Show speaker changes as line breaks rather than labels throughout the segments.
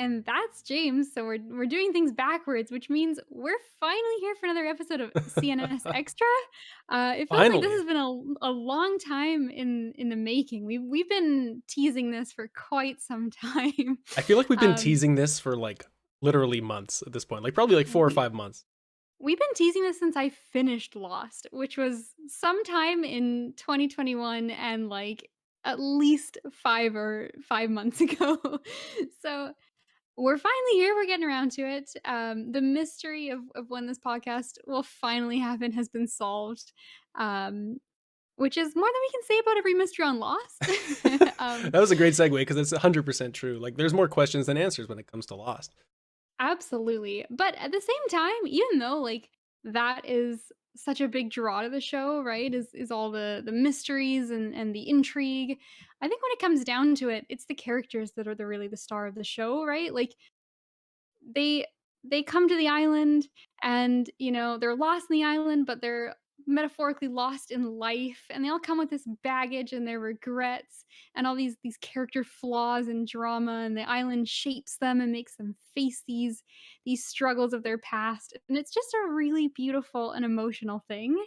and that's James. So we're doing things backwards, which means we're finally here for another episode of C&S Extra. It feels like this
Finally.
has been a long time in the making. We've been teasing this for quite some time.
I feel like we've been
Um,
teasing this for like literally months at this point, like probably like 4 or 5 months.
we've been teasing this since I finished Lost, which was sometime in 2021 and like at least 5 months ago. So we're finally here. We're getting around to it. The mystery of when this podcast will finally happen has been solved, um, which is more than we can say about every mystery on Lost.
That was a great segue because it's 100% true. Like there's more questions than answers when it comes to Lost.
Absolutely. But at the same time, even though like that is such a big draw to the show, right? Is all the mysteries and the intrigue. I think when it comes down to it, it's the characters that are really the star of the show, right? Like they they come to the island and, they're lost in the island, but they're metaphorically lost in life, and they all come with this baggage and their regrets and all these character flaws and drama, and the island shapes them and makes them face these struggles of their past, and it's just a really beautiful and emotional thing.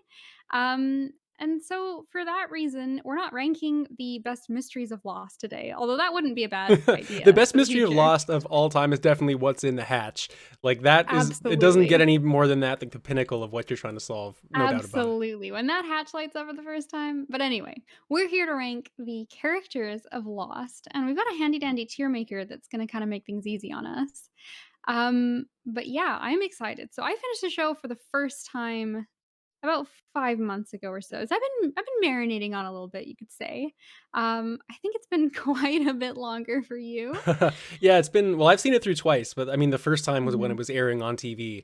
And so for that reason, we're not ranking the best mysteries of Lost today, although that wouldn't be a bad
The
idea
best
for the
mystery of
future.
Lost of all time is definitely what's in the hatch. Like that is, it doesn't get
Absolutely.
any more than that, like the pinnacle of what you're trying to solve. No doubt about it.
Absolutely. When that hatch lights up for the first time. But anyway, we're here to rank the characters of Lost, and we've got a handy dandy tier maker that's going to kind of make things easy on us. But yeah, I'm excited. So I finished the show for the first time about 5 months ago or so. So I've been marinating on a little bit, you could say. I think it's been quite a bit longer for you.
Yeah, it's been, well, I've seen it through twice, but I mean the first time was when it
Mhm.
was airing on TV.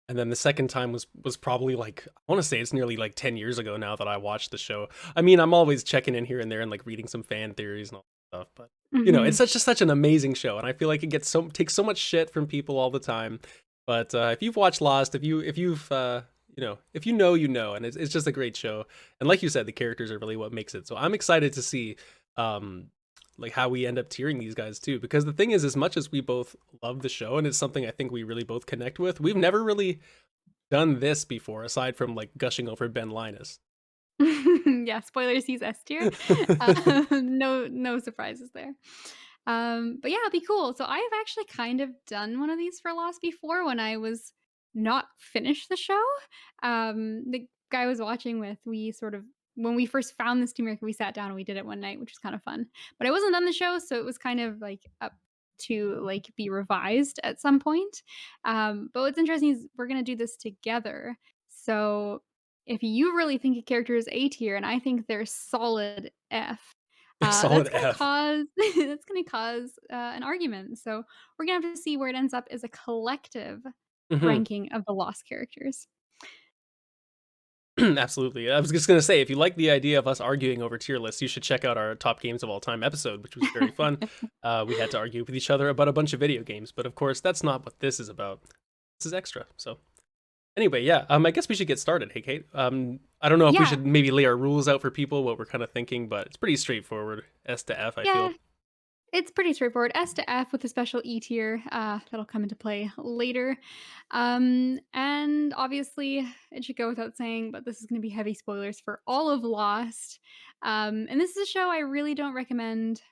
And then the second time was probably like, I want to say it's nearly like 10 years ago now that I watched the show. I mean, I'm always checking in here and there and like reading some fan theories and all that stuff, but it's
Mhm.
such an amazing show, and I feel like it gets takes so much shit from people all the time. But if you've watched Lost, if you know, you know, and it's just a great show. And like you said, the characters are really what makes it. So I'm excited to see um like how we end up tiering these guys too, because the thing is, as much as we both love the show and it's something I think we really both connect with, we've never really done this before aside from like gushing over Ben Linus.
Yeah, spoilers, he's S tier. No surprises there. But yeah, it'd be cool. So I have actually kind of done one of these for Lost before when I was not finished the show. The guy I was watching with, we sort of when we first found this team, we sat down and we did it one night, which was kind of fun. But I wasn't done the show, so it was kind of like up to like be revised at some point. But what's interesting is we're gonna do this together. So if you really think a character is A tier and I think they're solid F,
Solid
that's gonna
F.
cause an argument. So we're gonna have to see where it ends up as a collective
Hmm.
ranking of the lost characters.
Absolutely. I was just gonna say, if you like the idea of us arguing over tier lists, you should check out our top games of all time episode, which was very fun. We had to argue with each other about a bunch of video games, but of course, that's not what this is about. This is extra. So anyway, yeah. I guess we should get started. Hey, Kate. I don't know if we
Yeah,
should maybe lay our rules out for people, what we're kind of thinking, but it's pretty straightforward. S to F, I
yeah,
feel.
it's pretty straightforward. S to F with a special E tier, that'll come into play later. And obviously, it should go without saying, but this is gonna be heavy spoilers for all of Lost. And this is a show I really don't recommend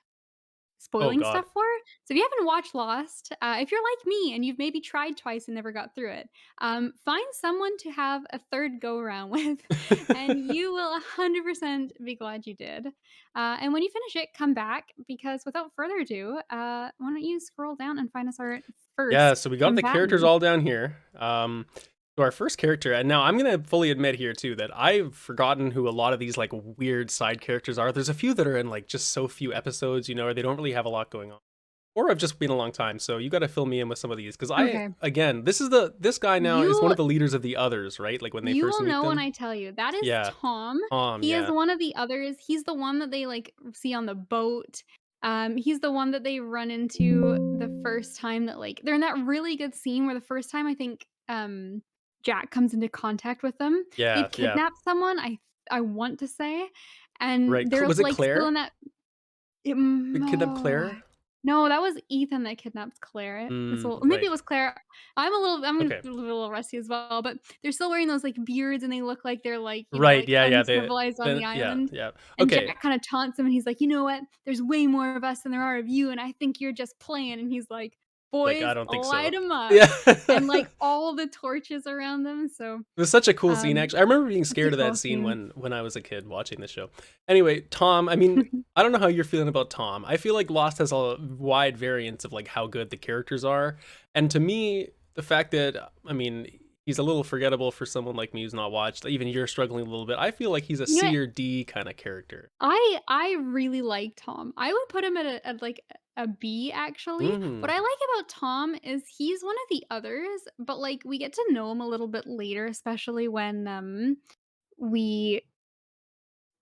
Oh
spoiling
God.
stuff for. So if you haven't watched Lost, if you're like me and you've maybe tried twice and never got through it, find someone to have a third go around with, and you will 100% be glad you did. And when you finish it, come back because without further ado, why don't you scroll down and find us our
Yeah,
first
so we got the characters
combatant?
all down here. So our first character, and now I'm gonna fully admit here too that I've forgotten who a lot of these like weird side characters are. There's a few that are in like just so few episodes, or they don't really have a lot going on. Or I've just been a long time, so you got to fill me in with some of these because
Okay,
again, this guy now is one
you
of the leaders of the others, right? Like when they
you
first
will
meet
know when
them.
I tell you. That is
Yeah,
Tom. He is
Yeah,
one of the others. He's the one that they, like, see on the boat. He's the one that they run into the first time that, like they're in that really good scene where the first time I think, Jack comes into contact with them,
yeah,
they've
yeah.
kidnapped someone, I want to say, and
Right.
they're,
Was it
like, still in
Claire?
that
They kidnapped
oh,
Claire?
No, that was Ethan that kidnapped Claire. So maybe it
Right.
was Claire. I'm
Okay.
a little rusty as well, but they're still wearing those, like, beards, and they look like they're, like,
Right,
like,
yeah, yeah,
uncivilized on the
yeah,
island,
yeah.
and
Okay,
Jack kinda taunts him, and he's like, "You know what? There's way more of us than there are of you, and I think you're just playing," and he's like,
like, I
"Boys,
don't think
light
so.
'em up,"
Yeah.
and, like, all the torches around them, so,
It was such a cool scene, actually. I remember being
it's a
scared of that
cool
scene
scene.
when I was a kid watching the show. Anyway, Tom, I mean, I don't know how you're feeling about Tom. I feel like Lost has a wide variance of, like, how good the characters are, and to me, the fact that, I mean, he's a little forgettable for someone like me who's not watched, even you're struggling a little bit. I feel like he's a
You know
C
what?
or D kinda character.
I really like Tom. I would put him at, like, a B, actually. What
Mm,
I like about Tom is he's one of the others, but, like, we get to know him a little bit later, especially when, we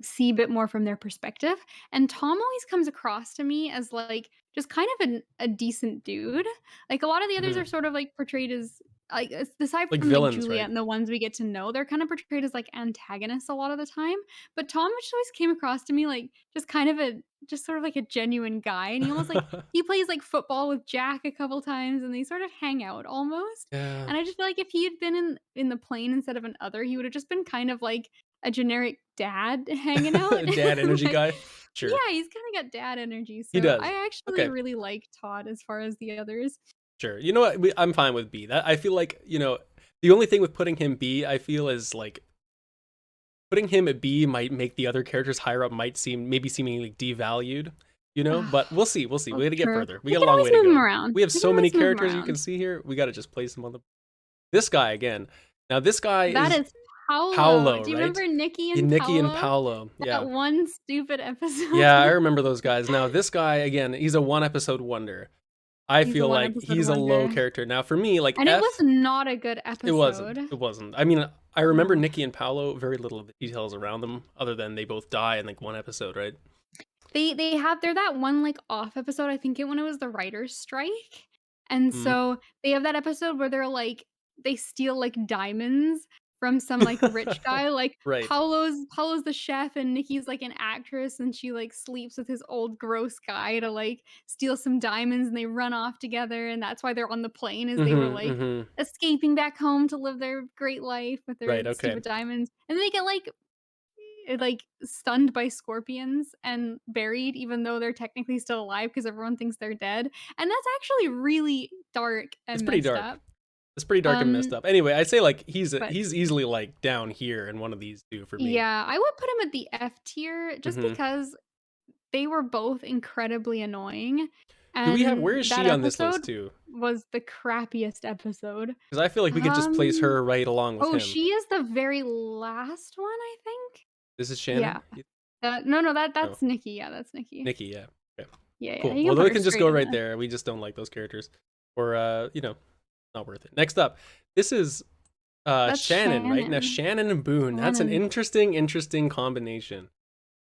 see a bit more from their perspective, and Tom always comes across to me as, like, just kind of a decent dude. Like, a lot of the others are
mhm.
sort of, like, portrayed as like, aside
Like
from, like,
villains,
Juliet
right?
and the ones we get to know, they're kinda portrayed as, like, antagonists a lot of the time, but Tom just always came across to me like just kind of a just sort of like a genuine guy, and he almost, like he plays, like, football with Jack a couple times, and they sort of hang out almost,
Yeah.
and I just feel like if he had been in the plane instead of an other, he would have just been kind of like a generic dad hanging out.
Dad energy
Like,
guy? Sure.
yeah, he's kinda got dad energy,
He
so
does.
I actually
Okay.
really like Todd as far as the others.
Sure. You know what? I'm fine with B. That I feel like, the only thing with putting him B, I feel is like putting him at B might make the other characters higher up might seem maybe seemingly devalued, But we'll see. We'll see. We
That's
got to get
true.
further. We
We
got a
can
long
always
way to
move him
go.
around.
We have
We can
so many
always move him
characters you can
around.
see here. We got to just place them on the. This guy again. Now this guy
That
is
is Paolo.
Paulo,
Do you
right?
remember Nikki
Yeah,
and
Nikki and
Paolo?
Paulo.
That
Yeah.
one stupid episode?
Yeah, I remember those guys. Now this guy again, he's a one episode wonder. I
He's a
feel
one
like
episode
he's a low
wonder.
character. Now for me, like
And it was
F,
not a good
it wasn't.
episode.
It wasn't. I mean, I remember
Ugh.
Nikki and Paolo, very little of the details around them, other than they both die in like one episode, right?
They're that one, like, off episode, I think when it was the writers' strike, and
Mm.
so they have that episode where they steal, like, diamonds from some, like, rich guy, like,
Right.
Paulo's the chef and Nikki's, like, an actress, and she, like, sleeps with his old gross guy to, like, steal some diamonds, and they run off together, and that's why they're on the plane is they were,
Mhm.
like,
Mhm.
escaping back home to live their great life with their
Right. Okay.
stupid diamonds, and then they get, like, stunned by scorpions and buried even though they're technically still alive because everyone thinks they're dead, and that's actually really dark
It's
and
pretty
messed
dark.
up.
It's pretty dark and messed
Um,
up. Anyway, I'd say like
but
he's easily like down here in one of these two for me.
yeah, I would put him at the F tier just
Mhm.
because they were both incredibly annoying,
Do we have
and
where is
that
she on this list
episode
too?
was the crappiest episode.
Because I feel like we could just place
Um,
her right along with
oh,
him.
she is the very last one, I think?
This is
Yeah.
Shannon?
No,
No.
that's Nikki, yeah, that's Nikki.
Nikki, yeah. Okay.
Yeah, yeah,
Cool.
you
Well,
can
then
put
we
her
can just
straight
go
in
right
there.
there. We just don't like those characters. Or not worth it. Next up, this is
That's
Shannon, right? Now
Shannon.
Shannon and Boone. That's an
Shannon.
interesting combination.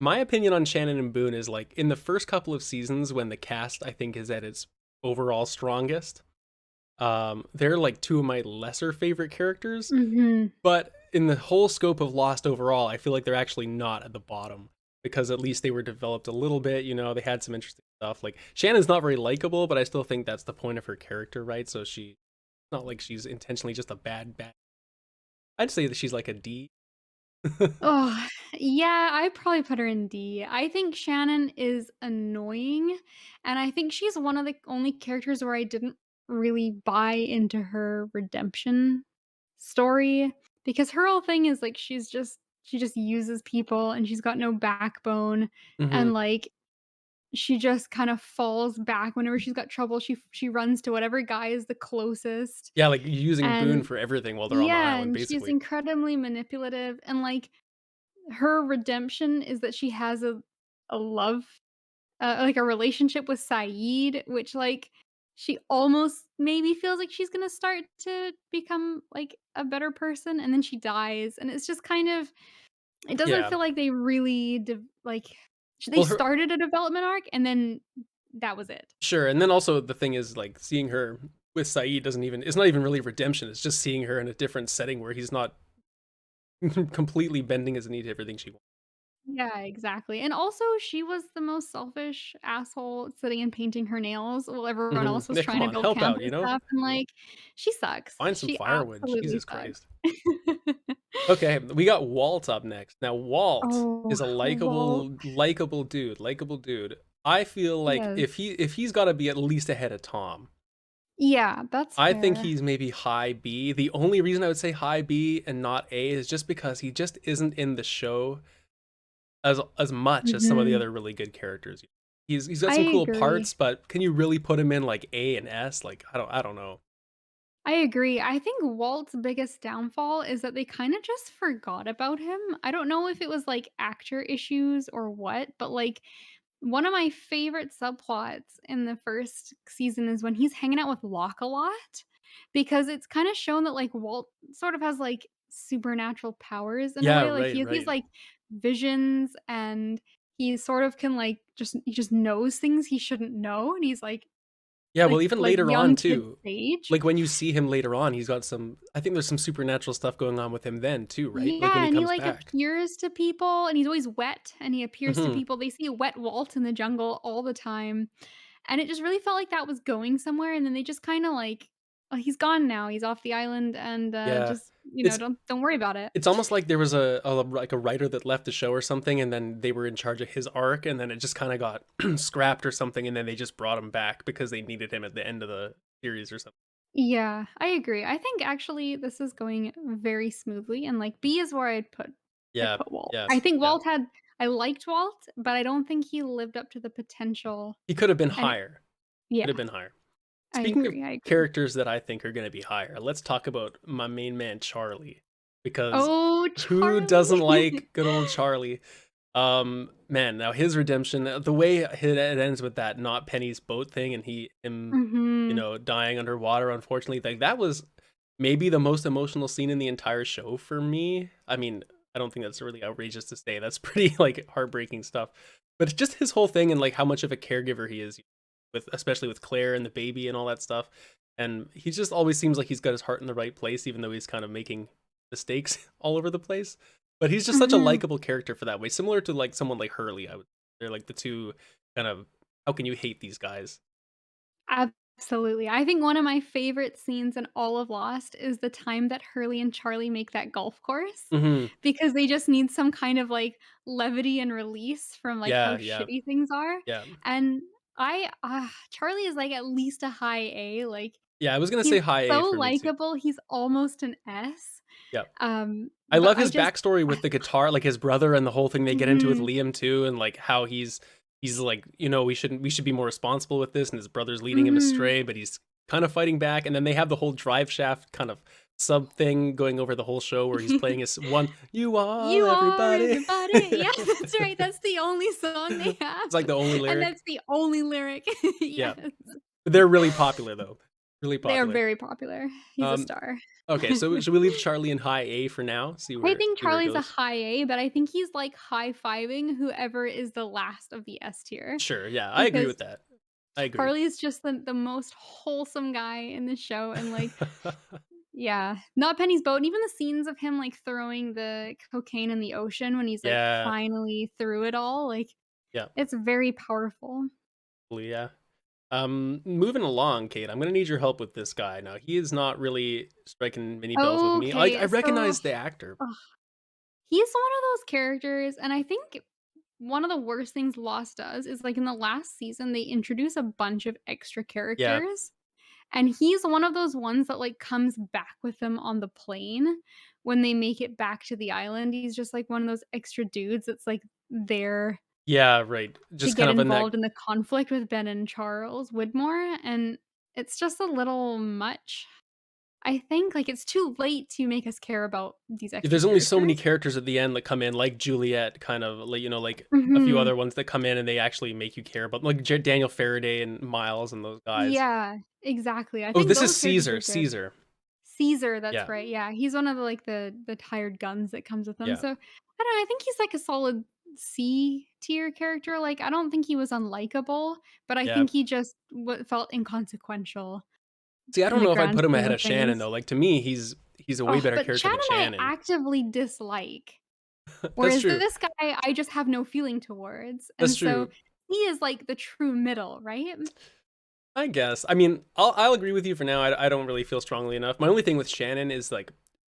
My opinion on Shannon and Boone is like in the first couple of seasons when the cast I think is at its overall strongest. They're like two of my lesser favorite characters,
Mhm.
but in the whole scope of Lost overall, I feel like they're actually not at the bottom because at least they were developed a little bit, they had some interesting stuff. Like Shannon's not very likable, but I still think that's the point of her character, right? So she's not like she's intentionally just a bad. I'd say that she's like a D.
Oh, yeah, I'd probably put her in D. I think Shannon is annoying, and I think she's one of the only characters where I didn't really buy into her redemption story, because her whole thing is, like, she just uses people, and she's got no backbone,
Hmm.
and, like, she just kind of falls back whenever she's got trouble, she runs to whatever guy is the closest,
Yeah, like using Boone
and
for everything while they're on the
yeah,
island,
and she's
basically.
incredibly manipulative, and, like, her redemption is that she has a love like, a relationship with Saeed, which, like, she almost maybe feels like she's gonna start to become, like, a better person, and then she dies, and it's just kind of it doesn't
Yeah.
feel like they really they
Well, her
started a development arc, and then that was it.
sure, and then also the thing is like seeing her with Saeed doesn't even it's not even really redemption. It's just seeing her in a different setting where he's not completely bending his knee to everything she wants.
Yeah, exactly, and also she was the most selfish asshole sitting and painting her nails while everyone else was
Yeah, come
trying to
on,
build
help
camp
out,
and stuff, and, like, she sucks.
find some
She
firewood.
absolutely
Jesus Christ.
sucks.
Okay, we got Walt up next. Now, Walt
Oh,
is a
Walt.
likable dude. I feel like
Yes.
if he's got to be at least ahead of Tom.
Yeah, that's
I think
fair.
he's maybe high B. The only reason I would say high B and not A is just because he just isn't in the show as much as some of the
Mhm.
other really good characters. He's got
I
some cool
agree.
parts, but can you really put him in like A and S? Like I don't know.
I agree. I think Walt's biggest downfall is that they kinda just forgot about him. I don't know if it was, like, actor issues or what, but, like, one of my favorite subplots in the first season is when he's hanging out with Locke a lot, because it's kinda shown that, like, Walt sort of has, like, supernatural powers in a
Yeah,
way, like, he
right,
has these,
right.
like, visions, and he sort of can, like, he just knows things he shouldn't know, and he's,
Yeah, well, even
like
later on
young kid
too.
stage.
Like when you see him later on, he's got some. I think there's some supernatural stuff going on with him then too, right? Like when
Yeah,
he
and he,
comes
like,
back.
appears to people, and he's always wet, and he appears to
Hmm.
people. They see a wet Walt in the jungle all the time, and it just really felt like that was going somewhere, and then they just kinda, like, "Oh, he's gone now. He's off the island, and,
Yeah,
just,
it's
don't worry about it."
it's almost like there was like a writer that left the show or something, and then they were in charge of his arc, and then it just kind of got scrapped or something, and then they just brought him back because they needed him at the end of the series or something.
Yeah, I agree. I think actually this is going very smoothly, and, like, B is where I'd
Yeah.
put Walt. I
Yes.
think
Yeah.
I liked Walt, but I don't think he lived up to the potential,
He could have been
and
higher.
yeah,
Could have been higher.
I
Speaking of
agree, I agree.
characters that I think are going to be higher, let's talk about my main man Charlie, because
Oh,
who doesn't
Charlie.
like good old Charlie? Man, now his redemption, the way it ends with that not Penny's boat thing, and him,
Mhm.
dying underwater. Unfortunately, like that was maybe the most emotional scene in the entire show for me. I mean, I don't think that's really outrageous to say. That's pretty like heartbreaking stuff. But just his whole thing and like how much of a caregiver he is with, especially with Claire and the baby and all that stuff. And he just always seems like he's got his heart in the right place, even though he's kind of making mistakes all over the place. But he's just such a
Mhm.
likable character for that way, similar to like someone like Hurley. They're like the two kind of how can you hate these guys?
Absolutely. I think one of my favorite scenes in all of Lost is the time that Hurley and Charlie make that golf course,
Hmm.
because they just need some kind of, like, levity and release from, like, how
Yeah, yeah,
shitty things are,
yeah,
and Charlie is, like, at least a high A, like,
yeah. I was gonna say
he's
high A
so
for me too.
likable, he's almost an S,
Yeah. I
but
love
I
his
just
backstory with the guitar, like his brother and the whole thing they get into with
Mhm,
Liam too, and like how he's like, we should be more responsible with this, and his brother's leading him
mhm.
astray, but he's kind of fighting back, and then they have the whole drive shaft kind of sub thing going over the whole show where he's playing his one, you
You
are
are
everybody.
everybody. Yeah, that's right, that's the only song they have,
It's like the only
and
lyric.
that's the only lyric.
Yeah.
Yes.
They're really popular though. Really
They are
popular.
very popular. He's a
Um
star.
okay, so should we leave Charlie in high A for now?
I think
See where it
Charlie's a
goes.
high A, but I think he's, like, high-fiving whoever is the last of the S tier,
Sure, yeah, I agree
because
with that. I agree.
Charlie is just the most wholesome guy in the show, and, like, yeah, not Penny's boat, and even the scenes of him, like, throwing the cocaine in the ocean when he's, like,
Yeah,
finally through it all, like,
yeah,
it's very powerful.
yeah. Moving along, Kate, I'm gonna need your help with this guy. Now, he is not really striking many bells with me. Like, I
Okay, so
recognize the actor.
ugh, he's one of those characters, and I think one of the worst things Lost does is, like, in the last season, they introduce a bunch of extra
Yeah,
characters, and he's one of those ones that, like, comes back with them on the plane when they make it back to the island. He's just, like, one of those extra dudes that's, like, there
yeah, right.
to
Just
get
kind of in that.
involved in the conflict with Ben and Charles Whitmore, and it's just a little much. I think, like, it's too late to make us care about these extra
There's only so many
characters.
characters at the end that come in, like Juliet, kind of like like a few
Mhm.
other ones that come in and they actually make you care about, like Daniel Faraday and Miles and those guys.
Yeah, exactly. I
Oh,
think
this is
those characters
Caesar.
are good.
Caesar.
Caesar, that's
Yeah,
right, yeah, he's one of the, like, the hired guns that comes with them,
yeah,
so, I don't know, I think he's, like, a solid C tier character, like, I don't think he was unlikable, but I
yeah.
think he just felt inconsequential
See, I
in
don't
the
know if I'd
grand
put him
scheme
ahead
of
of Shannon
things.
though. Like to me, he's a way
Oh,
better
but
character than
Shannon I
Shannon.
actively dislike.
That's
Whereas
true.
this guy, I just have no feeling towards,
That's
and so
true.
he is, like, the true middle, right?
I guess. I mean, I'll agree with you for now. I don't really feel strongly enough. My only thing with Shannon is like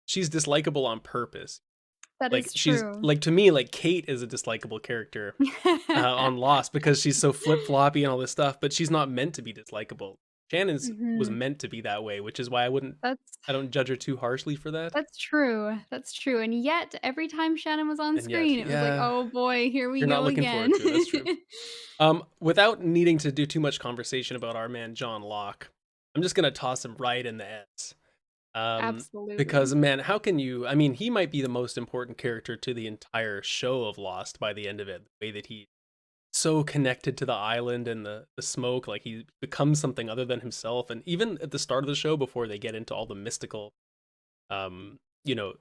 she's dislikable on purpose.
That
Like
is
she's
true.
like to me like Kate is a dislikable character on Lost because she's so flip floppy and all this stuff, but she's not meant to be dislikable. Shannon's was
Mhm.
meant to be that way, which is why
That's
I don't judge her too harshly for that.
that's true, and yet every time Shannon was on
And yet,
screen, it was like,
yeah,
"Oh boy, here we
you're not
go
looking
again."
forward to it. That's true. Without needing to do too much conversation about our man John Locke, I'm just gonna toss him right in the S.
Absolutely.
Because man, how can you? I mean, he might be the most important character to the entire show of Lost by the end of it. The way that he so connected to the island and the smoke, like he becomes something other than himself. And even at the start of the show, before they get into all the mystical, you know,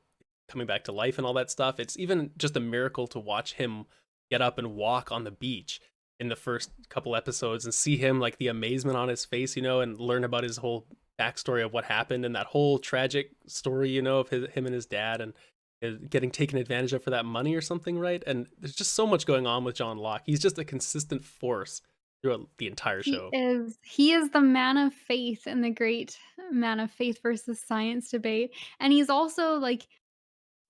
coming back to life and all that stuff, it's even just a miracle to watch him get up and walk on the beach in the first couple episodes and see him like the amazement on his face, and learn about his whole backstory of what happened and that whole tragic story, of him and his dad and getting taken advantage of for that money or something, right? And there's just so much going on with John Locke. He's just a consistent force throughout the entire show.
He is the man of faith in the great man of faith versus science debate, and he's also, like,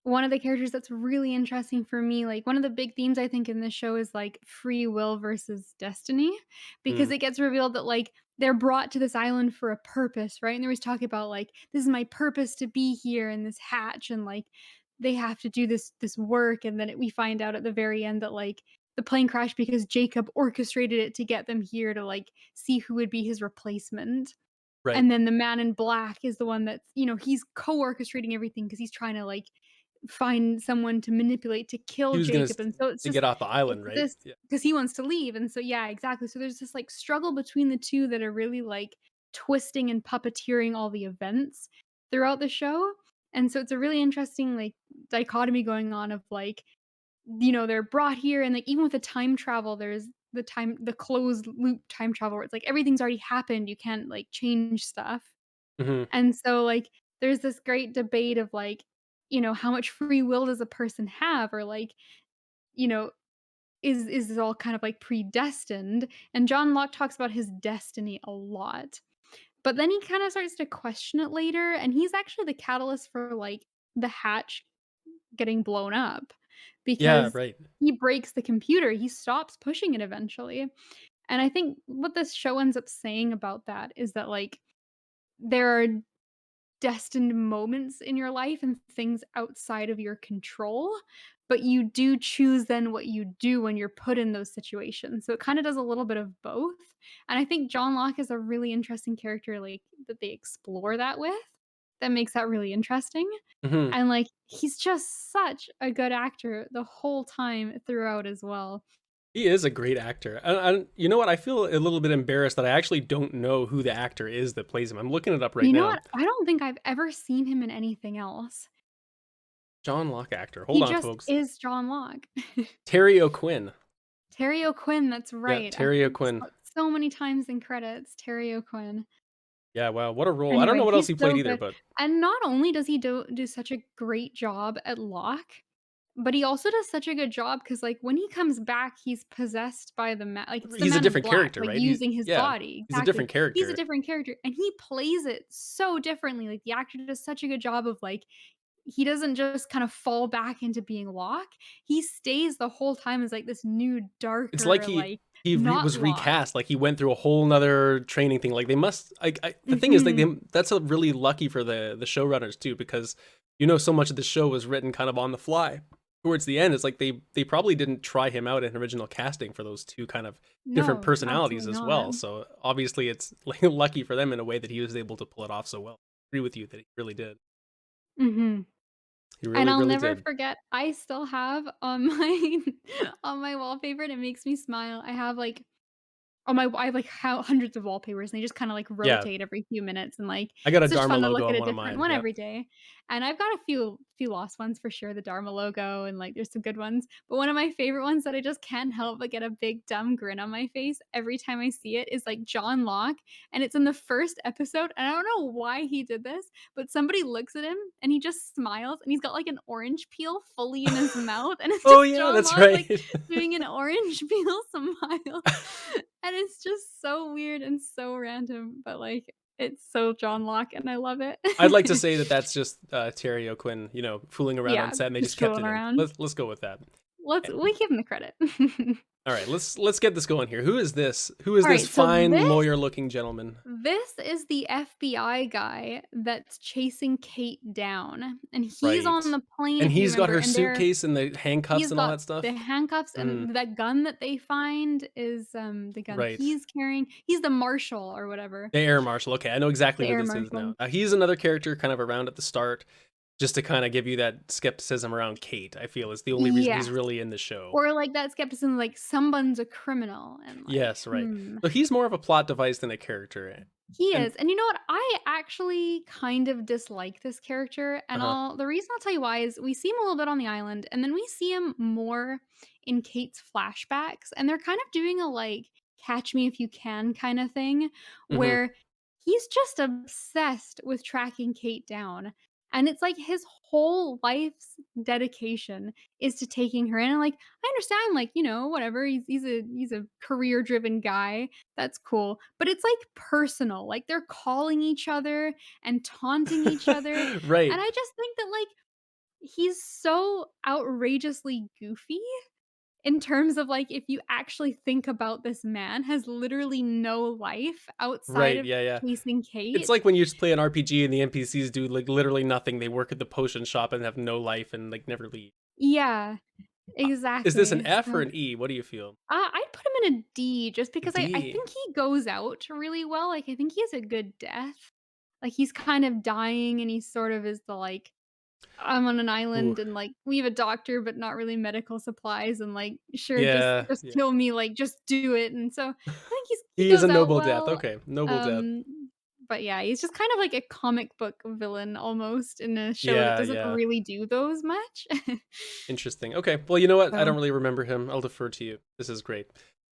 one of the characters that's really interesting for me, like, one of the big themes I think in this show is, like, free will versus destiny, because
Mm,
it gets revealed that, like, they're brought to this island for a purpose, right? And there was talk about, like, "This is my purpose to be here in this hatch," and, like, they have to do this work, and then we find out at the very end that, like, the plane crashed because Jacob orchestrated it to get them here to, like, see who would be his replacement.
right.
And then the man in black is the one that's, he's co-orchestrating everything because he's trying to, like, find someone to manipulate to
He
kill
was gonna
Jacob, and so it's
to get
just
off the island,
it's
right?
this
Yeah.
because he wants to leave, and so yeah, exactly. So there's this, like, struggle between the 2 that are really, like, twisting and puppeteering all the events throughout the show, and so it's a really interesting, like, dichotomy going on of, like, they're brought here and, like, even with the time travel, there's the closed loop time travel where it's like everything's already happened, you can't, like, change stuff.
Hmm.
And so, like, there's this great debate of, like, how much free will does a person have, or, like, you know, is it all kind of, like, predestined? And John Locke talks about his destiny a lot. But then he kinda starts to question it later, and he's actually the catalyst for, like, the hatch getting blown up
Yeah,
because
right.
he breaks the computer, he stops pushing it eventually. And I think what this show ends up saying about that is that, like, there are destined moments in your life and things outside of your control, but you do choose then what you do when you're put in those situations. So it kind of does a little bit of both. And I think John Locke is a really interesting character, like, that they explore that with. That makes that really interesting.
Hmm.
And, like, he's just such a good actor the whole time throughout as well.
He is a great actor. You know what? I feel a little bit embarrassed that I actually don't know who the actor is that plays him. I'm looking it up right
You know
now.
what? I don't think I've ever seen him in anything else.
John Locke actor. Hold
He
on,
just
folks.
is John Locke.
Terry O'Quinn.
Terry O'Quinn, that's
Yeah,
right.
Terry O'Quinn.
So many times in credits, Terry O'Quinn.
Yeah, wow, what a role. I don't know
Anyway,
what else
he's
he played
so
either,
good,
but
and not only does he do such a great job at Locke, but he also does such a good job because, like, when he comes back, he's possessed by it's the
he's a
man in
different
black,
character,
like,
right?
using his
Yeah,
body.
he's a
Exactly.
different
He's a
character.
different character, and he plays it so differently, like, the actor does such a good job of, like, he doesn't just kind of fall back into being Locke, he stays the whole time as, like, this new,
It's like
darker,
he
like,
was
not Locke.
recast, like he went through a whole nother training thing. Like they must the thing is like
Mhm.
that's a really lucky for the showrunners too, because so much of the show was written kind of on the fly. Towards the end, it's like they probably didn't try him out in original casting for those two kind of different
No,
personalities
absolutely
as
not.
well. So obviously it's like lucky for them in a way that he was able to pull it off so well. I agree with you that he really did.
Mhm.
He
And
really,
I'll
really
never
did.
forget, I still have on my on my wallpaper, and it makes me smile, I have, like, Oh, my I have, like, how hundreds of wallpapers, and they just kinda, like,
Yeah,
rotate every few minutes, and, like,
I got a
it's just
Dharma
fun to
logo
look at
on
a
one of
different
mine.
one
Yep.
every day, and I've got a few lost ones for sure, the Dharma logo, and, like, there's some good ones, but one of my favorite ones that I just can't help but get a big dumb grin on my face every time I see it is, like, John Locke, and it's in the first episode, and I don't know why he did this, but somebody looks at him, and he just smiles, and he's got, like, an orange peel fully in his mouth, and it's
Oh
just
yeah,
John
that's
Locke, like,
right.
doing an orange peel smile. And it's just so weird and so random, but, like, it's so John Locke, and I love it.
I'd like to say that that's just Terry O'Quinn, fooling around on
Yeah,
set, and they just
just
kept
fooling
it in.
around.
Let's go with that.
Let's
Eh,
we give him the credit.
All right, let's get this going here. Who is this? Who is this
Alright, so
fine lawyer-looking gentleman?
this is the FBI guy that's chasing Kate down, and he's on
Right.
the plane,
And
if you
he's got
remember,
her
and
suitcase and the handcuffs
he's
and all
got
that stuff.
the handcuffs,
Mm,
and that gun that they find is, the gun
right.
he's carrying. He's the marshal or whatever,
The air marshal. Okay, I know exactly
the
who
air
this is now.
marshal.
He's another character kind of around at the start, just to kind of give you that skepticism around Kate. I feel is the only reason he's
Yes.
really in the show.
Or, like, that skepticism, like, someone's a criminal, and, like,
Yes, right. So he's more of a plot device than a character.
He
And
is, and you know what? I actually kind of dislike this character, and
uh-huh.
the reason I'll tell you why is we see him a little bit on the island, and then we see him more in Kate's flashbacks, and they're kind of doing a, like, catch me if you can kinda thing,
Mhm.
where he's just obsessed with tracking Kate down, and it's like his whole life's dedication is to taking her in, and, like, I understand, like, whatever, he's a career-driven guy, that's cool, but it's, like, personal, like, they're calling each other and taunting each other, and
Right.
I just think that, like, he's so outrageously goofy in terms of, like, if you actually think about this man has literally no life outside
Right,
of
yeah, yeah.
chasing
It's
Kate.
like when you just play an RPG and the NPCs do, like, literally nothing. They work at the potion shop and have no life and, like, never leave.
Yeah,
Is this an
exactly,
F or
so
an E? What do you feel?
I'd put him in a D just because I
D.
think he goes out really well, like, I think he has a good death. Like, he's kind of dying, and he sort of is the, like, "I'm on an
Ooh.
island, and, like, we have a doctor, but not really medical supplies, and, like, sure, just
Yeah,
just
yeah.
kill me, like, just do it," and so, I think he
He is a
goes out
noble death.
well,
Okay, noble death.
um, but yeah, he's just kind of like a comic book villain almost in a show that
Yeah,
doesn't
yeah.
really do those much.
Interesting. Okay. Well, you know what? I don't
So
really remember him. I'll defer to you. This is great.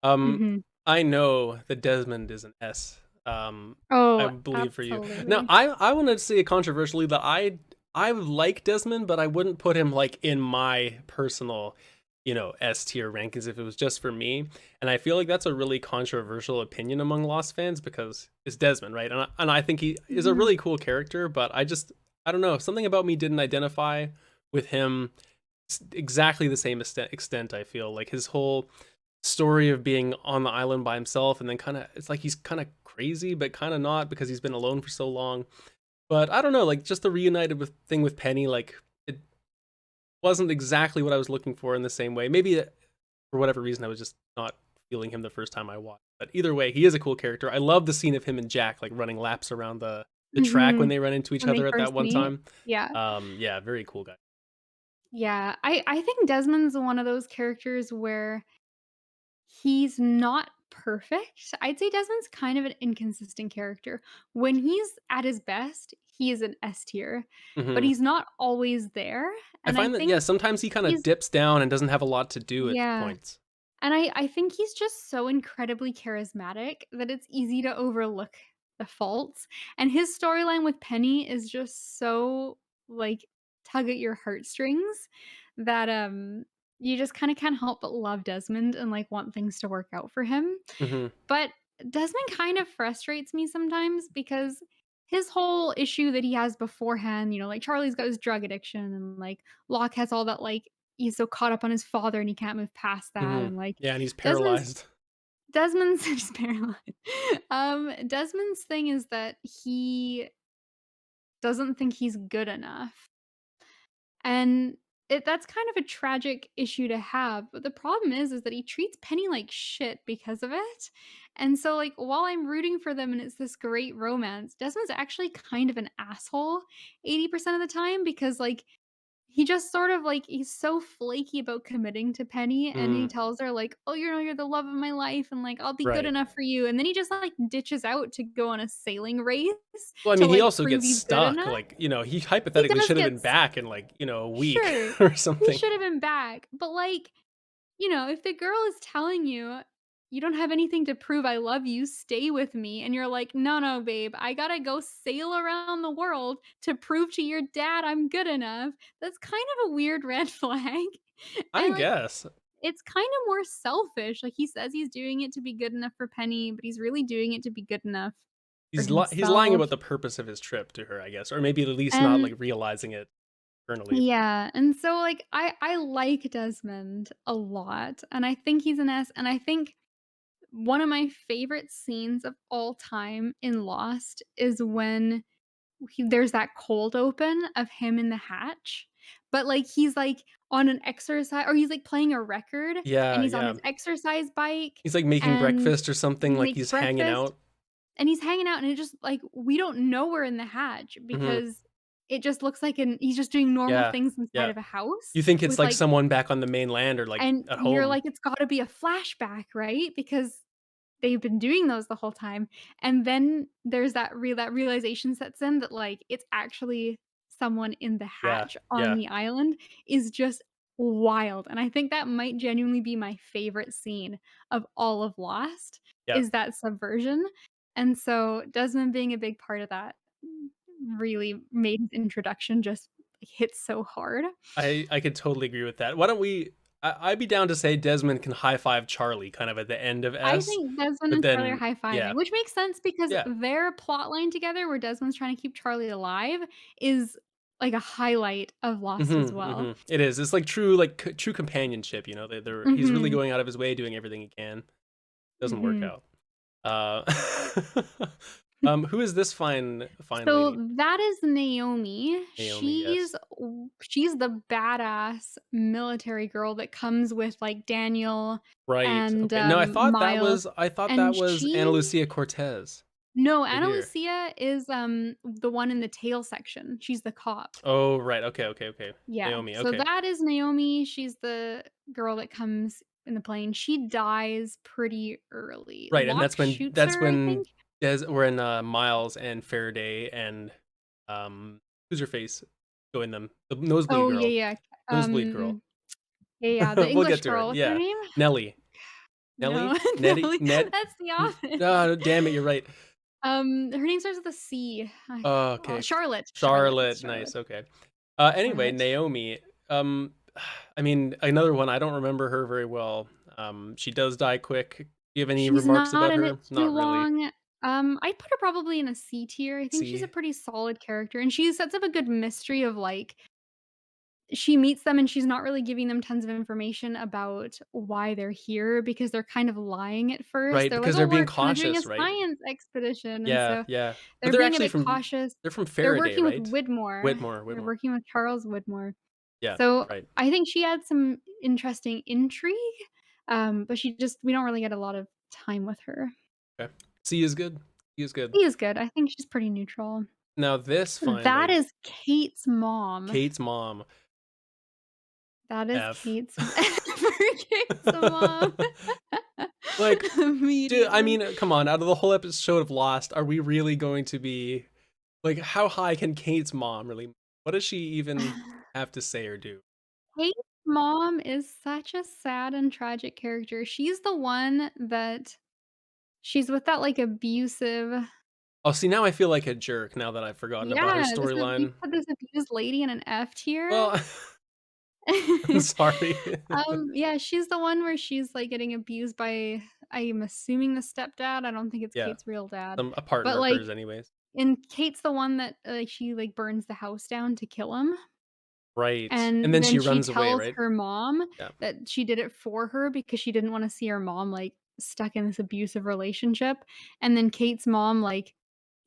Um,
mhm.
I know that Desmond is an S. I
Oh,
believe for you. Now,
absolutely.
I wanted to say controversially that I like Desmond, but I wouldn't put him like in my personal, S tier rankings if it was just for me. And I feel like that's a really controversial opinion among Lost fans because it's Desmond, right? And I think he is a
Mhm.
really cool character, but I don't know, something about me didn't identify with him exactly the same extent. I feel like his whole story of being on the island by himself, and then kind of it's like he's kind of crazy but kind of not because he's been alone for so long. But I don't know, like just the reunited with thing with Penny, like it wasn't exactly what I was looking for in the same way. Maybe for whatever reason I was just not feeling him the first time I watched. But either way, he is a cool character. I love the scene of him and Jack like running laps around the track when
Mhm.
they run into each
When they
other at that
first
one
meet.
time.
Yeah.
Yeah, very cool guy.
Yeah. I think Desmond's one of those characters where he's not perfect. I'd say Desmond's kind of an inconsistent character. When he's at his best, he is an S tier, but
Hmm.
he's not always there,
I
and I
find that yeah,
think
sometimes he kind of
he's
dips down and doesn't have a lot to do at
yeah.
points.
And I think he's just so incredibly charismatic that it's easy to overlook the faults, and his storyline with Penny is just so, like, tug at your heartstrings that, you just kinda can't help but love Desmond and, like, want things to work out for him.
Hmm.
But Desmond kind of frustrates me sometimes because his whole issue that he has beforehand, like, Charlie's got his drug addiction, and, like, Locke has all that, like, he's so caught up on his father and he can't move past that,
Hmm.
and, like,
Yeah, and he's
Desmond's
paralyzed.
Desmond's just paralyzed. Desmond's thing is that he doesn't think he's good enough, and that's kind of a tragic issue to have, but the problem is that he treats Penny like shit because of it, and so, like, while I'm rooting for them and it's this great romance, Desmond's actually kind of an asshole 80% of the time because, like, he just sort of, like he's so flaky about committing to Penny, and he
Mm,
tells her, like, "Oh, you're the love of my life, and, like, I'll be good
right.
enough for you," and then he just, like, ditches out to go on a sailing race
Well, I
to,
mean, he
like,
also
prove
gets
he's good
stuck,
enough.
like, he
He
hypothetically
does
should have
get
been back in, like, a week
sure,
or
he
something.
should have been back, but, like, if the girl is telling you, "You don't have anything to prove I love you, stay with me," and you're like, "No, no, babe, I gotta go sail around the world to prove to your dad I'm good enough," that's kind of a weird red flag,
I
and, like,
guess.
it's kinda more selfish, like, he says he's doing it to be good enough for Penny, but he's really doing it to be good enough for
He's lying
himself,
about the purpose of his trip to her, I guess, or maybe at least not,
and
like, realizing it internally.
yeah, and so, like, I like Desmond a lot, and I think he's an S, and I think one of my favorite scenes of all time in Lost is when there's that cold open of him in the hatch, but, like, he's, like, on an exercise or he's, like, playing a record, and
Yeah,
he's on
yeah.
his exercise bike,
He's, like, making
and
breakfast or something,
he
like,
makes
he's hanging
breakfast,
out.
and he's hanging out, and it just like, we don't know we're in the hatch
Mhm.
because it just looks like he's just doing normal
Yeah,
things inside
yeah.
of a house
You think it's,
with,
like,
like
someone back on the mainland or, like,
and
at
you're
home.
like, "It's gotta be a flashback, right?" Because they've been doing those the whole time, and then there's that realization sets in that, like, it's actually someone in the
Yeah,
hatch on
yeah,
the island is just wild, and I think that might genuinely be my favorite scene of all of Lost,
yeah.
is that subversion, and so Desmond being a big part of that really made his introduction just hit so hard.
I could totally agree with that. Why don't we I'd be down to say Desmond can high five Charlie kind of at the end of
I
S,
think Desmond
but
and Charlie are
then
high-fiving,
yeah,
which makes sense because
yeah.
their plotline together where Desmond's trying to keep Charlie alive is, like, a highlight of Lost as
Mhm,
well.
mhm. It is. It's like true, like, true companionship, he's really
Mhm,
going out of his way, doing everything he can. Doesn't work
mhm.
out. Uh, who is this fine
So
lady?
that is Naomi.
Naomi, yes.
She's the badass military girl that comes with, like, Daniel
Right,
and,
okay. No,
Miles,
I thought that
and
was Ana Lucia Cortez
no,
right
Ana
here.
Lucia is, the one in the tail section. She's the cop.
Oh, right, okay, okay, okay.
Yeah,
Naomi,
so
okay.
that is Naomi, she's the girl that comes in the plane. She dies pretty early.
Right, and
Locke shoots her, I think?
Miles and Faraday and, who's her face? Join them. The nosebleed
Oh, yeah,
girl.
yeah,
Nosebleed girl.
yeah, the
We'll get
English
to her,
girl, what's her
yeah.
name?
Nellie.
No,
Nellie? Nettie?
Nelly,
Net
that's The
n
Office.
ah, damn it, you're right.
Her name starts with a C.
Oh, okay.
Charlotte, it's
Charlotte,
Charlotte,
nice, okay. Anyway,
Charlotte.
Naomi, um, I mean, another one, I don't remember her very well. She does die quick. Do you have any
She's
remarks
not
about
in it
her?
too
Not really.
long. I'd put her probably in a C tier. I think she's a
See?
pretty solid character, and she sets up a good mystery of, like, she meets them and she's not really giving them tons of information about why they're here because they're kind of lying at first.
Right,
They're like,
because
"Oh,
they're being
we're kinda doing a
cautious, right?
science expedition," and
Yeah,
so
yeah. But
they're being a bit cautious.
they're from
They're
Faraday,
working with
right?
Whitmore.
Whitmore,
They're
Whitmore.
working with Charles Whitmore.
Yeah,
So,
right.
I think she adds some interesting intrigue, but we don't really get a lot of time with her.
Okay. C is good. C is good.
He is good. I think she's pretty neutral.
Now this fine
That
lady,
is Kate's mom.
Kate's mom,
That is
F.
Kate's for Kate's mom.
Like, dude, I
Immediately.
mean, come on, out of the whole episode of Lost, are we really going to be like, how high can Kate's mom really, what does she even have to say or do?
Kate's mom is such a sad and tragic character. She's the one that she's with that, like, abusive
Oh, see, now I feel like a jerk now that I've forgotten about her
yeah, you
storyline.
put this abused lady in an F tier.
Well, I'm sorry.
Yeah, she's the one where she's, like, getting abused by I'm assuming the stepdad, I don't think it's
Yeah,
Kate's real dad.
a
But,
partner of
like
hers anyways.
and Kate's the one that, she, like, burns the house down to kill him.
Right, and
And
then
then
she
she
runs away,
tells
right?
her mom
Yeah.
that she did it for her because she didn't wanna see her mom, like, stuck in this abusive relationship, and then Kate's mom, like,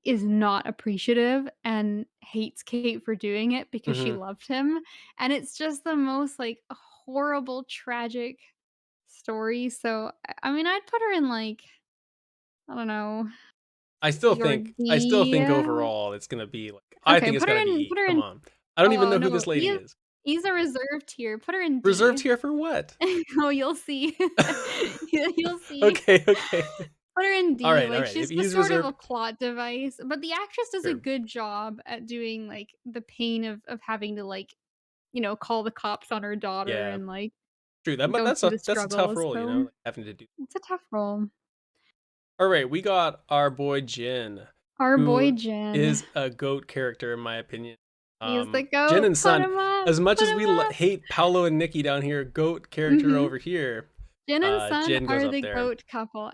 is not appreciative and hates Kate for doing it because she
Mhm.
loved him, and it's just the most, like, horrible, tragic story, so, I mean, I'd put her in, like, I don't know, C or
I still
D.
think overall it's gonna be like I
Okay,
think it's gotta be E,
put her
come
in
on. I don't even
oh,
know who
no,
this lady is.
He's a reserve tier. Put her in
Reserved
D.
here for what?
Oh, you'll see. You'll see.
Okay, okay.
Put her in
All
D,
right, all
like,
right. If
she's just
he's
sort of a
reserved,
plot device, but the actress does a
sure.
good job at doing, like, the pain of having to, like, call the cops on her daughter
Yeah,
and, like,
true. That, but
go through the
that's a tough
struggles,
role, you know,
so
like having to do.
it's a tough role.
All right, we got our boy Jin,
Our boy
who
Jen.
is a goat character in my opinion.
He's the
Jin
goat.
and
Put
Sun,
him up.
as much
Put
as
him
we
up.
hate Paolo and Nikki down here, goat character
Mhm.
over here,
Jin and Sun
Jin goes
are
up
the
there.
goat couple,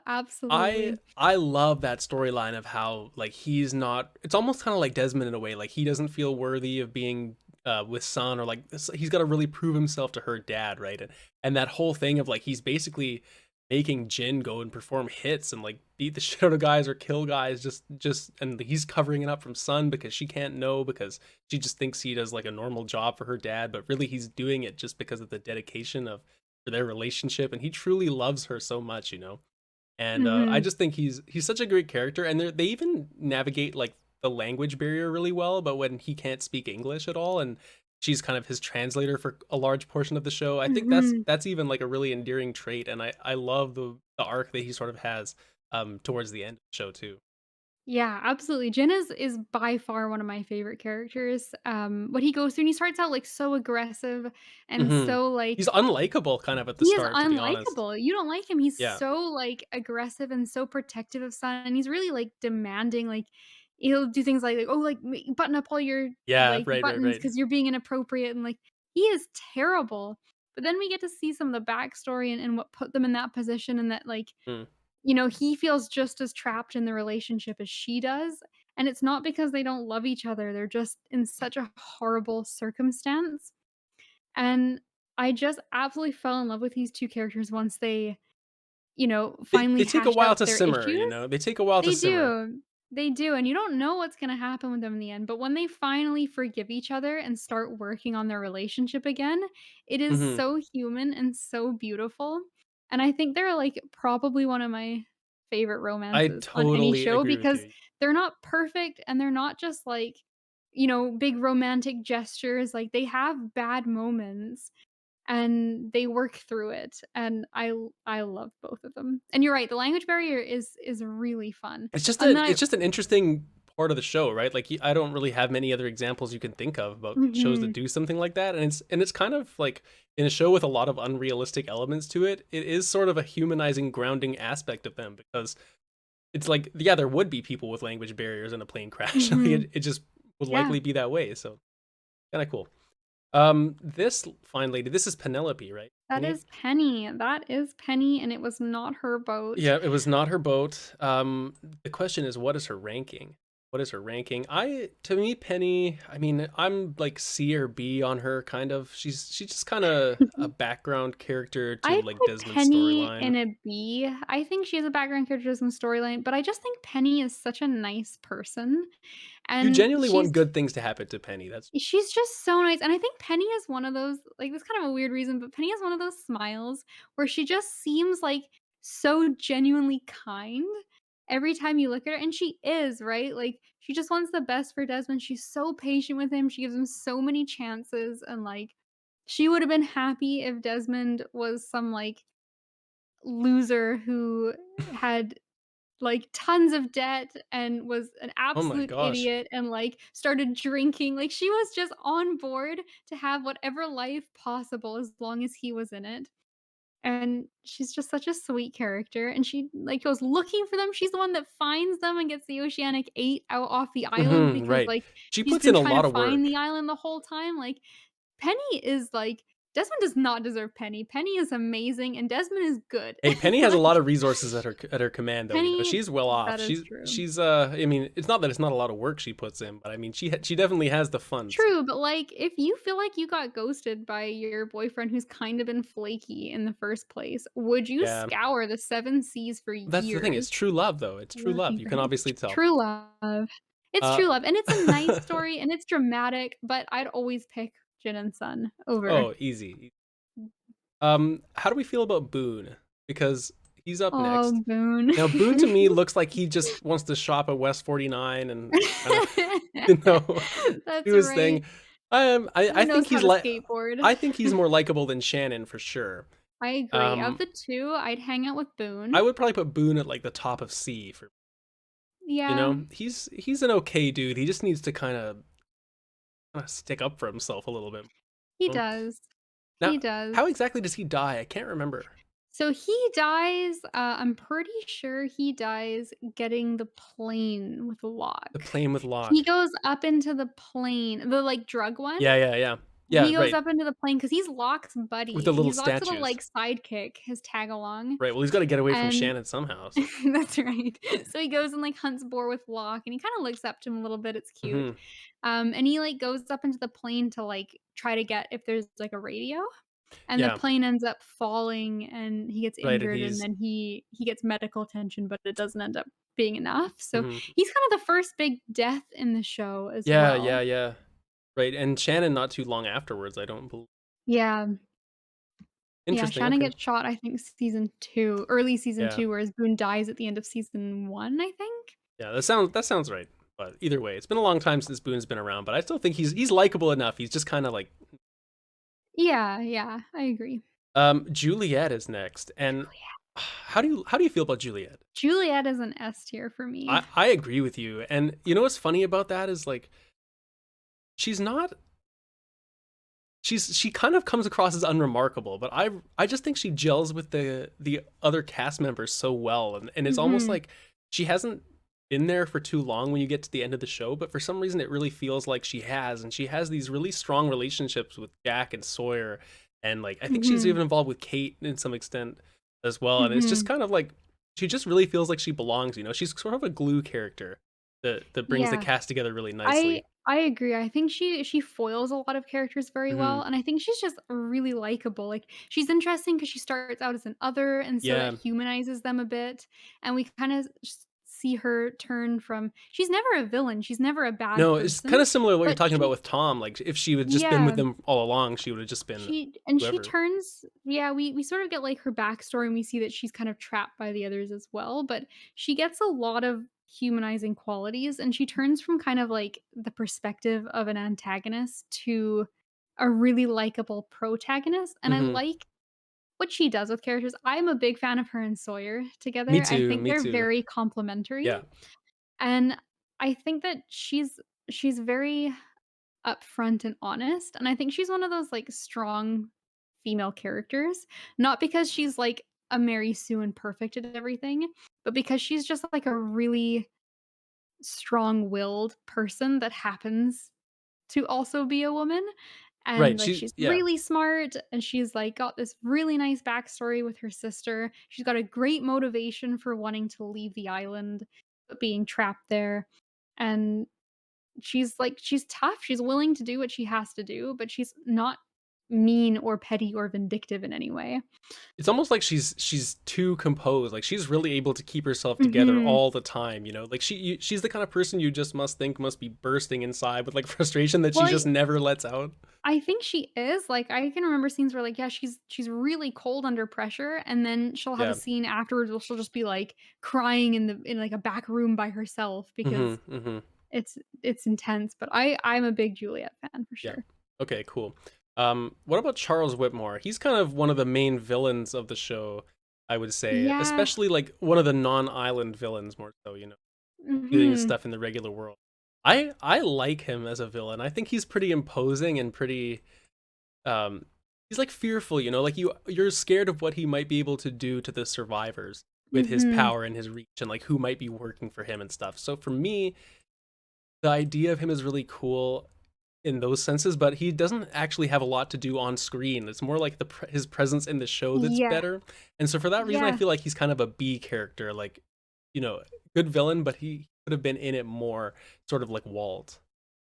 I
absolutely.
I love that storyline of how like he's not. It's almost kind of like Desmond in a way. Like he doesn't feel worthy of being with Sun, or like he's got to really prove himself to her dad, right? And that whole thing of like he's basically making Jin go and perform hits and like beat the shit out of guys or kill guys, just and he's covering it up from Sun because she can't know, because she just thinks he does like a normal job for her dad, but really he's doing it just because of the dedication of for their relationship, and he truly loves her so much, you know. And I
Mhm.
just think he's such a great character, and they even navigate like the language barrier really well. But when he can't speak English at all, and she's kind of his translator for a large portion of the show, I think
Mhm.
that's even like a really endearing trait, and I love the arc that he sort of has towards the end of the show too.
Yeah, absolutely. Jin is by far one of my favorite characters. What he goes through, and he starts out, like, so aggressive and
Hmm.
so,
He's
like,
unlikable kind of at the
he is
start, to be honest.
unlikable. You don't like him. He's
Yeah.
so, like, aggressive and so protective of Sun, and he's really, like, demanding, like, he'll do things like, "Oh, like, button up all your,
Yeah.
like,
Right. Right.
buttons
Right.
because 'cause you're being inappropriate," and, like, he is terrible. But then we get to see some of the backstory and what put them in that position, and that, like,
Mm.
he feels just as trapped in the relationship as she does, and it's not because they don't love each other, they're just in such a horrible circumstance, and I just absolutely fell in love with these 2 characters once they, finally
They take a
hashed
while
out
to
their
simmer, you
issues.
know. They take a while to
They
simmer.
do. They do, and you don't know what's gonna happen with them in the end, but when they finally forgive each other and start working on their relationship again, it is
Hmm.
so human and so beautiful, and I think they're, like, probably one of my favorite
I
romances on any
totally
show
agree with
because
you.
they're not perfect and they're not just, like, big romantic gestures, like, they have bad moments, and they work through it, and I love both of them. And you're right, the language barrier is really fun. And then I
It's just an interesting part of the show, right? Like I don't really have many other examples you can think of about shows that
Mhm,
do something like that, and it's kind of like in a show with a lot of unrealistic elements to it. It is sort of a humanizing, grounding aspect of them, because it's like, yeah, there would be people with language barriers in a plane crash. Like
mhm.
it just would
Yeah,
likely be that way. So kind of cool. This fine lady, this is Penelope, right?
that
Penny?
is Penny. That is Penny, and it was not her boat.
Yeah, it was not her boat. The question is, what is her ranking? What is her ranking? To me, Penny, I mean, I'm like C or B on her, kind of. She's just kind of a background character to
I
like
put
Desmond's
Penny
storyline.
in a B. I think she has a background character in storyline, but I just think Penny is such a nice person,
You
and
genuinely want good things to happen to Penny. That's
she's just so nice, and I think Penny is one of those, like, that's kind of a weird reason, but Penny has one of those smiles where she just seems, like, so genuinely kind every time you look at her, and she is, right? Like, she just wants the best for Desmond, she's so patient with him, she gives him so many chances, and, like, she would have been happy if Desmond was some, like, loser who had, like, tons of debt and was an
oh my
absolute
gosh.
idiot and, like, started drinking, like, she was just on board to have whatever life possible as long as he was in it, and she's just such a sweet character, and she, like, goes looking for them, she's the one that finds them and gets the Oceanic 8 out off the island because,
Right.
like,
She
she's
puts
been
in a
trying
lot
to
of
find
work.
the island the whole time, like, Penny is, like, Desmond does not deserve Penny. Penny is amazing, and Desmond is good.
Hey, Penny has a lot
Like,
of resources at her command, though. You know,
Penny
she's well off.
that is true.
She's I mean, it's not that it's not a lot of work she puts in, but I mean, she definitely has the funds.
True, but, like, if you feel like you got ghosted by your boyfriend who's kinda been flaky in the first place, would you
Yeah,
scour the 7 seas for
that's the thing. It's
years
true love, though. It's true love.
looking
You
for
can
him?
obviously tell.
True love. It's
Uh,
true love, and it's a nice story, and it's dramatic, but I'd always pick Jin and Sun over.
oh, easy. How do we feel about Boone? Because he's up
Oh,
next.
Boone.
Now, Boone to me looks like he just wants to shop at West 49 and kind of, you know, do
That's
his
right.
thing. I
Who knows
think
how
he's
to
like
skateboard?
I think he's more likable than Shannon for sure.
I agree. Of
Um,
the 2, I'd hang out with
I
Boone.
would probably put Boone at like the top of C for
Yeah,
he's an okay dude. He just needs to kind of stick up for himself a little bit.
he
More.
does.
Now,
He does.
how exactly does he die? I can't remember.
So he dies, I'm pretty sure he dies getting the plane with
The
Locke.
plane with
He
Locke.
goes up into the plane, the, like, drug one?
Yeah, yeah, yeah, yeah.
He goes
Right,
up into the plane because he's Locke's
with the
buddy.
little
He's Locke's little,
statues.
like, sidekick, his tag along,
Right. Well, he's got to get away from
and
Shannon somehow. So.
that's right. So he goes and, like, hunts boar with Locke, and he kinda looks up to him a little bit, it's cute.
Hmm.
And he, like, goes up into the plane to, like, try to get if there's, like, a radio, and the
Yeah.
plane ends up falling, and he gets
Right. And
injured, and
he's.
then he gets medical attention, but it doesn't end up being enough, so
Mhm.
he's kinda the first big death in the show as
Yeah,
well.
yeah, yeah. Right. And Shannon not too long afterwards. I don't believe.
Yeah. Yeah,
Interesting.
Shannon
Okay.
gets shot, I think, season 2, early season
Yeah.
2, whereas Boone dies at the end of season 1, I think?
Yeah. That sounds right. But either way, it's been a long time since Boone's been around. But I still think he's likable enough. He's just kind of like.
Yeah, yeah, I agree.
Juliet is next, and how do you feel about Juliet?
Juliet is an S tier for me.
I agree with you, and you know what's funny about that is like she's not she kind of comes across as unremarkable, but I just think she gels with the other cast members so well, and it's almost
Mhm.
like she hasn't been there for too long when you get to the end of the show, but for some reason it really feels like she has, and she has these really strong relationships with Jack and Sawyer, and like I think she's
Mhm.
even involved with Kate in some extent as well, and it's just
Mhm.
kind of like she just really feels like she belongs. She's sort of a glue character that brings the
Yeah.
cast together really
I
nicely.
I agree. I think she foils a lot of characters very
Hmm.
well, and I think she's just really likable. Like, she's interesting because she starts out as an other, and so that
Yeah.
humanizes them a bit, and we kinda see her turn from she's never a villain, she's never a bad
No, it's kind
person,
of similar to what you're
but
talking about
she
with Tom. Like, if she would just been with
yeah.
them all along, she would have just been
She
whoever.
turns yeah, we sort of get, like, her backstory, and we see that she's kind of trapped by the others as well, but she gets a lot of humanizing qualities, and she turns from kind of, like, the perspective of an antagonist to a really likable protagonist, and I
Hmm.
like what she does with characters. I'm a big fan of her and Sawyer
Me
together. I
too.
think
Me
they're
too.
very complementary,
Yeah.
and I think that she's very upfront and honest, and I think she's one of those, like, strong female characters, not because she's, like, a Mary Sue and perfect at everything, but because she's just, like, a really strong-willed person that happens to also be a woman, and,
Right.
like, she's
Yeah.
really smart, and she's, like, got this really nice backstory with her sister. She's got a great motivation for wanting to leave the island, but being trapped there, and she's tough, she's willing to do what she has to do, but she's not mean or petty or vindictive in any way.
It's almost like she's too composed. Like she's really able to keep herself together
Mhm.
all the time. Like she's the kind of person you just must think must be bursting inside with like frustration that she
Well,
just never lets out.
I think she is, like, I can remember scenes where, like, yeah, she's really cold under pressure, and then she'll have a
Yeah.
scene afterwards where she'll just be, like, crying in, like, a back room by herself
Hmm.
because
Hmm.
it's intense, but I'm a big Juliet fan for
Yeah.
sure.
Okay. Cool. What about Charles Whitmore? He's kind of one of the main villains of the show, I would say,
Yeah.
especially like one of the non-island villains more so. Doing his
Mhm.
stuff in the regular world. I like him as a villain. I think he's pretty imposing and pretty um he's like fearful, like you're scared of what he might be able to do to the survivors with his
Mhm.
power and his reach and like who might be working for him and stuff. So for me, the idea of him is really cool in those senses, but he doesn't actually have a lot to do on screen. It's more like his presence in the show that's
Yeah.
better. And so for that reason I
Yeah.
feel like he's kind of a B character, like, you know, good villain, but he could have been in it more, sort of like Walt.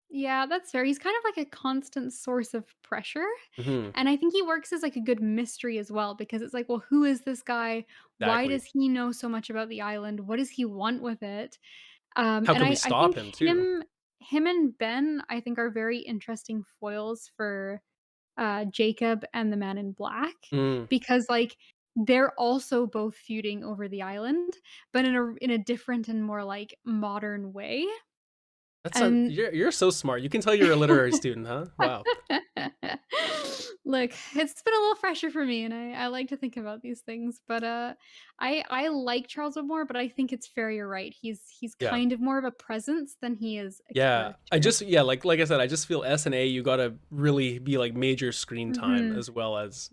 Yeah, that's fair. He's kind of like a constant source of pressure,
Hmm.
and I think he works as, like, a good mystery as well because it's like, well, who is this guy? Why
Exactly.
does he know so much about the island? What does he want with it?
How
And
can we
I
stop
think
him too?
him and Ben, I think, are very interesting foils for, Jacob and the Man in Black
Mm.
because, like, they're also both feuding over the island, but in a different and more, like, modern way.
That's a
And
you're so smart. You can tell you're a literary student, huh? Wow.
look, it's been a little fresher for me, and I like to think about these things, but, I like Charles Whitmore, but I think it's fair, you're right. He's
Yeah.
kind of more of a presence than he is a
Yeah. I
character.
just yeah, like I said, I just feel S and A you gotta really be like major screen time
Mhm.
as well as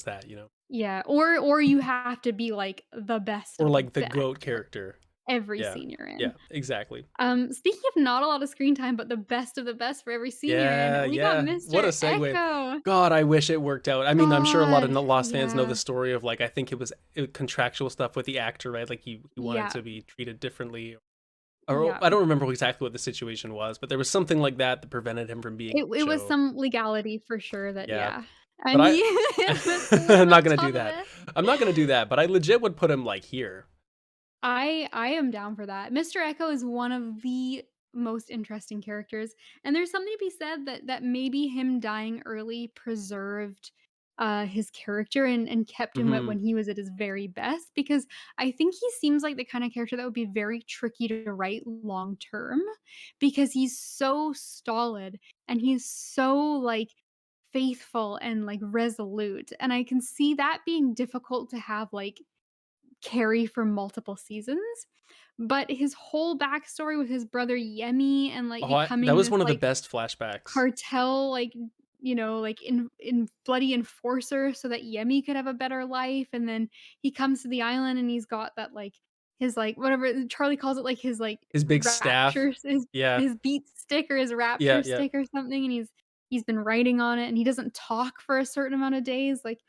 that, you know?
Yeah, or you have to be, like, the best
Or
of the
like the
best
GOAT
for
character.
every
Yeah.
scene you're
Yeah,
in.
exactly.
Speaking of not a lot of screen time, but the best of the best for every scene you're in,
Yeah,
we got
yeah. What a
Mr.
segue.
Echo.
God, I wish it worked out. I mean, I'm sure a lot of
God,
Lost fans know the
yeah,
story of like I think it contractual stuff with the actor, right? Like he wanted
yeah,
to be treated differently. Or
yeah.
I don't remember exactly what the situation was, but there was something like that that prevented him from being on the
It was
show.
some legality for sure that
Yeah.
yeah,
But
and he puts the
I'm
lid
not
on
gonna do
top of
that.
it.
I'm not gonna do that, but I legit would put him like here.
I am down for that. Mr. Echo is one of the most interesting characters, and there's something to be said that maybe him dying early preserved, his character and kept him at
Hmm.
when he was at his very best, because I think he seems like the kind of character that would be very tricky to write long term, because he's so stolid and he's so, like, faithful and, like, resolute, and I can see that being difficult to have, like, carry for multiple seasons, but his whole backstory with his brother Yemi and, like,
That
becoming
was
this,
one of the
like,
best flashbacks.
cartel, like, like, in bloody enforcer so that Yemi could have a better life, and then he comes to the island and he's got that, like, his, like, whatever Charlie calls it, like, his, like,
His big staff.
rapture
Yeah.
his beat stick or his
Yeah,
rapture
yeah.
stick or something, and he's been writing on it, and he doesn't talk for a certain amount of days, like,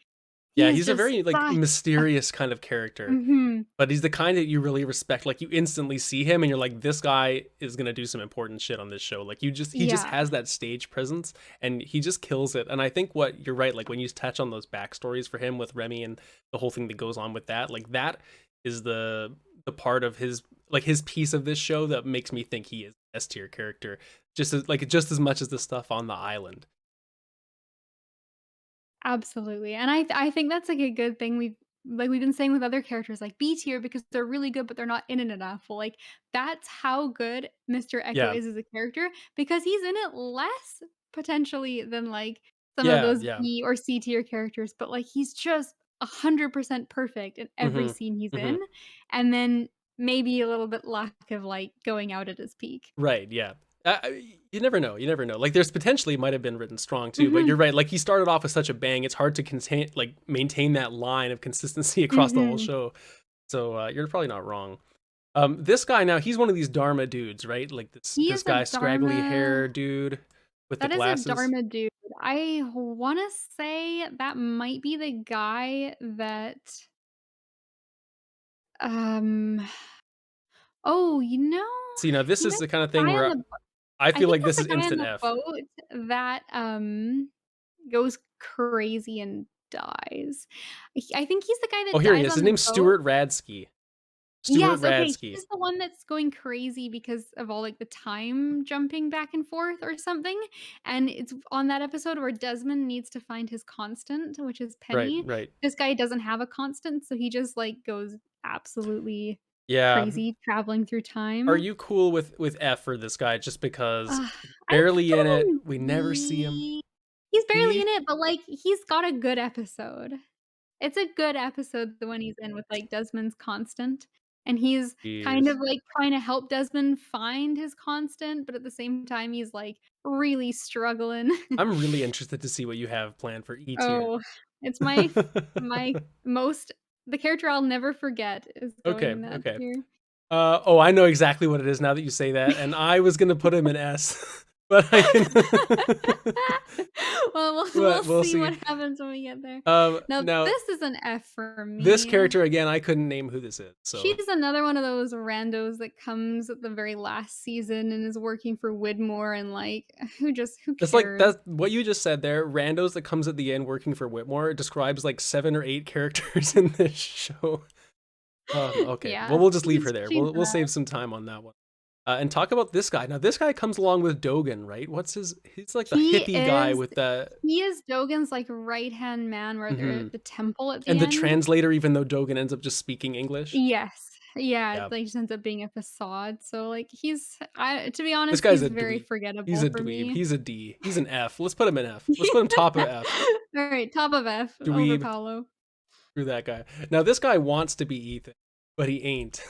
he
Yeah,
is
he's a
just
very like
such a
mysterious kind of character.
mhm.
But he's the kind that you really respect. Like you instantly see him and you're like, this guy is gonna do some important shit on this show. Like he just
Yeah.
has that stage presence and he just kills it. And I think what you're right, like when you touch on those backstories for him with Remy and the whole thing that goes on with that, like that is the part of his like his piece of this show that makes me think he is S tier character. Just as much as the stuff on the island.
Absolutely, and I think that's, like, a good thing we've been saying with other characters, like, B tier because they're really good, but they're not in it enough. Well, like, that's how good Mr. Echo
Yeah.
is as a character because he's in it less potentially than, like, some of
Yeah,
those
yeah.
B or C tier characters, but, like, he's just 100% perfect in every
Hmm.
scene he's
Hmm.
in, and then maybe a little bit lack of, like, going out at his peak.
Right, yeah. You never know. You never know. Like, there's potentially might have been written strong too, but
Mhm,
you're right. Like, he started off with such a bang. It's hard to maintain that line of consistency across the whole
mhm.
show. So you're probably not wrong. This guy now, he's one of these Dharma dudes, right? Like
He
this
is a
guy, scraggly hair
Dharma
dude with the
That is a
glasses.
Dharma dude. I wanna say that might be the guy that, um oh,
See, now this
he
is
might
the
be
kind of
the
thing
guy on
where
the
I
I
feel
think
like
that's
this is
the guy on
instant
the
F.
boat that, goes crazy and dies. I think he's the guy
Oh,
that
here he
dies
is. His
on the
name's
boat.
Stuart Radsky. Stuart
Yes, okay,
Radsky.
he's the one that's going crazy because of all, like, the time jumping back and forth or something, and it's on that episode where Desmond needs to find his constant, which is
Right,
Penny.
right.
This guy doesn't have a constant, so he just, like, goes absolutely
Yeah.
crazy traveling through
Are
time.
you cool with F for this guy just because
Ugh, I'd
barely
throw
in it,
him
we never see him?
B. He's barely
B?
in it, but, like, he's got a good episode. It's a good episode, the one he's in with, like, Desmond's constant, and he's kind of,
Jeez.
like, trying to help Desmond find his constant, but at the same time, he's, like, really struggling.
I'm really interested to see what you have planned for E tier.
Oh, it's my most the character I'll never forget is going
Okay,
in that
okay.
tier.
Oh, I know exactly what it is now that you say that, and I was gonna put him in S, but I can
Well, we'll
but we'll
see
see.
what happens when we get there. Now
Now
this is an F for
this
me.
character again, I couldn't name who this is, so
She's another one of those randos that comes at the very last season and is working for Whitmore and, like, who
it's like
cares?
that's what you just said there. Randos that comes at the end working for Whitmore describes like 7 or 8 characters in this show. Okay. Well,
Yeah,
we'll just leave her there.
she's
We'll save some time on that one. And talk about this guy. Now, this guy comes along with Dogen, right? What's his? He's like the
he
hippie guy
is
with the.
he is Dogen's, like, right-hand man where they're
Hmm.
at the temple at the
And the
end.
translator, even though Dogen ends up just speaking English.
Yes. Yeah, it,
Yeah.
like, just ends up being a facade, so, like, to be
This
honest,
guy's
he's
a
very
dweeb. He's
forgettable
a
for
dweeb.
me.
He's a D. He's an F. Let's put him in F. Let's put him top of F.
Alright, top of F over
Dweeb.
Paolo.
Screw that guy. Now this guy wants to be Ethan, but he ain't.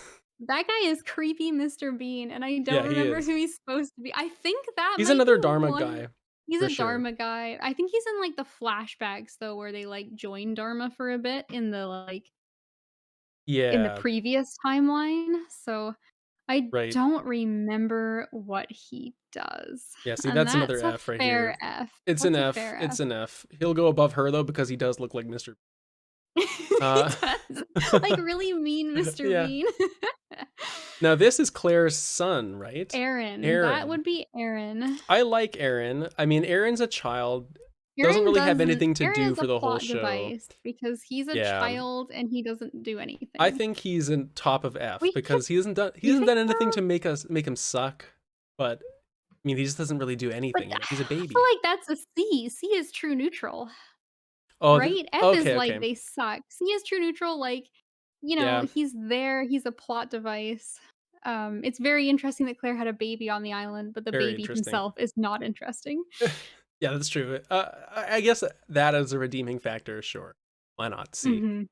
That guy is creepy Mr. Bean, and I don't
Yeah, he
remember
is.
who he's supposed to be. I think that
He's
might be
another Dharma
one.
guy
He's
for
a
sure.
Dharma guy. I think he's in, like, the flashbacks, though, where they, like, join Dharma for a bit in the
Yeah,
previous timeline, so I
right.
don't remember what he does,
Yeah, see,
and
that's another
that's a
F right here.
fair F.
It's an
That's a
F.
fair
It's
F.
an F. He'll go above her though because he does look like Mr.
He
Uh,
does. Like, really mean Mr.
yeah.
Bean.
Now this is Claire's son, right?
Aaron, that
Aaron.
would be Aaron.
I like Aaron. I mean, Aaron's a child. Doesn't really have anything to
Aaron
do
is a
for the whole
plot
show.
device because he's a
Yeah.
child and he doesn't do
I
anything.
think he's in top of F
We could
because he hasn't done
You think
anything
so?
to make him suck. But I mean, he just doesn't really do
But
anything. You know, he's a
I feel
baby.
like that's a C. C is true neutral,
Oh,
right? F is
okay,
like
okay.
they suck. C is true neutral, like,
Yeah,
he's there, he's a plot device. It's very interesting that Claire had a baby on the island, but the
very
baby
interesting.
himself is not interesting.
Yeah, that's true. I guess that is a redeeming factor. Sure, why not? See.
Mhm.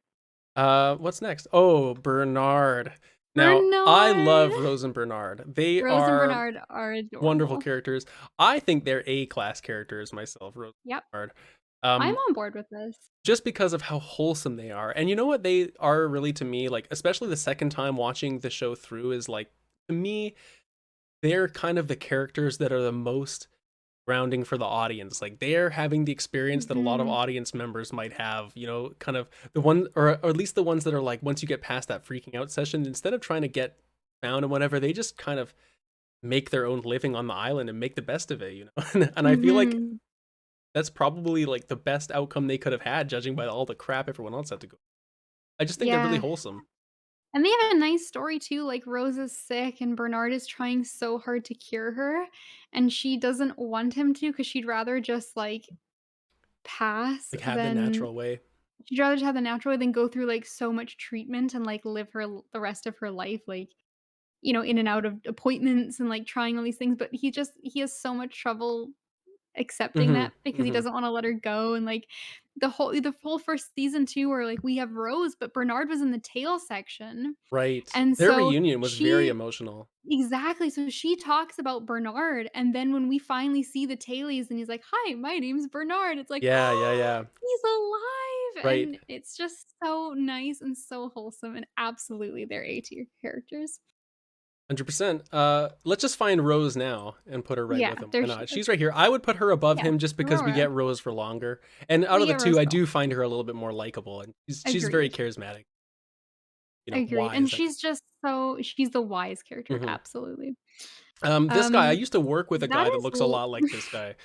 What's next? Oh, Bernard. Now, I
Bernard!
love Rose and Bernard. They
Rose and
are
Bernard are
wonderful
adorable.
characters. I think they're A-class characters myself, Rose
Yep,
and Bernard.
I'm
Um,
on board with this.
just because of how wholesome they are. And you know what they are really to me, like especially the second time watching the show through is like to me, they're kind of the characters that are the most grounding for the audience. Like they're having the experience that a lot of
Mhm.
audience members might have, kind of the one or at least the ones that are like once you get past that freaking out session, instead of trying to get found and whatever, they just kind of make their own living on the island and make the best of it. And I feel like
Mhm.
that's probably like the best outcome they could have had, judging by all the crap everyone else had to go. I just think they're really
Yeah,
wholesome.
and they have a nice story too, like, Rose is sick and Bernard is trying so hard to cure her, and she doesn't want him to because she'd rather just, like, pass
Like have the
than
natural way.
she'd rather just have the natural way than go through, like, so much treatment and, like, live the rest of her life, like, in and out of appointments and, like, trying all these things, but he has so much trouble accepting
Hmm.
that because he
Hmm.
doesn't wanna let her go, and, like, the whole first season too where, like, we have Rose, but Bernard was in the tail section,
Right.
and
Their
so
reunion was very
she
emotional.
exactly, so she talks about Bernard, and then when we finally see the tailies and he's like, "Hi, my name's Bernard," it's like,
Yeah, yeah,
"Oh,
yeah.
he's alive,"
Right.
and it's just so nice and so wholesome, and absolutely they're A tier characters.
100%. Let's just find Rose now and put her right
Yeah,
with him. Why
there's
not? She's right here. I would put her above
yeah,
him just because we
Aurora.
get Rose for longer. And out
We
of the
get
two,
Rose
I
Bell.
do find her a little bit more likable, and she's very
Agreed.
charismatic.
Agreed, and
Wise.
she's the wise character,
Hmm.
absolutely.
This guy, I
Um,
used to work with a
that
guy that
is
looks a
L
lot like this guy,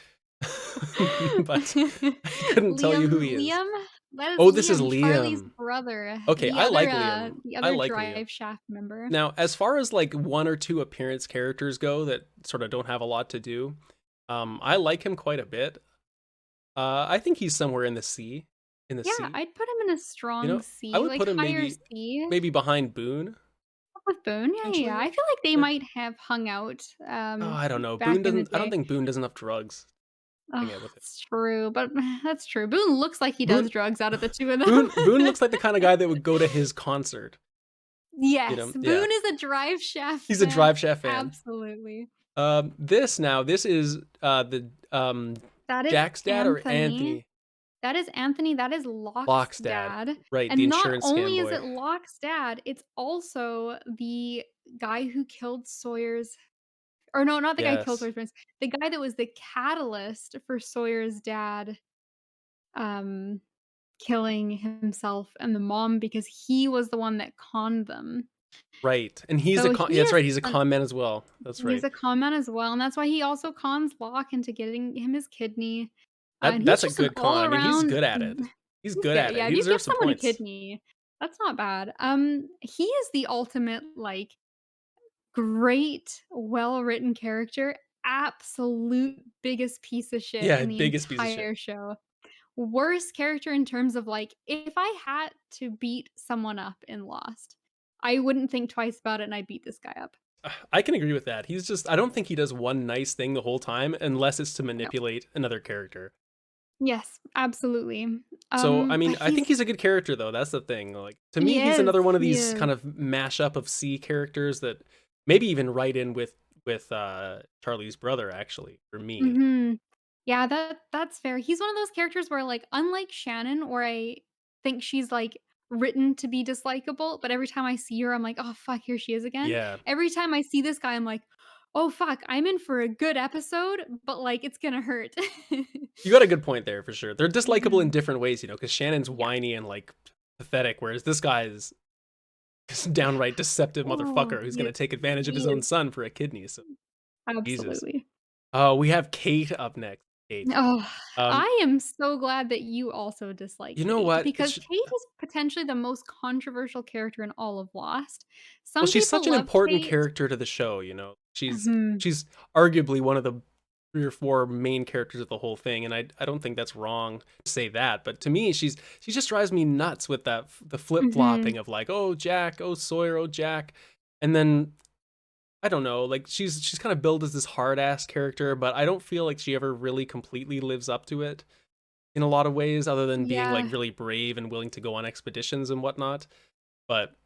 but I couldn't tell you who he is.
Liam? That is
Oh, this is
Liam, Charlie's
Liam.
brother,
Okay, I like Liam.
the
I
other
like Liam.
Drive Shaft member.
Now, as far as like one or two appearance characters go that sort of don't have a lot to do, I like him quite a bit. I think he's somewhere in the C, in the
Yeah,
C.
I'd put him in a
You
strong
know, I
C,
would
like,
put him
higher
maybe
C.
behind Boone
With Boone, yeah, yeah, yeah.
potentially.
I feel like they
Yeah.
might have hung out,
Oh, I don't know.
back
Boone
in the
doesn't. I don't
day.
think Boone does enough drugs to
Oh,
hang out with him.
that's true, but that's true. Boone looks like he does
Boone
drugs out of the 2 of them.
Boone looks like the kind of guy that would go to his concert.
Yes,
Yeah.
Boone is a Drive Shaft
He's a
fan,
Drive Shaft fan.
absolutely.
This is the
That is
Jack's dad or
Anthony.
Anthony
That is Anthony, that is Locke's
Locke's dad.
dad,
Right, the
and not
insurance scam
only is
boy.
it Locke's dad, it's also the guy who killed Sawyer's or no, not the guy who killed
Yes.
Sawyer's parents, the guy that was the catalyst for Sawyer's dad, um, killing himself and the mom because he was the one that conned them.
Right. And he's a
So
con yeah,
he
that's
is
right, he's a
an
con man as well. That's
he's
right.
a con man as well, and that's why he also cons Locke into getting him his kidney, and he's
That's a
just an
good con.
all
I mean, he's
around
good at it. He's
he's
good
good,
at it.
yeah,
He
if you give
deserves some
someone a
points.
kidney, that's not bad. He is the ultimate, like, great, well-written character, absolute biggest piece of shit
Yeah,
in the
biggest piece of shit.
entire show. Worst character in terms of, like, if I had to beat someone up in Lost, I wouldn't think twice about it and I'd beat this guy up.
I can agree with that. He's just I don't think he does one nice thing the whole time unless it's to
No.
manipulate another character.
Yes, absolutely.
So, I
But
mean, I think he's a good character though. That's the thing. Like to me, he's another one of
he
these kind
is.
of mashup of C characters that maybe even right in with Charlie's brother actually for me.
Mhm. Yeah, that's fair. He's one of those characters where, like, unlike Shannon, where I think she's, like, written to be dislikable, but every time I see her, I'm like, "Oh, fuck, here she is again."
Yeah.
Every time I see this guy, I'm like, "Oh, fuck, I'm in for a good episode, but, like, it's gonna hurt."
You got a good point there for sure. They're dislikable in
Mhm.
different ways, because Shannon's
Yeah.
whiny and like pathetic, whereas this guy is just downright deceptive
Oh,
motherfucker who's
he
gonna
is.
take advantage of his
He
own
is.
son for a kidney. So Jesus.
Absolutely.
We have Kate up next. Kate.
Oh,
Um,
I am so glad that you also dislike
you know
Kate
what?
because Kate is potentially the most controversial character in all of Lost.
Well,
Some
she's such
people
an
love
important
Kate.
character to the show. She's
Mhm.
she's arguably one of the 3 or 4 main characters of the whole thing, and I don't think that's wrong to say that, but to me, she just drives me nuts with the
Mhm.
flip-flopping of like, "Oh, Jack, oh, Sawyer, oh, Jack." And then I don't know, like she's kind of billed as this hard-ass character, but I don't feel like she ever really completely lives up to it in a lot of ways other than being like
Yeah,
really brave and willing to go on expeditions and whatnot. But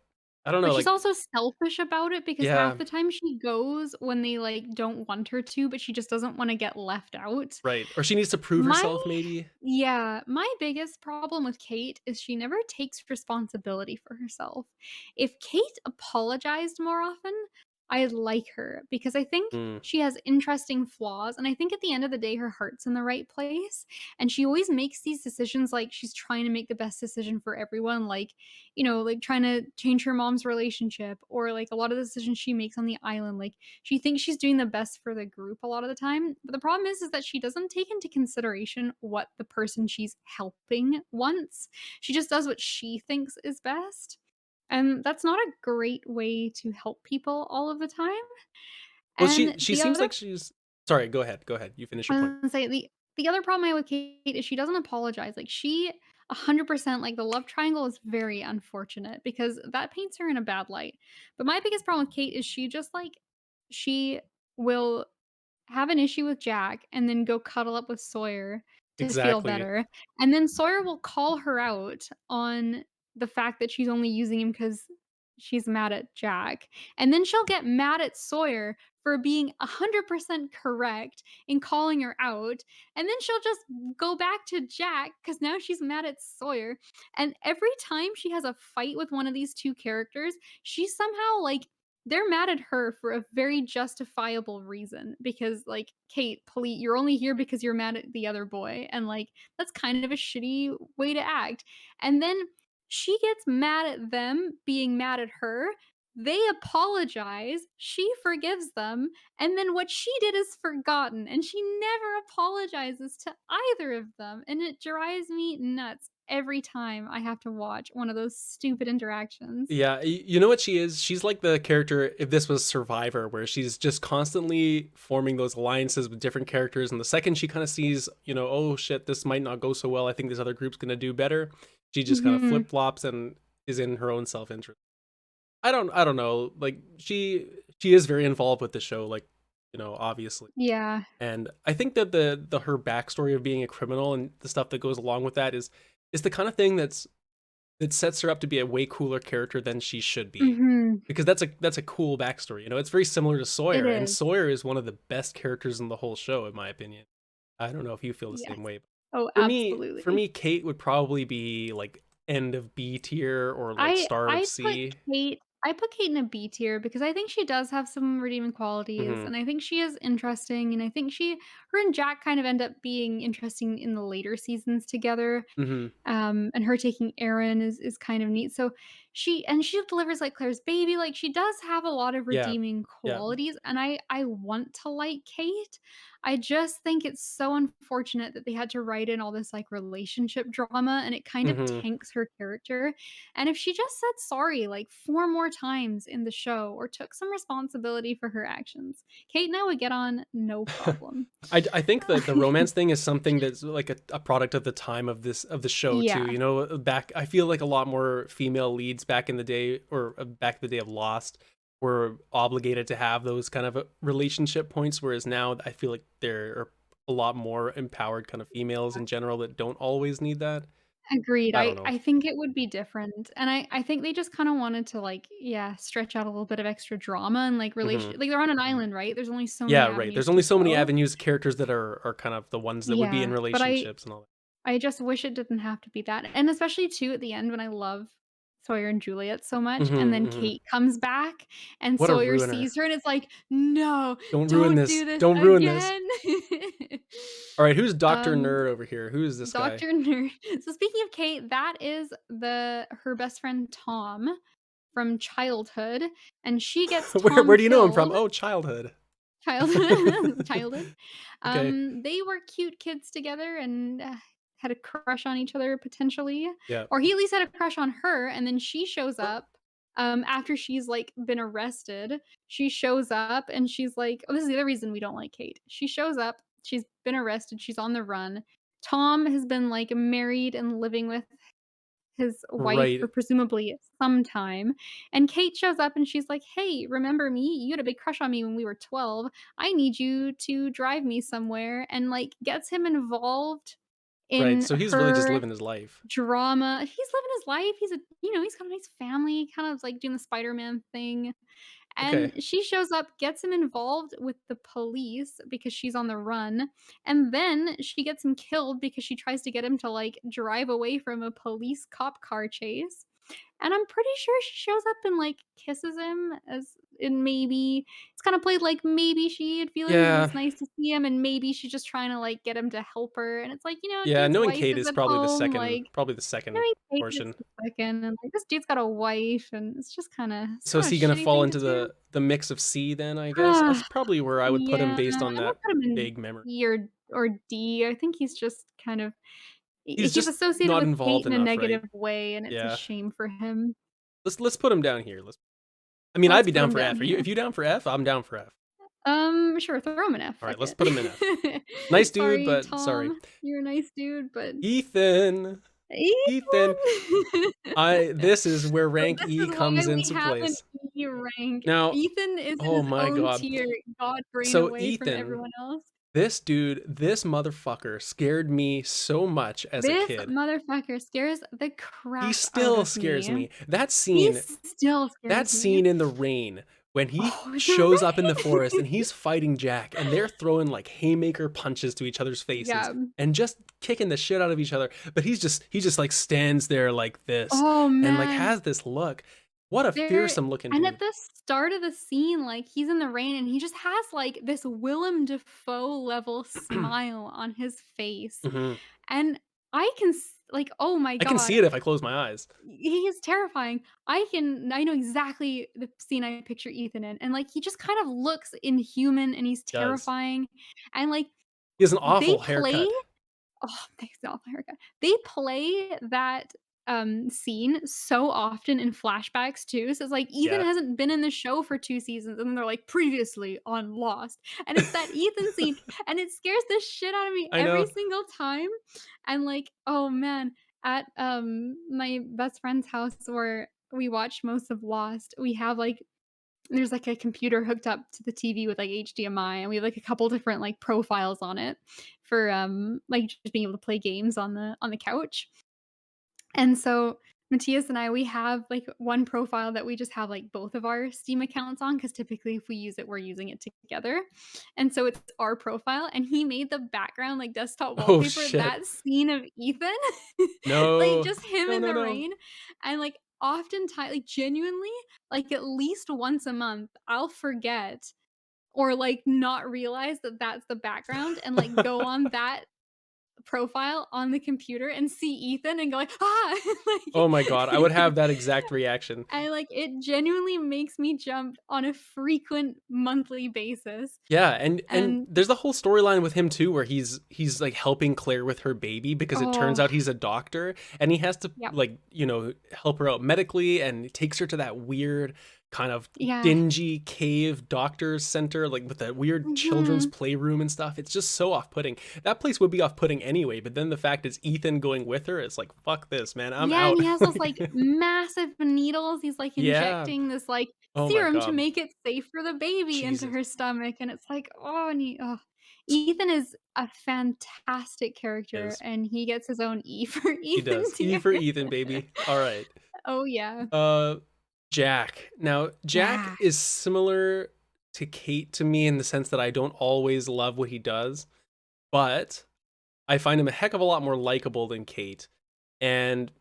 I don't
but
know,
she's
like
also selfish about it because
yeah,
half the time she goes when they, like, don't want her to, but she just doesn't wanna get left out.
right. Or she needs to prove
My
herself maybe.
Yeah, my biggest problem with Kate is she never takes responsibility for herself. If Kate apologized more often, I'd like her because I think
Mm,
she has interesting flaws, and I think at the end of the day, her heart's in the right place, and she always makes these decisions like she's trying to make the best decision for everyone, like, like trying to change her mom's relationship or like a lot of the decisions she makes on the island, like she thinks she's doing the best for the group a lot of the time, but the problem is that she doesn't take into consideration what the person she's helping wants. She just does what she thinks is best. And that's not a great way to help people all of the time.
well,
And
she
the
seems
other
like she's sorry, go ahead, you finish your
I was
point.
gonna say the other problem I have with Kate is she doesn't apologize. Like she 100% like the love triangle is very unfortunate because that paints her in a bad light. But my biggest problem with Kate is she just like she will have an issue with Jack and then go cuddle up with Sawyer to feel
Exactly.
better, and then Sawyer will call her out on the fact that she's only using him because she's mad at Jack, and then she'll get mad at Sawyer for being 100% correct in calling her out, and then she'll just go back to Jack because now she's mad at Sawyer, and every time she has a fight with one of these 2 characters, she somehow, like, they're mad at her for a very justifiable reason because, like, "Kate, please, you're only here because you're mad at the other boy," and, like, that's kind of a shitty way to act, and then she gets mad at them being mad at her, they apologize, she forgives them, and then what she did is forgotten, and she never apologizes to either of them, and it drives me nuts every time I have to watch one of those stupid interactions.
Yeah, you know what she is? She's like the character if this was Survivor, where she's just constantly forming those alliances with different characters, and the second she kind of sees, oh shit, this might not go so well. I think this other group's gonna do better. She just kind of
Mhm.
flip flops and is in her own self interest. I don't know. Like she is very involved with the show, like obviously.
Yeah.
And I think that the her backstory of being a criminal and the stuff that goes along with that is the kind of thing that sets her up to be a way cooler character than she should be.
Mhm.
Because that's a cool backstory. It's very similar to
It
Sawyer, and
is.
Sawyer is one of the best characters in the whole show, in my opinion. I don't know if you feel the same
Yes.
way.
Oh,
For
absolutely.
me, Kate would probably be like end of B tier or like
I
star of
I put
C.
Kate I put Kate in a B tier because I think she does have some redeeming qualities,
Hmm.
and I think she is interesting, and I think her and Jack kind of end up being interesting in the later seasons together.
Hmm.
And her taking Aaron is kind of neat. So she delivers like Claire's baby. Like she does have a lot of
Yeah.
redeeming
Yeah.
qualities, and I want to like Kate. I just think it's so unfortunate that they had to write in all this like relationship drama, and it kind of
Hmm.
tanks her character. And if she just said sorry like 4 more times in the show or took some responsibility for her actions, Kate and I would get on no problem.
I think that the romance thing is something that's like a product of the time of the show too.
Yeah.
Back I feel like a lot more female leads back in the day, or back in the day of Lost, were obligated to have those kind of relationship points, whereas now I feel like there are a lot more empowered kind of females in general that don't always need that.
Agreed.
I
I
don't know.
I think it would be different, and I think they just kinda wanted to, like, yeah, stretch out a little bit of extra drama and, like,
Hmm.
relation like, they're on an island, right? There's only so many
Yeah, right. There's
avenues to
only so many
go.
avenues, characters that are kind of the ones that would be in
Yeah, but
relationships and all that.
I just wish it didn't have to be that, and especially too at the end when I love Sawyer and Juliet so much, and
Hmm.
then
Hmm.
Kate comes back and
What a
Sawyer
ruiner!
sees her and it's like, "No,
Don't ruin
don't
this.
do this
Don't ruin this.
again."
All right, who's Doctor
Um,
Nerd over here? Who is this guy?
Doctor Nerd. So speaking of Kate, that is her best friend Tom from childhood, and she gets Tom
Where do you know him from?
killed.
Oh, childhood.
Childhood.
Okay.
They were cute kids together and, had a crush on each other potentially,
Yeah.
or he at least had a crush on her, and then she shows up, after she's, like, been arrested. She shows up and she's like, oh, this is the other reason we don't like Kate. She shows up, she's been arrested, she's on the run. Tom has been, like, married and living with his wife for
Right.
presumably some time, and Kate shows up and she's like, "Hey, remember me? You had a big crush on me when we were 12. I need you to drive me somewhere," and, like, gets him involved
Right.
in
So he's really just
her
living his life.
drama. He's living his life. He's got a nice family, kind of, like, doing the Spider-Man thing.
Okay.
And she shows up, gets him involved with the police because she's on the run, and then she gets him killed because she tries to get him to, like, drive away from a police cop car chase. And I'm pretty sure she shows up and, like, kisses him as in maybe it's kinda played like maybe she had feelings and
Yeah.
it's nice to see him, and maybe she's just trying to, like, get him to help her, and it's like,
Yeah.
dude's
Knowing
wife
Kate
is
is
at home, like,
probably the second
knowing Kate is
portion.
the second, and, like, this dude's got a wife, and it's
So
kinda
is
a
he gonna
shitty
fall
thing to
into
do.
the mix of C then? I guess
Ah,
that's probably where I would put him
yeah,
based on
I
that
would put him in
vague memory.
E or D. I think he's just kind of
He's
he's
just
associated
not
with Kate
involved
in a
enough, right?
negative way, and it's a
Yeah.
shame for him.
Let's put him down here. Let's. I mean, I'd
Let's
be
put
down
him
for
down
F. Are you?
here.
If you down for F, I'm down for F.
Sure, throw him an F,
All right,
fuck
let's
it.
put him in F. Nice dude,
Sorry,
but sorry.
Tom. You're a nice dude, but
Ethan. Ethan.
Ethan!
This is where
So
rank
this
E
is why
comes
we
into
have an
place.
E rank.
Now,
Ethan is in
oh
his
my
own
god.
tier, God brain
So
away from
Ethan,
everyone else.
this dude, this motherfucker scared me so much as a
This
kid.
motherfucker scares the
He
crap out
still
of
scares
me.
me. That
He
scene,
still
that
scares me.
scene in the rain when he
Oh, the
shows up in the forest and
rain!
he's fighting Jack and they're throwing like haymaker punches to each other's faces
Yeah.
and just kicking the shit out of each other. But he just like stands there like this
Oh,
and like
man.
has this look. What a
There
fearsome looking
and at
dude.
the start of the scene, like, he's in the rain and he just has, like, this Willem Dafoe level smile on his face,
Mhm.
and I can like, oh my
I can
god,
see it if I close my eyes.
he is terrifying. I know exactly the scene I picture Ethan in, and, like, he just kind of looks inhuman and he's
He does.
terrifying, and, like,
He has an
they
awful
play
haircut.
oh, thanks to America. They play that, scene so often in flashbacks too, so it's like Ethan
Yeah,
hasn't been in the show for 2 seasons, and then they're like, "Previously on Lost," and it's that Ethan scene, and it scares the shit out of me
I
every
know.
single time, and, like, oh man, at, my best friend's house where we watch most of Lost, we have, like there's, like, a computer hooked up to the TV with, like, HDMI, and we have, like, a couple different, like, profiles on it for, like, just being able to play games on the couch. And so Matthias and I, we have, like, one profile that we just have, like, both of our Steam accounts on because typically if we use it, we're using it together. And so it's our profile, and he made the background, like, desktop
Oh
wallpaper,
shit.
that scene of Ethan, like,
No.
just him
No,
in
no,
the
no.
rain, and, like, oftentimes, like, genuinely, like, at least once a month, I'll forget or, like, not realize that that's the background and, like, go on that profile on the computer and see Ethan and go like, "Ah!"
Oh my god, I
like
would have that exact reaction.
and, like, it genuinely makes me jump on a frequent monthly basis,
Yeah, and
and
there's the whole storyline with him too, where he's like helping Claire with her baby because it turns
oh,
out he's a doctor and he has to
yep.
like help her out medically and he takes her to that weird kind of
Yeah.
dingy cave doctor's center, like with that weird children's
Mhm.
playroom and stuff. It's just so off-putting. That place would be off-putting anyway, but then the fact it's Ethan going with her, it's like, fuck this, man. I'm
Yeah, and
out.
he has those, like, massive needles, he's, like,
Yeah.
injecting this, like,
Oh my
serum to
god.
make it safe for the baby into
Jesus.
her stomach, and it's like, oh, and Ethan is a fantastic character,
Is
and he gets his own E for
he
Ethan
does. E
tier.
for Ethan, baby. All right.
Oh, yeah.
Uh Jack. Now, Jack
Yeah.
is similar to Kate to me in the sense that I don't always love what he does, but I find him a heck of a lot more likable than Kate. And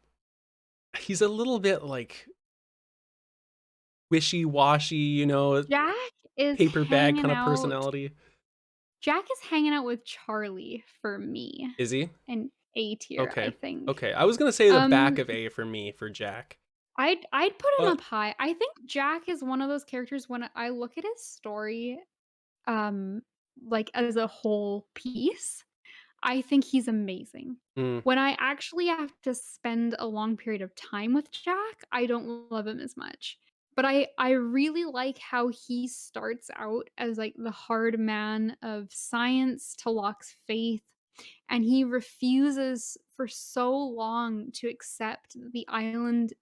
he's a little bit like wishy-washy,
Jack is
paper bag
hanging
kind of
out
personality.
Jack is hanging out with Charlie for me,
Is he?
an A tier, I
Okay.
think.
Okay. I was gonna say the back
Um
of A for me for Jack.
I'd put him
But
up high. I think Jack is one of those characters when I look at his story, um, like, as a whole piece, I think he's amazing.
mm,
When I actually have to spend a long period of time with Jack, I don't love him as much. But I really like how he starts out as, like, the hard man of science to Locke's faith, and he refuses for so long to accept that the island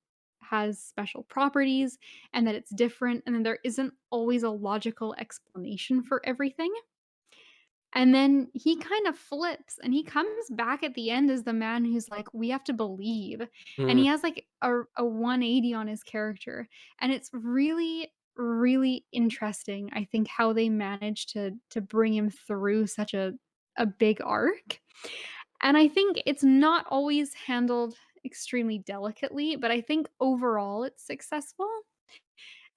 has special properties and that it's different and that there isn't always a logical explanation for everything. And then he kind of flips and he comes back at the end as the man who's like, we have to believe. And
mm,
he has like a 180 on his character. And it's really, really interesting, I think, how they managed to bring him through such a big arc. And I think it's not always handled extremely delicately, but I think overall it's successful.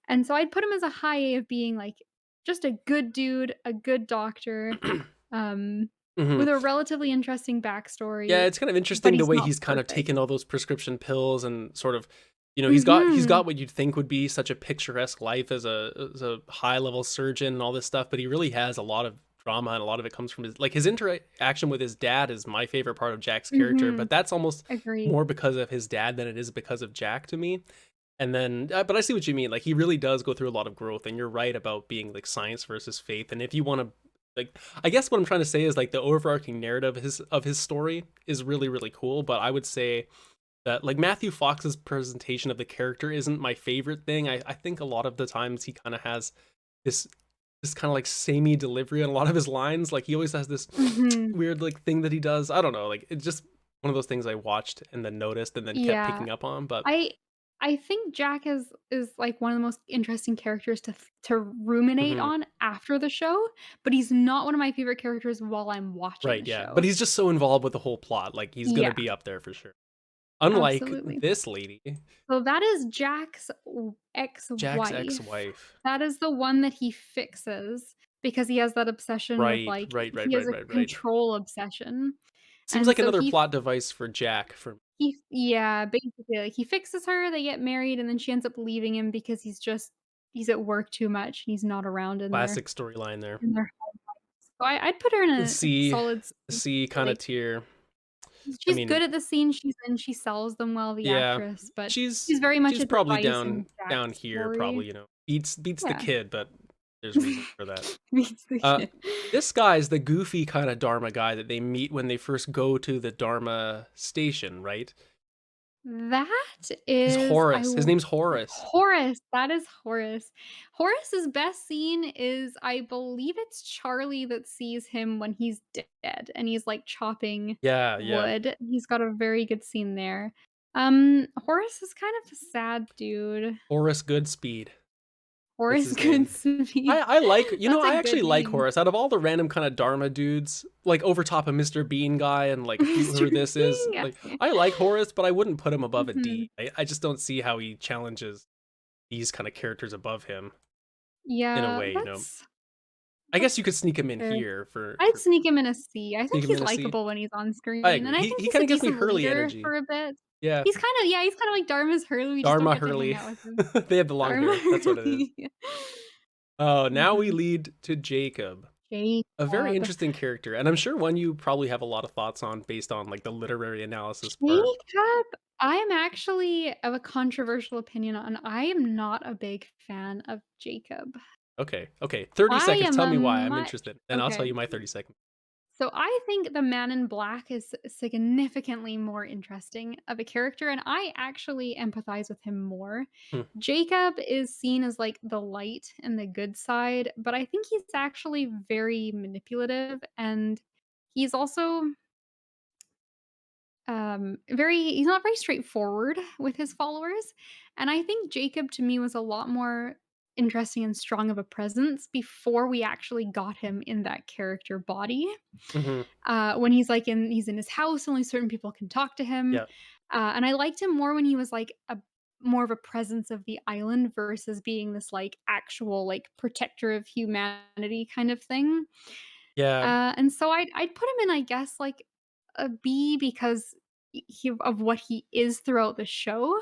And so I'd put him as a high A of being like just a good dude, a good doctor, um,
mhm.
with a relatively interesting
Yeah,
backstory,
it's kind of
but
interesting the
he's
way
not
he's kind of
perfect.
taken all those prescription pills and sort of, he's
Mhm.
got what you'd think would be such a picturesque life as a high level surgeon and all this stuff, but he really has a lot of drama and a lot of it comes from his interaction with his dad is my favorite part of Jack's character, but
Mhm.
that's almost
Agreed.
more because of his dad than it is because of Jack to me. And then, but I see what you mean. Like he really does go through a lot of growth, and you're right about being like science versus faith. And if you want to, like, I guess what I'm trying to say is like the overarching narrative of his story is really really cool. But I would say that like Matthew Fox's presentation of the character isn't my favorite thing. I think a lot of the times he kind of has this this kind of like samey delivery on a lot of his lines. Like he always has this
Mhm.
weird like thing that he does. I don't know. Like it's just one of those things I watched and then noticed and then kept
Yeah.
picking up on. But
I I think Jack is, like, one of the most interesting characters to ruminate
mhm.
on after the show, but he's not one of my favorite characters while I'm watching
Right,
the
yeah, but
show.
he's just so involved with the whole plot, like, he's gonna
Yeah,
be up there for sure. Unlike
absolutely.
this lady,
So that is Jack's
Jack's
ex-wife.
ex-wife.
That is the one that he fixes because he has that obsession with,
Right,
like
right, right,
he has
right,
a
right, right.
control obsession,
Seems
and
like
so
another plot device for Jack for
yeah, basically, like, he fixes her, they get married, and then she ends up leaving him because he's at work too much, and he's not around
classic storyline there.
in their house. So I'd put her in a
C
solid C,
C kinda
like,
tier. I
she's
mean,
good at the scene she's in, she sells them well, the
yeah,
actress, but
she's
she's very much
she's
a
probably
device in
down
Jack's
here,
story.
probably, beats the
Yeah.
kid, but there's reasons for that.
Meets the
Uh,
kid.
this guy's the goofy kinda Dharma guy that they meet when they first go to the Dharma station, right?
That
He's
is I
Horus. His
w
name's Horus.
Horace, that is Horace. Horace's best scene is, I believe it's Charlie that sees him when he's dead, and he's, like, chopping
Yeah, yeah.
wood. He's got a very good scene there. Horace is kind of a sad dude.
Horus Goodspeed. That's
Horace
his name.
Goodspeed.
I like,
That's a
I
good
actually like
name.
Horus. Out of all the random kind of Dharma dudes, like over top of Mr. Bean guy and like
Mr.
whoever this is,
Bean,
like
yeah.
I like Horus, but I wouldn't put him above a
Mhm.
D. I just don't see how he challenges these kind of characters above him in a
Yeah,
way, I guess you
that's
could sneak him in
fair.
here for
I'd sneak him in a C. I
sneak
think
him
he's
in a C.
likable when he's on
I
screen,
agree.
and I think
He
he's
kind
a
of gives me
decent
Hurley
leader
energy.
for a bit.
Yeah.
He's kinda like Dharma's Hurley, we just don't
Dharma
get to hang
Hurley.
out with him.
They have the long
Dharma
hair. That's what it is.
Hurley.
Oh, now we
Mhm.
lead to Jacob. A very
Jacob.
interesting character, and I'm sure one you probably have a lot of thoughts on based on like the literary analysis part.
Jacob, I am actually of a controversial opinion on I am not a big fan of Jacob.
Okay, okay, 30
I
seconds.
am
Tell
a
me why. I'm
much
interested, and I'll tell
okay.
you my 30 seconds.
So I think the Man in Black is significantly more interesting of a character, and I actually empathize with him more.
Hmm.
Jacob is seen as like the light and the good side, but I think he's actually very manipulative, and he's also he's not very straightforward with his followers. And I think Jacob to me was a lot more interesting and strong of a presence before we actually got him in that character body.
Hmm.
When he's in his house, only certain people can talk to him.
Yeah,
And I liked him more when he was like a more of a presence of the island versus being this like actual like protector of humanity kind of thing.
yeah.
And so I'd put him in, I guess, like a B because he of what he is throughout the show,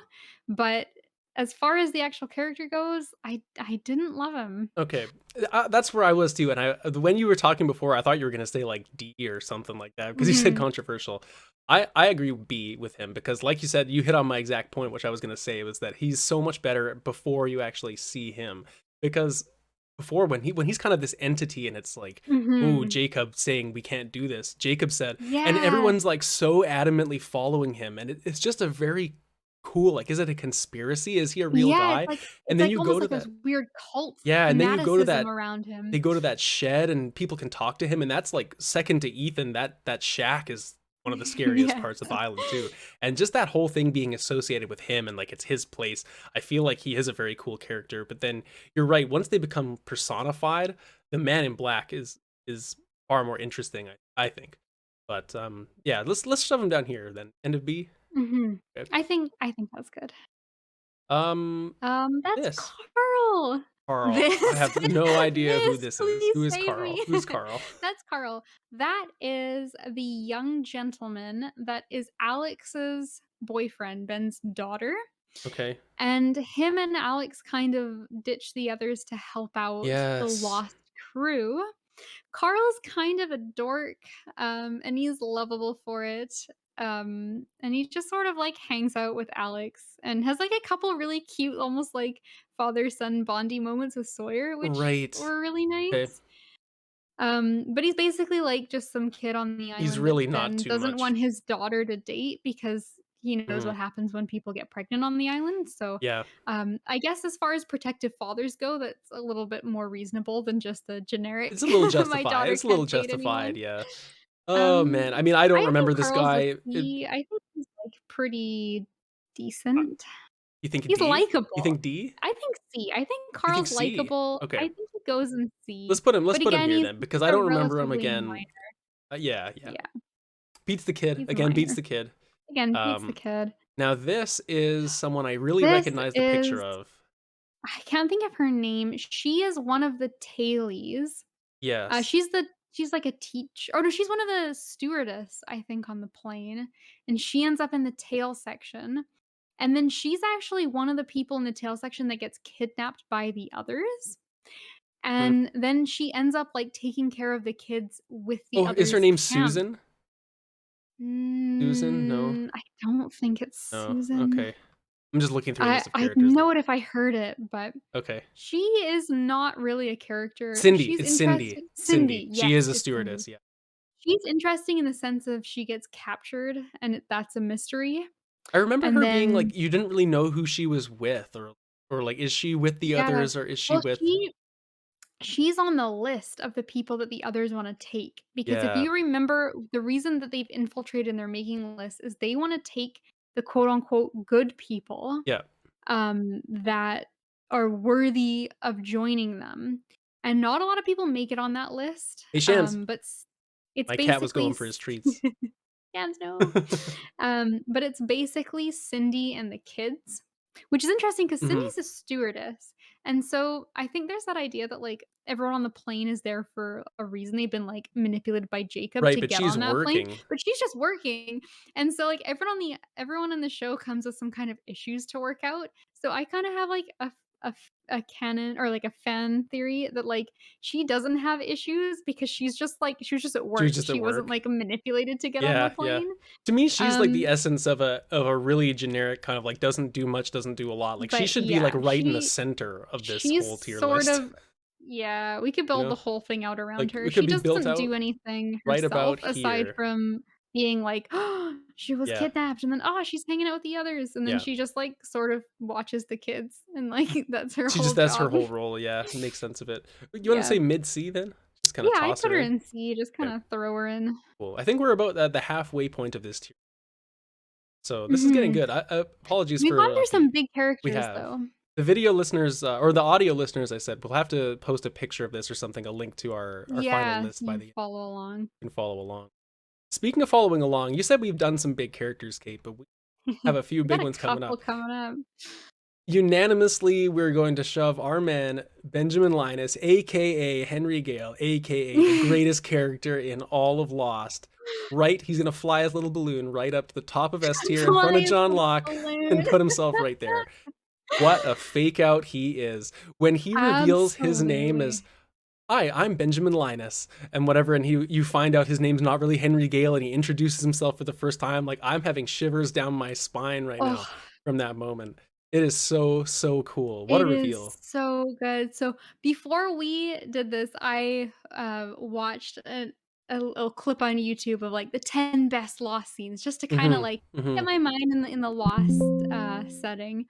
but as far as the actual character goes, I didn't love him.
Okay, that's where I was too. And when you were talking before, I thought you were gonna say like D or something like that because you said
Mhm.
controversial. I agree with B with him because, like you said, you hit on my exact point, which I was gonna say was that he's so much better before you actually see him. Because before, when he's kind of this entity, and it's like, oh,
Mhm.
Jacob saying we can't do this. Jacob said, and
Yeah.
everyone's like so adamantly following him, and it's just a very cool. Like, is it a conspiracy? Is he a real
Yeah,
guy?
it's
And then
like
you go
almost
to
like this
that.
weird cult
Yeah, and then you go to
fanaticism
that
around him.
they go to that shed and people can talk to him, and that's like second to Ethan. That shack is one of the scariest
Yes.
parts of the island too. And just that whole thing being associated with him and like it's his place, I feel like he is a very cool character. But then you're right, once they become personified, the Man in Black is far more interesting, I think. But yeah, let's shove him down here then. End of B.
Mhm.
Okay.
I think that's good.
Um
That's
this
Carl.
Carl. I
This
have no idea who
this,
this is.
please
Who is
save
Carl?
me.
Who's Carl?
That's Carl. That is the young gentleman that is Alex's boyfriend, Ben's daughter,
Okay.
and him and Alex kind of ditch the others to help out the
Yes.
lost crew. Carl's kind of a dork, and he's lovable for it. And he just sort of like hangs out with Alex and has like a couple really cute, almost like father son bondy moments with Sawyer, which
Right.
were really
Okay.
nice. But he's basically like just some kid on the
He's
island that
really not
Ben
too
doesn't
much.
want his daughter to date because he knows
Mhm.
what happens when people get pregnant on the island. So,
Yeah.
I guess as far as protective fathers go, that's a little bit more reasonable than just the
It's
generic
a little
"My
justified.
daughter
It's a little
can't date
justified,
anyone."
yeah. Oh, man. I mean, I don't
I
remember
think
this
Carl's a
guy.
C. I think he's, like, pretty
Uh,
decent.
you think
He's
D? You
likable.
think D?
I think C. I think
You think
Carl's
C?
likable. I
Okay.
think he goes in C.
Let's
But
put him
again,
here
he's
then
he's
because I
a
don't remember him
relatively
again.
minor.
Yeah, yeah.
Yeah,
Beats the kid.
he's
Again, beats
minor.
the kid.
Again, beats the
Um,
kid.
Now this is someone I really
This
recognize the picture
is
of.
I can't think of her name. She is one of the tailies.
Yes.
She's like a teach oh, no, she's one of the stewardess, I think, on the plane, and she ends up in the tail section, and then she's actually one of the people in the tail section that gets kidnapped by the others,
Mhm.
and then she ends up, like, taking care of the kids with the
Oh, is her
others'
name
camp.
Susan? Susan? No.
I don't think it's
No.
Susan.
Okay. I'm just looking through a list of
I'd
characters now.
know it if I heard it, but
Okay.
she is not really a character.
Cindy.
She's
It's Cindy.
interesting.
Cindy.
Cindy,
She
yes,
is a
it's Cindy.
stewardess. Yeah.
She's interesting in the sense of she gets captured, and that's a mystery,
I remember
and
her being like
then
you didn't really know who she was with, or like is she with the
yeah.
others or is she
Well,
with.
she's on the list of the people that the others wanna take, because if
Yeah.
you remember, the reason that they've infiltrated and they're making a list is they wanna take the quote, unquote, "good people,"
Yeah.
that are worthy of joining them, and not a lot of people make it on that list,
Hey Shams.
but it's
My cat was
basically
going for his treats.
Scams, no. But it's basically Cindy and the kids, which is interesting because
Hmm.
Cindy's a stewardess, and so I think there's that idea that, like, everyone on the plane is there for a reason. They've been, like, manipulated by Jacob
Right,
to
but
get
she's
on that plane,
working.
but she's just working, and so, like, everyone in the show comes with some kind of issues to work out, so I kinda have, like, a canon or, like, a fan theory that, like, she doesn't have issues because she was just at
She was
work.
just at
She wasn't,
work.
like, manipulated to get on the
Yeah, yeah.
plane.
To me, she's like the
Um,
essence of a really generic kind of like doesn't do much, doesn't do a lot. Like she
but
should be like
yeah,
right in the center of this
she's
whole tier
sort
list.
of yeah, we could
You
build the
know,
whole thing out around
like
her.
it could
She
be built
doesn't
out
do anything
right
herself
about
aside
here.
from being like, "Oh, she was
Yeah,
kidnapped," and then, "Oh, she's hanging out with the others," and then
yeah.
she just, like, sort of watches the kids, and, like, that's her
She
whole
just that's her
job.
whole role. Yeah, makes sense of it. You want to
Yeah.
say mid C then? Just kind of
Yeah, I'd
toss
put
her
her
in.
in C, just
Okay,
kinda throw her in.
cool. I think we're about at the halfway point of this tier, so this is getting
Mhm.
good. Apologies
We've
for
gone through
the
some big
we
characters,
have.
though.
The video listeners, or the audio listeners, I said, we'll have to post a picture of this or something, a link to our final
Yeah,
list
you
by
can
the end.
follow along.
You can follow along. Speaking of following along, you said we've done some big characters, Kate, but we have a few
We
big
got a
ones coming
couple
up.
coming up.
Unanimously, we're going to shove our man, Benjamin Linus, aka Henry Gale, aka the greatest character in all of Lost. Right, he's gonna fly his little balloon right up to the top of S tier in front of
Flying
John
the
Locke and
balloon.
put himself right there. What a fake out he is. When he reveals his name
Absolutely.
as hi, I'm Benjamin Linus, and whatever, and you find out his name's not really Henry Gale, and he introduces himself for the first time. Like I'm having shivers down my spine right now
Oh,
from that moment. It is so cool. What a
it is
reveal.
so good. So, before we did this, I, watched a clip on YouTube of, like, the 10 best Lost scenes just to kinda,
Hmm.
like, get
Hmm.
my mind in the Lost, setting.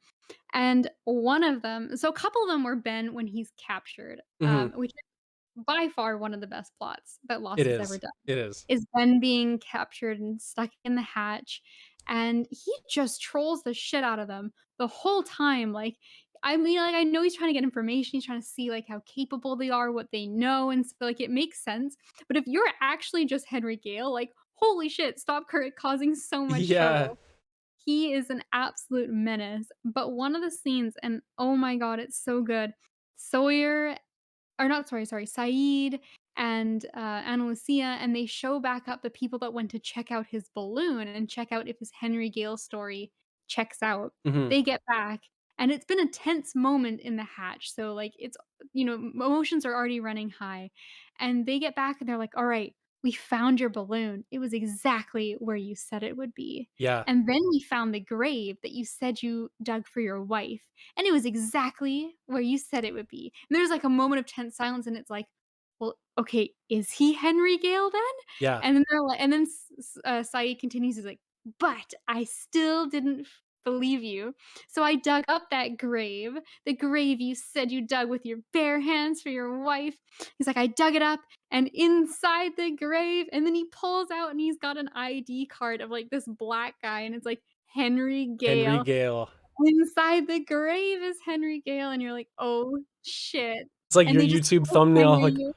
And one of them so a couple of them were Ben when he's captured,
Hmm.
which is by far one of the best plots that
It
Lost has ever
is.
done,
It is.
is Ben being captured and stuck in the hatch, and he just trolls the shit out of them the whole time, like, I mean, like, I know he's trying to get information, he's trying to see, like, how capable they are, what they know, and so, like, it makes sense, but if you're actually just Henry Gale, like, holy shit, stop causing so much
Yeah.
trouble. He is an absolute menace, but one of the scenes and oh my god, it's so good. Sawyer or not sorry, Saeed and, Ana Lucia, and they show back up the people that went to check out his balloon and check out if his Henry Gale story checks out.
Hmm.
They get back, and it's been a tense moment in the hatch, so, like, it's emotions are already running high, and they get back and they're like, "Alright, we found your balloon. It was exactly where you said it would be.
Yeah.
And then we found the grave that you said you dug for your wife, and it was exactly where you said it would be." And there's, like, a moment of tense silence, and it's like, "Well, okay, is he Henry Gale then?"
Yeah.
And then they're like and then Saeed continues, he's like, "But I still didn't believe you. So I dug up that grave, the grave you said you dug with your bare hands for your wife." He's like, "I dug it up, and inside the grave," and then he pulls out and he's got an ID card of, like, this black guy, and it's like, "Henry
Henry
Gale."
Gale.
Inside the grave is Henry Gale, and you're like, "Oh, shit."
It's like
And
your
they just
YouTube
cliffhanger
thumbnail, like
you.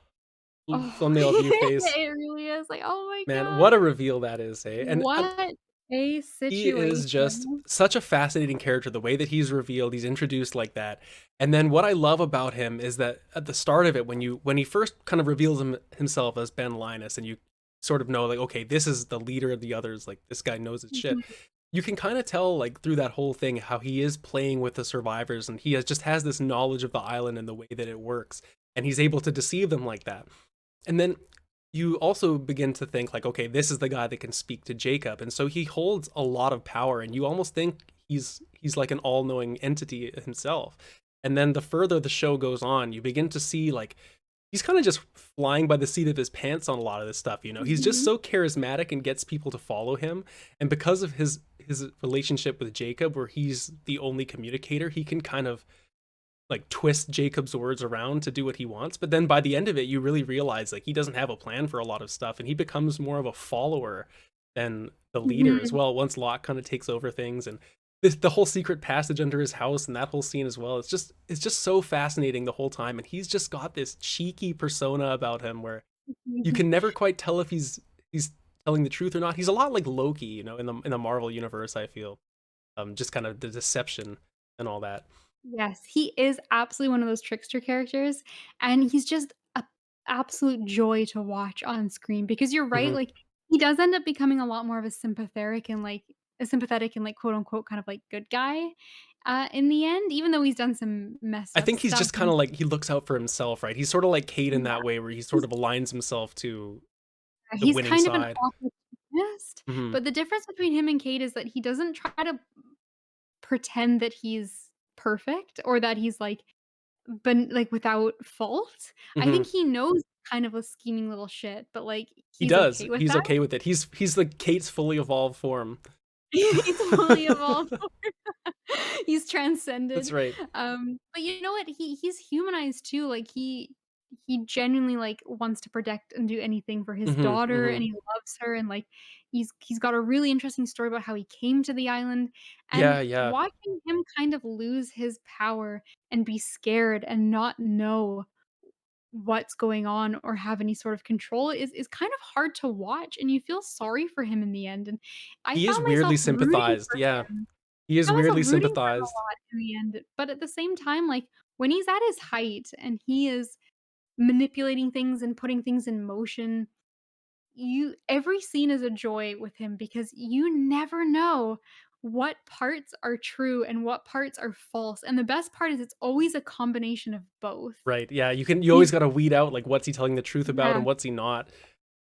Oh,
thumbnail of your face.
it really is like, "Oh my
Man,
god,
what a reveal that is, eh? And
what a
he is just
situation."
such a fascinating character, the way that he's revealed, he's introduced like that. And then what I love about him is that at the start of it, when he first kind of reveals himself as Ben Linus, and you sort of know like, okay, this is the leader of the others, like this guy knows his shit.
Mhm,
You can kind of tell like through that whole thing how he is playing with the survivors, and he just has this knowledge of the island and the way that it works, and he's able to deceive them like that. And then you also begin to think like, okay, this is the guy that can speak to Jacob, and so he holds a lot of power, and you almost think he's like an all-knowing entity himself. And then the further the show goes on, you begin to see like he's kind of just flying by the seat of his pants on a lot of this stuff. He's just
mhm,
so charismatic and gets people to follow him, and because of his relationship with Jacob, where he's the only communicator, he can kind of like twist Jacob's words around to do what he wants. But then by the end of it, you really realize like he doesn't have a plan for a lot of stuff, and he becomes more of a follower than the leader as
mhm.
well. Once Locke kind of takes over things, and the whole secret passage under his house and that whole scene as well, it's just so fascinating the whole time. And he's just got this cheeky persona about him where you can never quite tell if he's telling the truth or not. He's a lot like Loki, in the Marvel universe. I feel just kind of the deception and all that.
Yes, he is absolutely one of those trickster characters, and he's just a absolute joy to watch on screen because you're right,
Hmm.
like, he does end up becoming a lot more of a sympathetic and, like, quote, unquote, kind of, like, good guy, In the end, even though he's done some messed
I
up
think he's
stuff
just
and
kinda like he looks out for himself, right? He's sorta like Cade in
yeah,
that way where he sort
he's
of aligns himself to the
he's
winning
kind of an
side.
opportunist,
Mhm.
but the difference between him and Cade is that he doesn't try to pretend that he's perfect or that he's, like, been like, without fault. I think
Mhm.
he knows kind of a scheming little shit, but, like,
He
he's
does.
okay with
He's
that.
okay with it. He's the Kate's fully evolved form.
He's fully evolved. He's transcended.
That's right.
But you know what? He's humanized too, like, he genuinely, like, wants to protect and do anything for his
Mhm,
daughter, and
mhm.
he loves her, and, like, he's got a really interesting story about how he came to the island,
Yeah,
and
yeah.
watching him kind of lose his power and be scared and not know what's going on or have any sort of control is kind of hard to watch, and you feel sorry for him in the end, and I
He is
found
weirdly
myself rooting
sympathized,
for
yeah.
him.
He is
I found
weirdly
myself rooting for him a
sympathized.
lot in the end, but at the same time, like, when he's at his height and he is manipulating things and putting things in motion, you every scene is a joy with him because you never know what parts are true and what parts are false, and the best part is it's always a combination of both.
Right, yeah, you
He's
always gotta weed out, like, what's he telling the truth about
yeah,
and what's he not,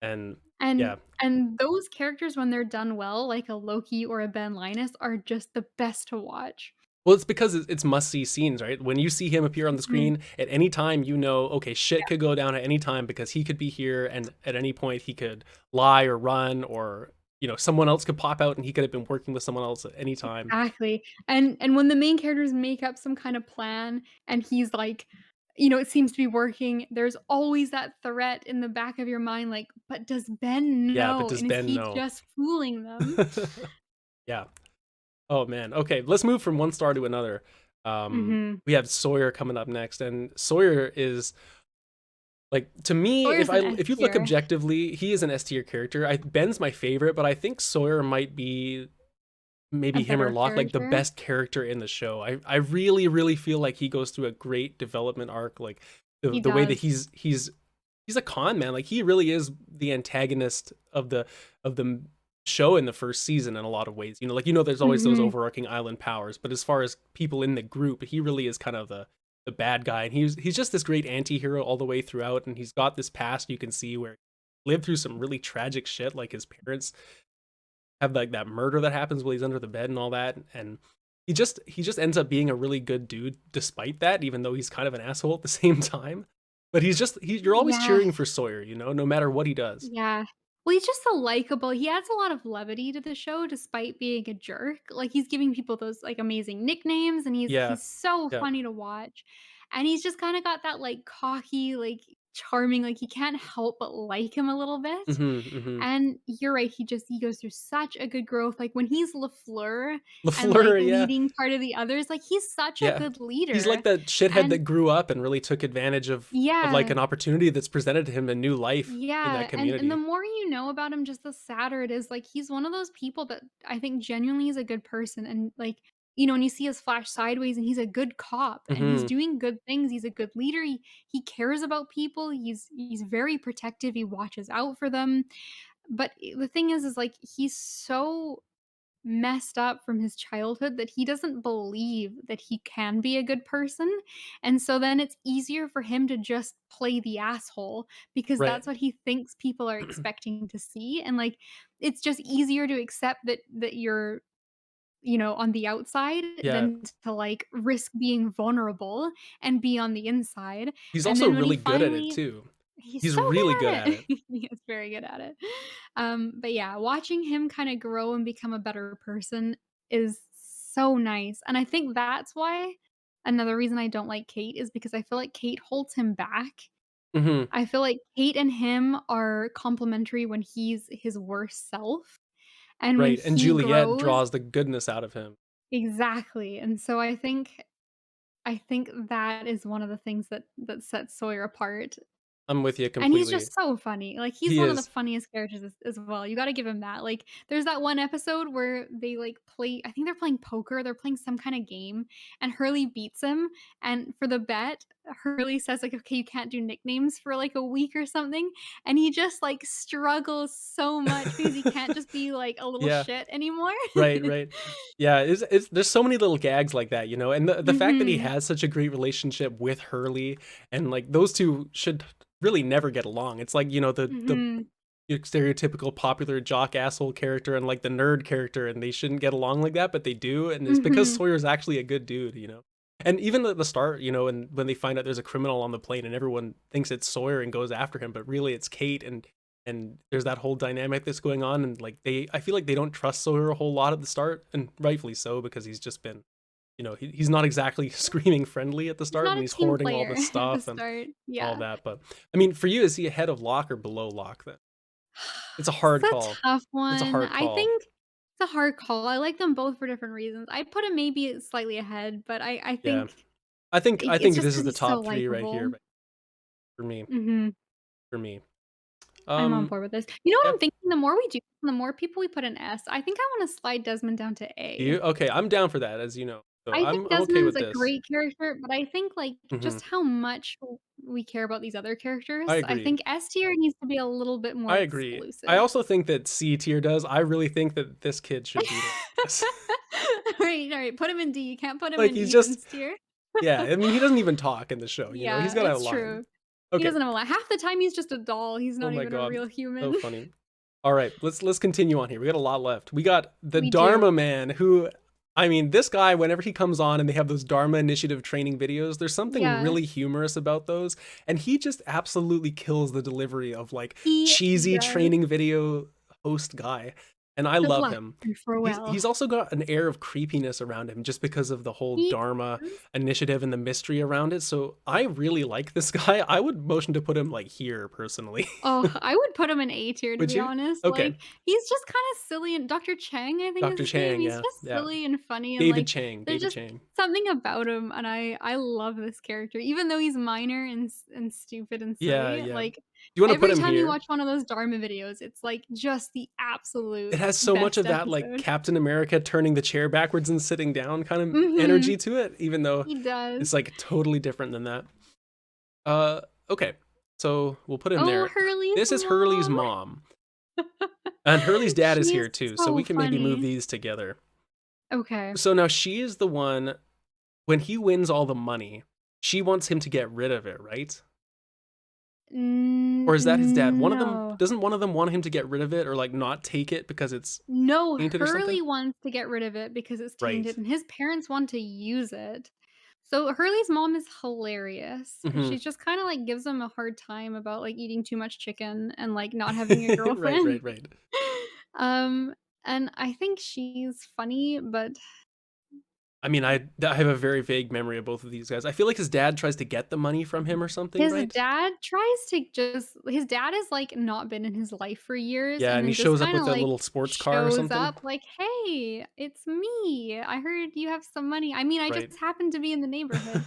and
and
yeah.
and those characters, when they're done well, like a Loki or a Ben Linus, are just the best to watch.
Well, it's because it's must-see scenes, right? When you see him appear on the
Mhm.
screen, at any time, you know, okay, shit could go down at any time because he could be here, and at any point, he could lie or run or, someone else could pop out, and he could have been working with someone else at any time.
Exactly, and when the main characters make up some kind of plan and he's like, it seems to be working, there's always that threat in the back of your mind, like, "But does Ben
Yeah, but
know,
does
and is
Ben
he
know?
just fooling them?"
Yeah. Oh, man. Okay, let's move from one star to another.
Mhm.
We have Sawyer coming up next, and Sawyer is like, to me,
Sawyer's an S
if you look
tier,
objectively, he is an S tier character. Ben's my favorite, but I think Sawyer might be
a
maybe him or
better
Locke, like the
character.
best character in the show. I really, really feel like he goes through a great development arc. Like
He
the way that
does.
he's a con man. Like he really is the antagonist of the show in the first season in a lot of ways. There's always those
Mhm.
overarching island powers, but as far as people in the group, he really is kind of the bad guy, and he's just this great anti-hero all the way throughout, and he's got this past you can see where he lived through some really tragic shit, like his parents have like that murder that happens while he's under the bed and all that, and he just ends up being a really good dude despite that, even though he's kind of an asshole at the same time. But you're always
Yeah.
cheering for Sawyer, no matter what he does.
Yeah. Well, he's just so likable. He adds a lot of levity to the show despite being a jerk. Like, he's giving people those, like, amazing nicknames, and
Yeah,
he's so
yeah.
funny to watch. And he's just kinda got that, like, cocky, like, charming, like, you can't help but like him a little bit.
Mhm, mhm.
And you're right, he goes through such a good growth. Like, when he's LaFleur and, like,
LaFleur, yeah,
leading part of the others, like, he's such a
yeah.
good
He's
leader.
like that shithead
And
that grew up and really took advantage of like
yeah.
an opportunity that's presented to him, a new life in that
Yeah, and the
community.
more you know about him, just the sadder it is. Like, he's one of those people that I think genuinely is a good person, and, like, when you see us flash sideways and he's a good cop and he's
Mhm.
doing good things, he's a good leader, he cares about people, he's very protective, he watches out for them. But the thing is, like, he's so messed up from his childhood that he doesn't believe that he can be a good person, and so then it's easier for him to just play the asshole because
Right.
that's what he thinks people are expecting to see, and, like, it's just easier to accept that you're, on the outside
Yeah.
than to, like, risk being vulnerable and be on the inside,
He's
and
also
then when he
really good at it
finally
too.
he's
He's
so
really good
good
at
at
it.
it. He is very good at it. But yeah, watching him kinda grow and become a better person is so nice, and I think that's why another reason I don't like Kate is because I feel like Kate holds him back.
Mhm.
I feel like Kate and him are complementary when he's his worst self, and when
Right, and
he
Juliet
grows
draws the goodness out of him.
exactly, and so I think that is one of the things that sets Sawyer apart.
I'm with you
And he's
completely.
just so funny, like, he's
He
one of the
is.
funniest characters as well, you gotta give him that, like, there's that one episode where they, like, play I think they're playing poker, they're playing some kinda game, and Hurley beats him, and for the bet, Hurley says, like, "Okay, you can't do nicknames for, like, a week or something," and he just, like, struggles so much because he can't just be, like, a little
Yeah.
shit anymore.
Right, right. Yeah, it's there's so many little gags like that, you know, and the fact that he
Mhm,
has such a great relationship with Hurley and, like, those 2 should really never get along. It's like, you know, the
mhm,
your stereotypical popular jock asshole character and, like, the nerd character, and they shouldn't get along like that, but they do, and it's because
mhm.
Sawyer's actually a good dude, you know? And even at the start, you know, and when they find out there's a criminal on the plane and everyone thinks it's Sawyer and goes after him, but really it's Kate, and there's that whole dynamic that's going on, and, like, I feel like they don't trust Sawyer a whole lot at the start, and rightfully so, because he's just been, you know, he's not exactly screaming friendly at the
He's
start
not
when
a
he's
team
hoarding all
player
the
at the
stuff and
start,
all
yeah.
that, but, I mean, for you, is he ahead of Locke or below Locke then? It's a hard
It's a
call.
tough
It's a
one.
hard
I
call.
think it's a hard call. I like them both for different reasons. I put him maybe slightly ahead, but I
Yeah.
think
I
it's
think
just
this is
because
the
he's so
top 3 right here,
likable.
right, for me
Mhm.
for me.
I'm on
Um,
board with this. You know what
yeah.
I'm thinking? The more we do, the more people we put in S, I think I wanna slide Desmond down to
Do
A.
you? Okay, I'm down for that, as you know. So
I think
I'm okay
Desmond's
with
a
this.
great character, but I think, like,
Mhm.
just how much we care about these other
I
characters, I
agree.
think S tier needs to be a little bit more
I agree. I
exclusive.
also think that C tier does. I really think that this kid should be like this.
Alright, put him in D, you can't put him
Like,
in
he's just
evens tier.
yeah, I mean, he doesn't even talk in the show, you know? He's
Yeah,
got a
it's
line.
true. He
Okay.
doesn't have a lot half the time he's just a doll, he's
Oh
not
my
even a
god.
real
So
human.
funny. Alright, let's continue on here. We got a lot left. We got the
We do.
Dharma Man, who I mean, this guy, whenever he comes on and they have those Dharma Initiative training videos, there's something
Yeah,
really humorous about those, and he just absolutely kills the delivery of, like,
he
cheesy
does.
training video host guy, and I
Good
love
luck
him.
and
He's
farewell.
also got an air of creepiness around him just because of the whole
He
Dharma
does.
Initiative and the mystery around it, so I really like this guy. I would motion to put him, like, here, personally.
Oh, I would put him in A tier, to
Would
be
you?
honest,
Okay.
like, he's just kinda silly and Dr. Chang, I think is
Dr.
his name,
Chang,
he's
yeah,
just
yeah.
silly and funny and, like, there's
David
just
Chang.
something about him, and I love this character, even though he's minor and stupid and
Yeah,
silly,
yeah. Do
like,
you wanna put
every
him
time you
here?
watch one of those Dharma videos, it's, like, just the
It
absolute
has so much
best
of that, like,
episode.
Captain America turning the chair backwards and sitting down kind of
Mhm,
energy to it, even though
he does.
it's, like, totally different than that. Okay. So, we'll put him
Oh,
there.
Hurley's
This is Hurley's
mom.
mom, and Hurley's dad is
She's
here too, so we
so
can maybe move
funny.
these together.
Okay.
So now she is the one when he wins all the money, she wants him to get rid of it, right? Or is that his dad? One of them
No.
doesn't one of them want him to get rid of it or, like, not take it because it's
No,
tainted or something?
Hurley wants to get rid of it because it's
Right.
tainted, and his parents want to use it. So Hurley's mom is hilarious.
Mhm.
She's just kinda, like, gives him a hard time about, like, eating too much chicken and, like, not having a
Right,
girlfriend.
right, right.
Um, and I think she's funny, but
I mean, I have a very vague memory of both of these guys. I feel like his dad tries to get the money from him or something,
his
right?
dad tries to just his dad has, like, not been in his life for years
Yeah,
and
and he
then just
shows up
kinda,
with a
like,
little sports car or
shows
something.
up like, "Hey, it's me. I heard you have some money. I mean, I just
Right.
happened to be in the neighborhood."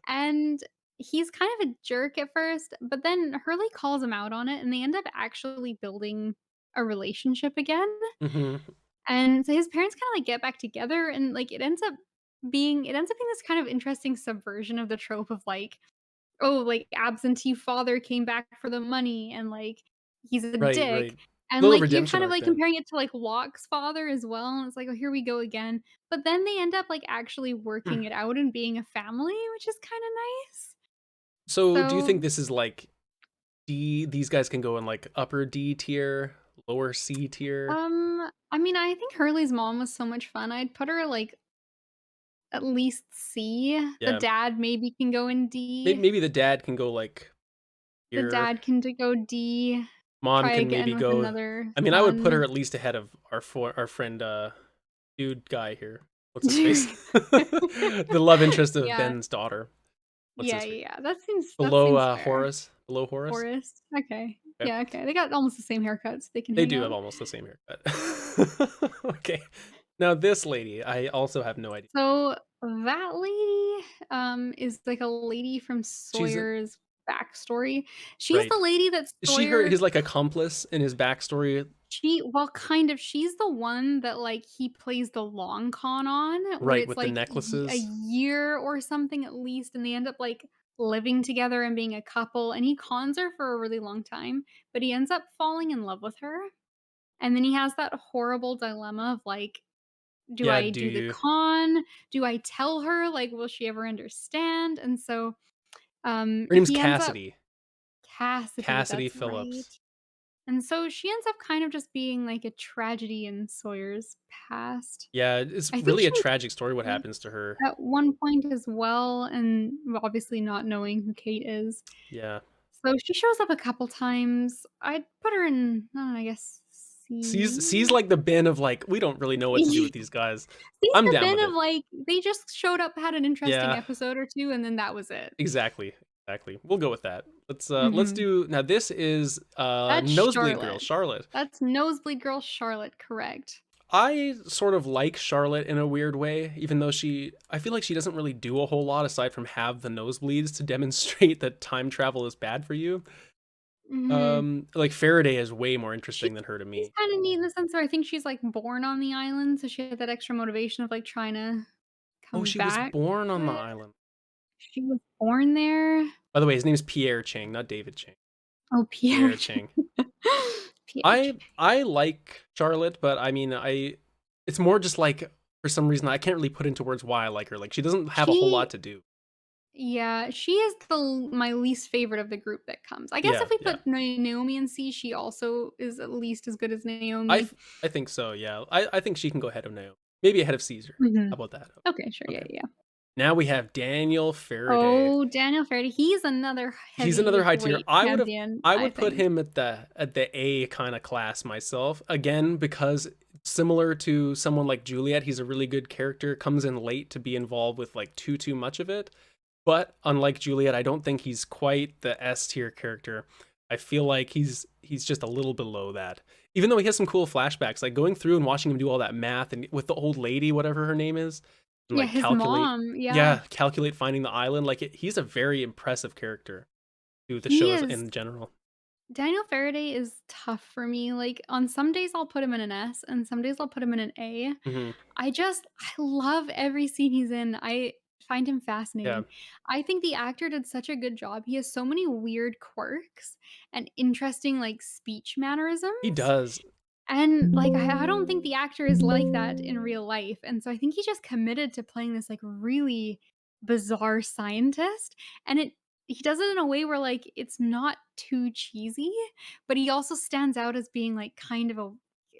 And he's kind of a jerk at first, but then Hurley calls him out on it, and they end up actually building a relationship again.
Mhm.
And so his parents kinda, like, get back together, and, like, it ends up being this kind of interesting subversion of the trope of, like, oh, like, absentee father came back for the money and, like, he's a
Right,
dick.
right.
And,
Little
like, you're
redemption
kind of,
arc
like,
then.
comparing it to, like, Locke's father as well, and it's like, "Oh, here we go again." But then they end up, like, actually working it out and being a family, which is kinda nice.
So, do you think
So,
this is like D these guys can go in like upper D tier, lower C tier?
I mean, I think Hurley's mom was so much fun. I'd put her, like, at least C. The
Yeah.
dad maybe can go in D.
Maybe the dad can go like
The
here.
dad can go D.
Mom
Try
can maybe
again with
go
another
I mean, I would put her
son.
at least ahead of our friend dude guy here. What's his face? The love interest of
Yeah.
Ben's daughter. What's
Yeah,
his face?
yeah, yeah, that seems fair.
Horace? Below Horace?
Horus, okay.
Okay.
Yeah, okay, they got almost the same haircuts, they can
They
hang
do have
out.
almost the same haircut. Okay. Now this lady, I also have no idea.
So, that lady, is like a lady from
She's a
Sawyer's backstory. She's
Right.
the lady that
Is she
Sawyer
his, like, accomplice in his backstory?
kind of, she's the one that, like, he plays the long con on, where
Right,
it's,
with the
like, a
necklaces?
year or something at least, and they end up, like, living together and being a couple, and he cons her for a really long time, but he ends up falling in love with her, and then he has that horrible dilemma of, like, do
Yeah,
I
do
do the
you?
con? Do I tell her? Like, will she ever understand? And so,
Her name's
he ends up
Cassidy.
Cassidy,
Cassidy
that's right.
Phillips.
And so she ends up kind of just being like a tragedy in Sawyer's past.
Yeah, it's
I think
really
she
a
was
tragic story what
Kate
happens to her.
at one point as well, and well, obviously not knowing who Kate is.
Yeah.
So she shows up a couple times. I'd put her in, I don't know, I guess
C's
C.
like the bin of, like, we don't really know what to do with these guys.
She's
I'm
the
down
bin
with
of,
it.
like, they just showed up, had an interesting
Yeah,
episode or 2, and then that was it.
exactly, exactly. We'll go with that. Let's
Mhm.
do now this is,
That's
Nosebleed Girl,
Charlotte.
Charlotte.
That's Nosebleed Girl Charlotte, correct.
I sort of like Charlotte in a weird way, even though I feel like she doesn't really do a whole lot aside from have the nosebleeds to demonstrate that time travel is bad for you.
Mhm.
Like Faraday is way more
She
interesting than her to
she's
me.
kinda neat in the sense where I think she's, like, born on the island, so she had that extra motivation of, like, trying to
Oh,
come
she was
back
born
to
on the
it.
island.
She was born there.
By the way, his name's Pierre Chang, not David Chang.
Oh, Pierre
Pierre
Chang.
Chang.
Pierre
I
Chang.
I like Charlotte, but I mean, it's more just like for some reason I can't really put into words why I like her. Like she doesn't have a whole lot
She
to do.
Yeah, she is my least favorite of the group that comes. I guess
Yeah,
if we
yeah.
put Naomi in C, she also is at least as good as
I
Naomi.
th- I think so. Yeah, I think she can go ahead of Naomi. Maybe ahead of Caesar. How
Mhm.
about that?
Okay, sure, yeah,
Okay.
yeah.
Now we have Daniel Faraday.
Oh, Daniel Faraday, he's another
He's another high tier.
heavyweight champion,
I
I
would put
think.
him at the A kind of class myself. Again, because similar to someone like Juliet, he's a really good character, comes in late to be involved with like too much of it. But unlike Juliet, I don't think he's quite the S tier character. I feel like he's just a little below that. Even though he has some cool flashbacks, like going through and watching him do all that math and with the old lady, whatever her name is, and
Yeah,
like
his
calculate,
mom, yeah.
yeah, calculate finding the island. Like he's a very impressive character to the
He
shows
is
in general.
Daniel Faraday is tough for me, like, on some days I'll put him in an S, and some days I'll put him in an A.
Hmm.
I love every scene he's in, I find him
Yeah,
fascinating. I think the actor did such a good job, he has so many weird quirks and interesting, like, speech
he
mannerisms.
does.
And, like, I don't think the actor is like that in real life, and so I think he just committed to playing this, like, really bizarre scientist, and he does it in a way where, like, it's not too cheesy, but he also stands out as being, like, kind of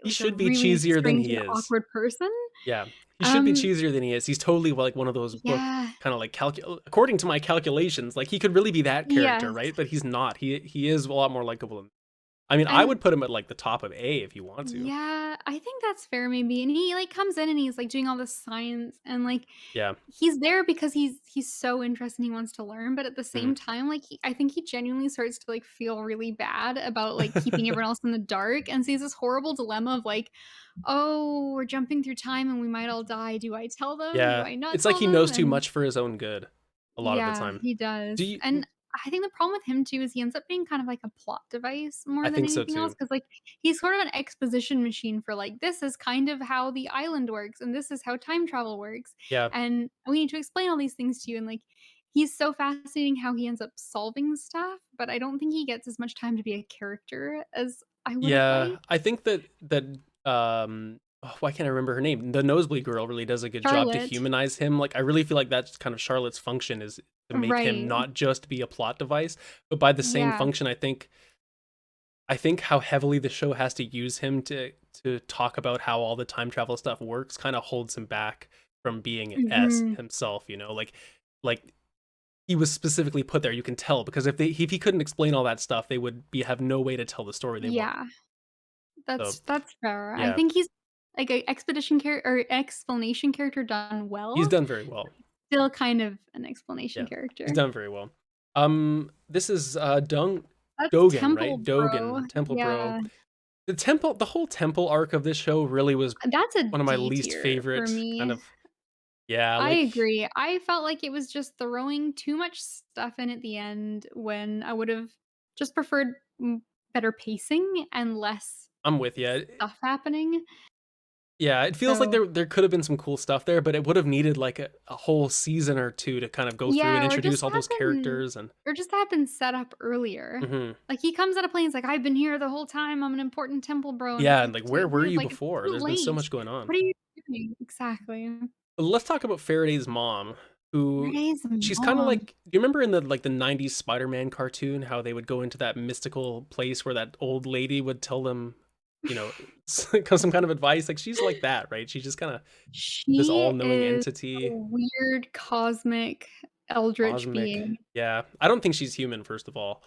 He
a
should be
really
cheesier than
strange
he
and
is.
awkward person.
Yeah, he should be
Um,
cheesier than he is. He's totally like one of those book
yeah,
kind of like according to my calculations, like he could really be that character,
yes,
right? But he's not. He is a lot more likable. I mean, I
and
would put him at like the top of A if you want to.
yeah, I think that's fair maybe, and he, like, comes in and he's, like, doing all this science and, like,
Yeah.
he's there because he's so interested and he wants to learn, but at the
Mhm.
same time, like, I think he genuinely starts to, like, feel really bad about, like, keeping everyone else in the dark and sees this horrible dilemma of, like, "Oh, we're jumping through time and we might all die. Do I tell them? Do
Yeah,
I not
it's like
tell
he
them?"
knows too
And
much for his own good a lot of the
yeah,
time.
he
Do
does,
you
and I think the problem with him too is he ends up being kind of like a plot device
I
more than
think so
anything else.
too.
Because like, he's sort of an exposition machine for, like, "This is kind of how the island works, and this is how time travel works,
Yeah.
and we need to explain all these things to you," and, like, he's so fascinating how he ends up solving stuff, but I don't think he gets as much time to be a character as I would have
Yeah,
liked.
I think that oh, why can't I remember her name? The nosebleed girl really does a good job to
Charlotte.
humanize him. Like I really feel like that's kind of Charlotte's function is to make him
Right.
not just be a plot device, but by the same
Yeah.
function, I think how heavily the show has to use him to talk about how all the time travel stuff works kind of holds him back from being an S
Mhm.
himself, like he was specifically put there, you can tell because if he couldn't explain all that stuff, they would be have no way to tell the story they want.
Yeah.
So,
That's fair. I
yeah.
think he's like a expedition or explanation character done
He's
well,
done very well.
still kind of an explanation
Yeah. He's
character.
done very well. This is
That's
Dogen, right?
Temple Bro.
Dogen, Temple Bro.
Yeah.
The whole temple arc of this show really was
That's a
one of my
D
least
tier for
favorite kind
me.
of Yeah,
I
like
agree. I felt like it was just throwing too much stuff in at the end when I would've just preferred better pacing and less
I'm with you.
stuff happening.
Yeah, it feels like
So
there could have been some cool stuff there, but it would have needed like a whole season or two to kind of go through and
yeah,
introduce all those characters and
or just have been set up earlier.
mhm.
Like, he comes out of plane, he's like, "I've been here the whole time, I'm an important temple bro," and it's
Yeah, and
like,
like where were
Dude,
you
like, it's
before?
too
There's been so
late.
much going on.
What are you doing?" Exactly.
Let's talk about Faraday's mom, who
Friday's
she's kind of
mom.
like. Do you remember in the 90s Spider-Man cartoon how they would go into that mystical place where that old lady would tell them, you know, some kind of advice? Like she's like that, right? She's just kind of this
She
all-knowing
is a
entity,
weird cosmic eldritch
cosmic.
being.
Yeah, I don't think she's human. First of all,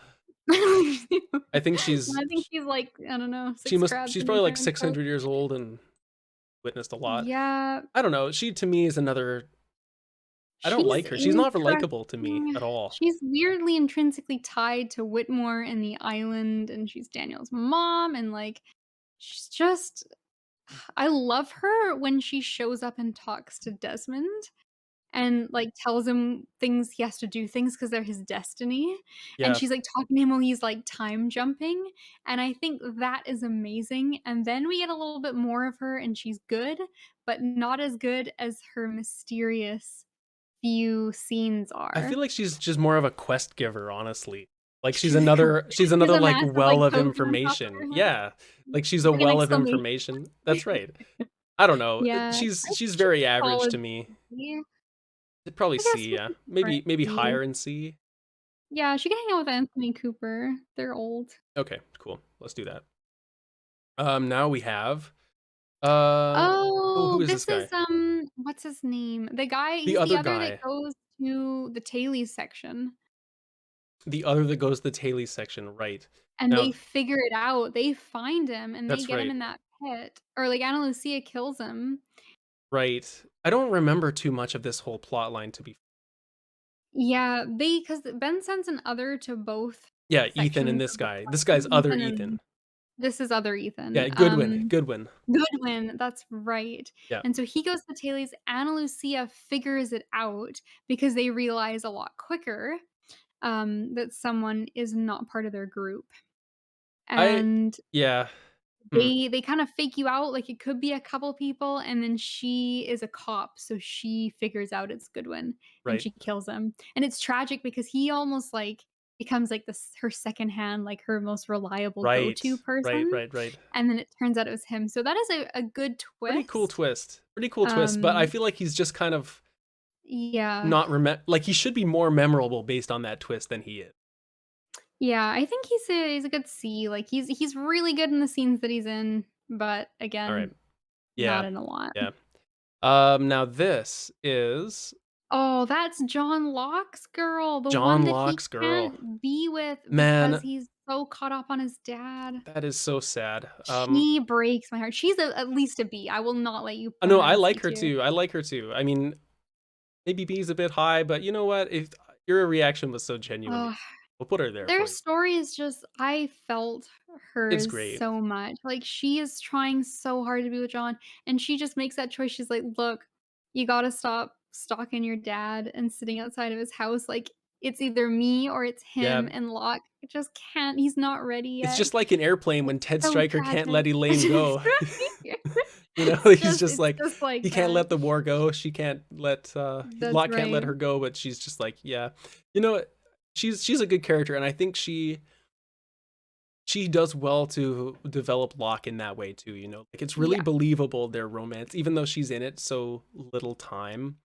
I think
I think she's like, I don't know, 6 crabs
she's
in your
probably like
parents' house.
600 years old and witnessed a lot.
Yeah,
I don't know. She to me is another. I don't
she's
like her. She's not likable to me
interesting.
at all.
She's weirdly intrinsically tied to Whitmore and the island, and she's Daniel's mom, and, like, she's just I love her when she shows up and talks to Desmond. And, like, tells him things he has to do things because 'cause they're his destiny, and
Yeah,
she's, like, talking to him while he's, like, time jumping, and I think that is amazing, and then we get a little bit more of her, and she's good, but not as good as her mysterious few scenes
I
are.
feel like she's just more of a quest giver, honestly. Like she's
She has
another
a
like
massive, like,
well of
poster on top of
information.
her head,
Yeah. Like she's a
like an
well of
exclamation.
information. That's right. I don't know.
Yeah, I
She's
think she's
very
a
average
solid
to me.
C.
Probably
I guess
C,
we
yeah.
could put her at
Maybe
C.
higher in C.
Yeah, she can hang out with Anthony Cooper. They're old.
Okay, cool. Let's do that. Now we have who
Oh,
is this
this is,
guy?
what's his name? The guy
The
he's the
other
other that
guy.
goes to the Tailies section,
The other that goes to the Taily section, right.
and they
Now,
figure it out. They find him, and they
that's
get him
right.
in that pit, or, like, Ana Lucia kills him.
Right. I don't remember too much of this whole plot line to be.
Yeah, because Ben sends an other to both
Yeah, Ethan and
sections
this
of the
guy. This guy's
plane,
other
Ethan and
Ethan.
this is other Ethan,
Yeah, Goodwin. Goodwin.
Goodwin, that's right,
Yeah.
and so he goes to Tailies. Ana Lucia figures it out because they realize a lot quicker, that someone is not part of their group,
I
and
yeah. Hmm.
they kind of fake you out, like, it could be a couple people, and then she is a cop, so she figures out it's Goodwin, and
Right.
she kills him, and it's tragic because he almost, like, becomes, like, this her second hand, like, her most reliable
Right.
go-to
Right,
person,
right, right.
and then it turns out it was him, so that is a good
Pretty cool
twist.
twist. Pretty cool twist, but I
Um,
feel like he's just kind of
yeah.
not like he should be more memorable based on that twist than he is.
Yeah, I think he's a good C, like, he's really good in the scenes that he's in, but
All right.
again, not
Yeah.
in a lot.
Yeah. Now this is
Oh, that's John Locke's girl, the one
John
that he
Locke's girl.
can't be with because
Man,
he's so caught up on his dad.
that is so sad.
She breaks my heart. She's at least a B. I will not let you put
No,
her
I
in C
like her
tier.
too. I like her too. I mean, maybe B is a bit high, but you know what? If your reaction was so genuinely,
Ugh,
we'll put her there
their
for you.
story is just I felt
It's
hers
great.
so much. Like, she is trying so hard to be with John, and she just makes that choice. She's like, "Look, you gotta stop stalking your dad and sitting outside of his house. Like, it's either me or it's
Yeah.
him, and Locke just can't. He's not ready
It's
yet."
just like an airplane
It's
when Ted
so
Stryker can't
tragic.
let Elaine go. You know,
It's just like
he can't
that.
let the war go. She can't let
That's
Locke can't let
right.
her go, but she's just like, yeah. You know, she's a good character and I think she does well to develop Locke in that way too, you know. Like it's really
Yeah.
believable their romance even though she's in it so little time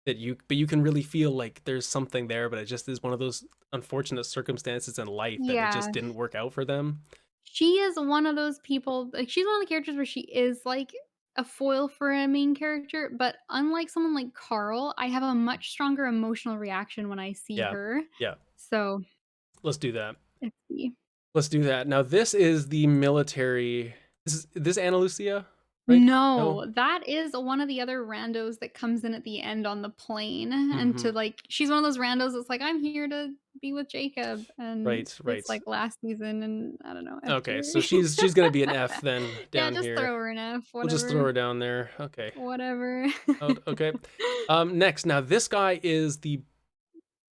that you can really feel like there's something there, but it just is one of those unfortunate circumstances in life that it just
Yeah.
didn't work out for them.
She is one of those people, like, she's one of the characters where she is, like, a foil for a main character, but unlike someone like Carl, I have a much stronger emotional reaction when I see
Yeah.
her.
Yeah.
So,
Let's do that.
it's B.
Let's do that. Now this is the military. Is this Ana Lucia? right? No?
No, that is one of the other randos that comes in at the end on the plane, and to,
Mhm.
like she's one of those randos that's like, "I'm here to be with Jacob," and
Right,
it's,
right.
like, last season, and I don't know, F
Okay,
tier.
so she's gonna be an F then
Yeah,
down
just
here.
throw her an F,
We'll just throw
whatever.
her down there. Okay.
Whatever.
Oh, okay. Next, now this guy is the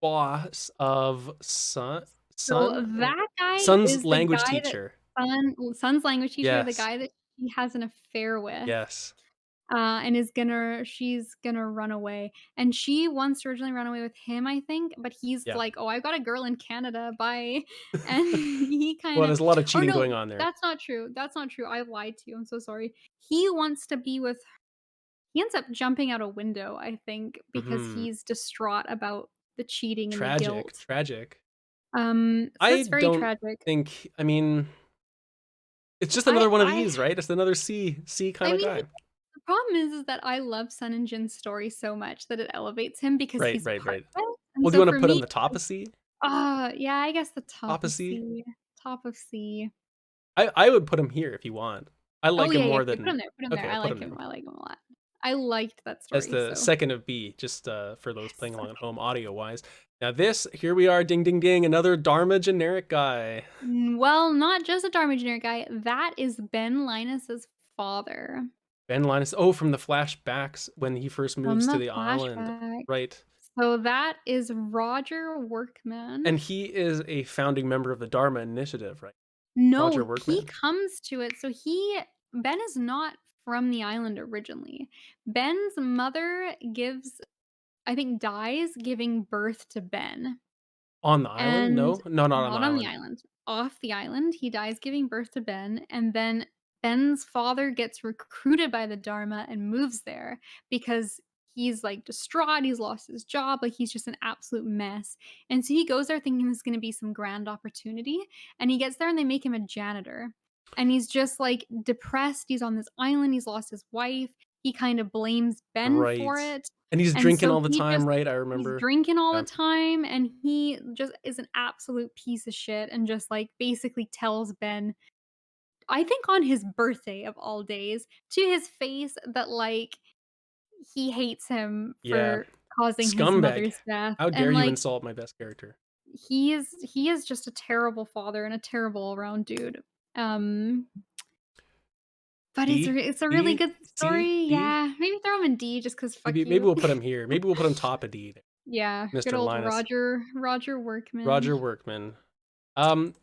boss of
So,
Sun or
that guy
Sun's
is the
language
guy that
teacher.
Son's language teacher, the
Yes.
guy that she has an affair with.
Yes.
And she's gonna run away, and she wants to originally run away with him, I think, but he's
Yeah.
like, "Oh, I've got a girl in Canada, bye," and he
Well,
kinda
there's a lot of
or
cheating
no,
going on there.
that's not true, I lied to you, I'm so sorry. He wants to be with he ends up jumping out a window, I think, because
Mhm.
he's distraught about the cheating and the
Tragic,
guilt.
tragic.
So
I
that's very
don't
tragic.
think I mean, it's just
I
another one of
I
these, right? It's another C
I
kinda
mean,
guy.
the problem is that I love Sun and Jin's story so much that it elevates him because
Right,
he's
right,
part
right.
of it, and
Well, do you
so
wanna
for
put him
me
the top of C?
yeah, I guess the
Top of C?
top of C.
I would put him here if you want. I
Oh,
like him
yeah, yeah,
more
okay,
than
put him there,
okay, put him there.
I like him a lot. I liked that
As
story,
the
so
second of B, just, for those
yes,
playing along at
okay.
home audio-wise. Now this here we are, ding, ding, ding, another Dharma generic guy.
Well, not just a Dharma generic guy, that is Ben Linus's father
Ben Linus oh, from the flashbacks when he first
from
moves to
the
the island.
flashbacks.
Right.
So that is Roger Workman.
And he is a founding member of the Dharma Initiative, right?
No,
Roger
he
Workman?
comes to it. So Ben is not from the island originally. Ben's mother gives I think dies giving birth to Ben.
On the island?
And
No? No, not on the
not on the
island.
island, off the island, he dies giving birth to Ben, and then Ben's father gets recruited by the Dharma and moves there because he's, like, distraught, he's lost his job, like, he's just an absolute mess, and so he goes there thinking this is gonna be some grand opportunity, and he gets there and they make him a janitor, and he's just, like, depressed, he's on this island, he's lost his wife, he kinda blames Ben for
Right.
it,
And he's
and
drinking
so
all the
he
time,
just
right? I
he's
remember.
drinking all the
Yeah.
time, and he just is an absolute piece of shit and just, like, basically tells Ben, I think on his birthday of all days, to his face that, like, he hates him
Yeah.
for causing his
Scumbag.
mother's death,
How dare
and,
you
like,
insult my best character?
he is just a terrible father and a terrible all-around dude. Um, but
D?
it's a really
D?
good
C?
story,
D?
yeah, maybe throw him in D just 'cause fuck
Maybe
you.
we'll put him here. Maybe we'll put him top of D there.
Yeah, good
Mr.
old
Linus.
Roger Workman.
Roger Workman.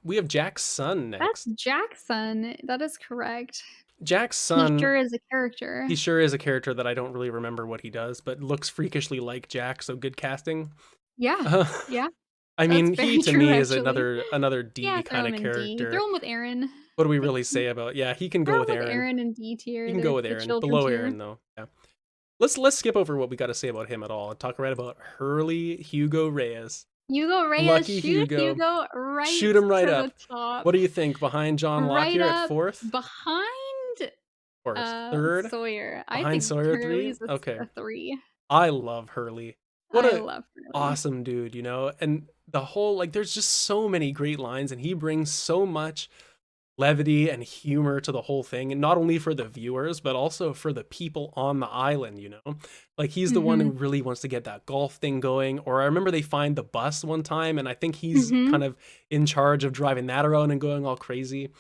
We have Jack's son
That's
next.
Jackson, that is correct.
Jack's
He
son,
sure is a character.
he sure is a character that I don't really remember what he does, but looks freakishly like Jack, so good casting.
Yeah,
Uh,
yeah,
I
that's
mean, he
very
to
true,
me is
actually.
another
Yeah,
D
throw
kind
him
of
in D. Throw
character.
him with Aaron.
What do we really say about? Yeah, he can go
Throw him
with
with
Aaron.
Aaron in D
He
tier,
can go with
the
Aaron.
children
Below
tier.
Aaron though. Yeah. Let's skip over what we got to say about him at all and talk right about Hurley Hugo Reyes.
Hugo Reyes,
Lucky
shoot
Hugo.
Hugo right
Shoot him right
to the
up.
top.
What do you think? Behind John Locke
Right
here at
up
fourth?
behind,
Fourth. Third?
Sawyer. I
Behind
think
Sawyer at three?
Hurley's
Okay.
a 3.
I love Hurley. What
I
a
love Hurley.
awesome dude, you know? And the whole like there's just so many great lines and he brings so much levity and humor to the whole thing, and not only for the viewers but also for the people on the island, you know? Like he's the one who
Mhm,
really wants to get that golf thing going. Or I remember they find the bus one time and I think he's kind
mhm.
of in charge of driving that around and going all crazy.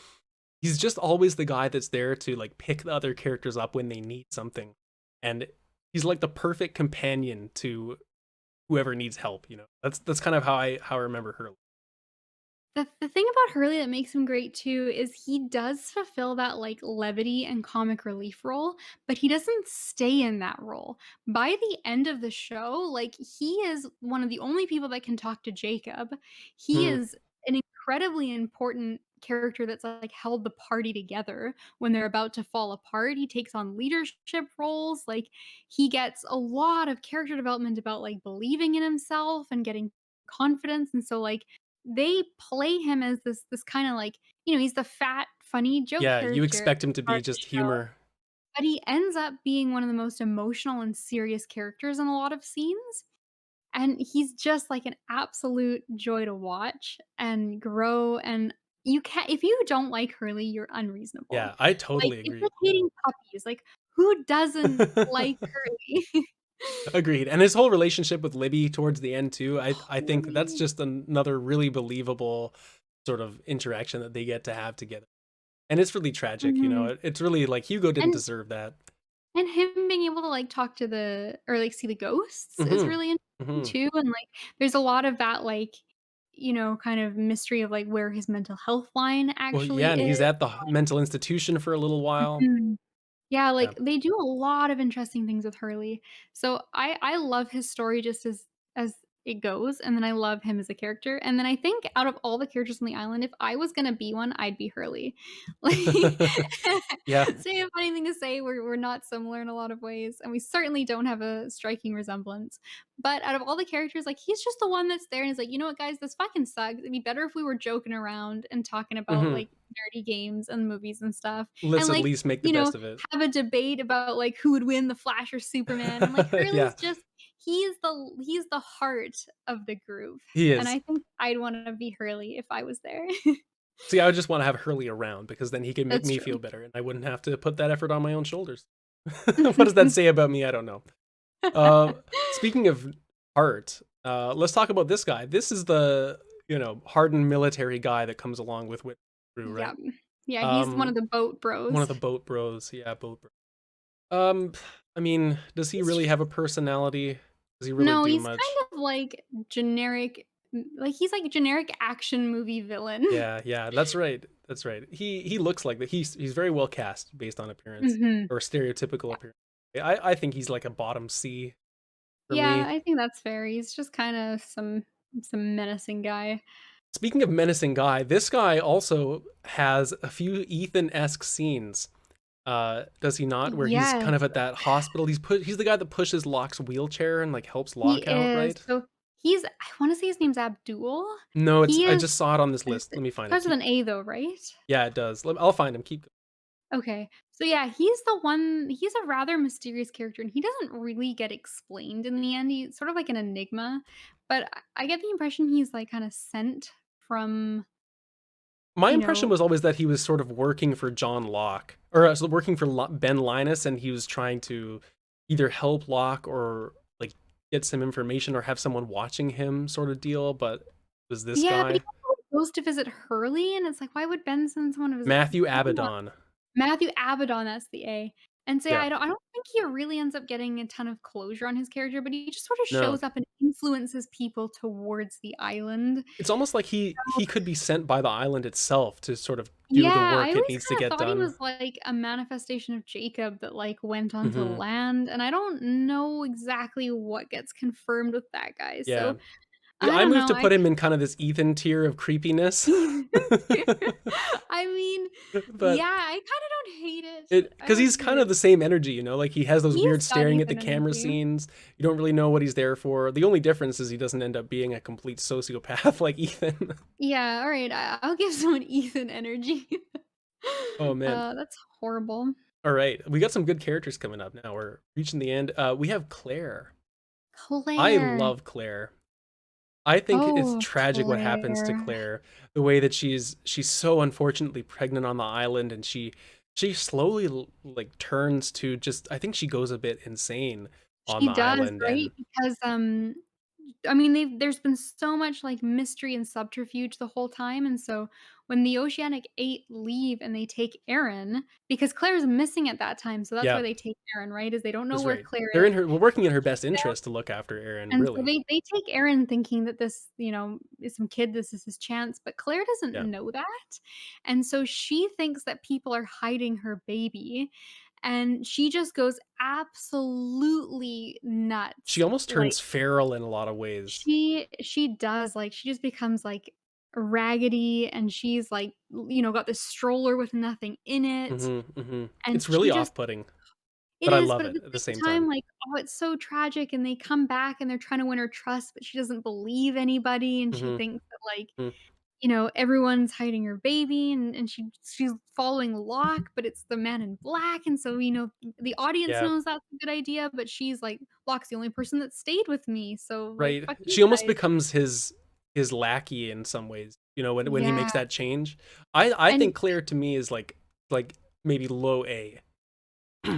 He's just always the guy that's there to like pick the other characters up when they need something. And he's like the perfect companion to whoever needs help, you know. That's kind of how I remember her.
The thing about Hurley that makes him great too is he does fulfill that, like, levity and comic relief role, but he doesn't stay in that role. By the end of the show, like, he is one of the only people that can talk to Jacob. He
Hmm.
is an incredibly important character that's, like, held the party together when they're about to fall apart. He takes on leadership roles, like, he gets a lot of character development about, like, believing in himself and getting confidence, and so, like, they play him as this kinda, like, he's the fat, funny joke
Yeah, you
character at
expect him
the
to
start
be
of the
just
show,
humor.
but he ends up being one of the most emotional and serious characters in a lot of scenes, and he's just, like, an absolute joy to watch and grow, and you can't if you don't like Hurley, you're unreasonable.
Yeah, I
Like,
totally
it's
agree.
like hating puppies. babies. Like, who doesn't like Hurley?
Agreed. And his whole relationship with Libby towards the end too, I think that's
Hurley.
just another really believable sort of interaction that they get to have together. And it's really tragic, you know.
Mhm.
It's really like Hugo didn't
And
deserve that.
him being able to, like, talk to the or, like, see the ghosts is
Mhm.
really interesting
Mhm.
too, and, like, there's a lot of that, like, kind of mystery of, like, where his mental health line
Well, yeah,
actually
and
is.
he's at the mental institution for a little while.
Mhm. Yeah,
Yeah.
like, they do a lot of interesting things with Hurley. So I love his story just as it goes, and then I love him as a character, and then I think out of all the characters on the island, if I was gonna be one, I'd be Hurley. Like,
Yeah.
say a funny thing to say, we're not similar in a lot of ways, and we certainly don't have a striking resemblance. But out of all the characters, like, he's just the one that's there and is like, "You know what, guys? This fucking sucks. It'd be better if we were joking around and talking about,
Mhm.
like, nerdy games and movies and stuff." And,
Let's at
like,
least make the
you know,
best of it.
have a debate about, like, who would win, The Flash or Superman, and, like,
Yeah,
Hurley's just he's the heart of the group,
he
and
is.
I think I'd wanna be Hurley if I was there.
See, I would just wanna have Hurley around because then he can make
That's
me
true.
feel better, and I wouldn't have to put that effort on my own shoulders. What does that say about me? I don't know. Uh, Speaking of heart, let's talk about this guy. This is the, hardened military guy that comes along with Whitmore, right?
Yep. Yeah, he's one of
Um,
the boat
One of
bros.
the boat bros. Yeah, boat bros. I mean, does he
He's
really
just
have a personality? Does he really
no,
do
he's
much?
kind of like generic like, he's like a generic action movie villain.
Yeah, yeah, that's right. That's right. He looks like that. He's very well cast based on appearance
Mhm.
or stereotypical
Yeah.
appearance. I think he's like a bottom C for
Yeah,
me.
I think that's fair. He's just kinda some menacing guy.
Speaking of menacing guy, this guy also has a few Ethan-esque scenes. Does he not? Where he's
Yes.
kind of at that hospital. He's the guy that pushes Locke's wheelchair and like helps
He
Locke out,
is.
right?
So he's I wanna say his name's Abdul.
No, it's
He
I
is
just saw it on this list.
it
Let me find it.
starts with
Keep
an A though, right?
Yeah, it does. I'll find him. Keep
Okay. So yeah, he's the one he's a rather mysterious character and he doesn't really get explained in the end. He's sort of like an enigma, but I get the impression he's like kind of sent from,
My
you
impression
know,
was always that he was sort of working for John Locke, or working for Ben Linus, and he was trying to either help Locke or like get some information or have someone watching him, sort of deal. But it was this
yeah, but he
guy,
also goes to visit Hurley and it's like why would Ben send someone to visit
Matthew
someone
Abaddon?
Matthew Abaddon, that's the A. And so, yeah,
Yeah,
I don't think he really ends up getting a ton of closure on his character, but he just sort of
no,
shows up and influences people towards the island.
it's almost like he could be sent by the island itself to sort of do the
Yeah, I
work it
always
needs to
kinda
get
thought he
done.
was like a manifestation of Jacob that, like, went onto
Hmm.
land, and I don't know exactly what gets confirmed with that guy,
Yeah,
so
see,
I
I
don't
moved
know,
to
I
put him in kind of this Ethan tier of creepiness,
I mean,
but
yeah, I kinda don't hate it.
it
I
because
don't
he's
hate
kind of
it.
the same energy, you know, like he has those
He's
weird
got
staring at the
Ethan
camera
energy.
scenes. You don't really know what he's there for. The only difference is he doesn't end up being a complete sociopath like Ethan.
Yeah, alright, I'll give someone Ethan energy.
Oh man.
That's horrible.
All right. We got some good characters coming up now. We're reaching the end. We have Claire. I
Claire.
love Claire. I think it's
Oh,
tragic what happens to
Claire.
Claire. The way that she's so unfortunately pregnant on the island and she slowly like turns to just I think she goes a bit insane on
She
the
does,
island
right?
and
Because, I mean, there's been so much, like, mystery and subterfuge the whole time, and so when the Oceanic 8 leave and they take Erin because Claire's missing at that time, so that's why
yeah,
they take Erin, right? Is they don't know
that's
where
right.
Claire
They're in
is.
her we're working in her best interest to look after Aaron,
And so
really.
they take Aaron thinking that this, is some kid, this is his chance, but Claire doesn't
Yeah.
know that. And so she thinks that people are hiding her baby, and she just goes absolutely
She
nuts.
almost
Like,
turns feral in a lot of ways.
she does, like, she just becomes, like, raggedy, and she's, like, got this stroller with nothing in it,
Mhm, mhm.
and
It's really
she just
off-putting,
it
but I
is,
love
but at
it
the
at the
same
same
time,
time.
like, oh, it's so tragic, and they come back, and they're trying to win her trust, but she doesn't believe anybody, and she
Mhm,
thinks that, like,
mm,
everyone's hiding her baby, and she's following Locke, but it's the man in black, and so, the audience
yeah.
knows that's a good idea, but she's like, "Locke's the only person that stayed with me, so, like,
Right.
fuck you
She almost
guys."
becomes his lackey in some ways, when he
Yeah,
makes that change. I
and
think Claire to me is like maybe low A.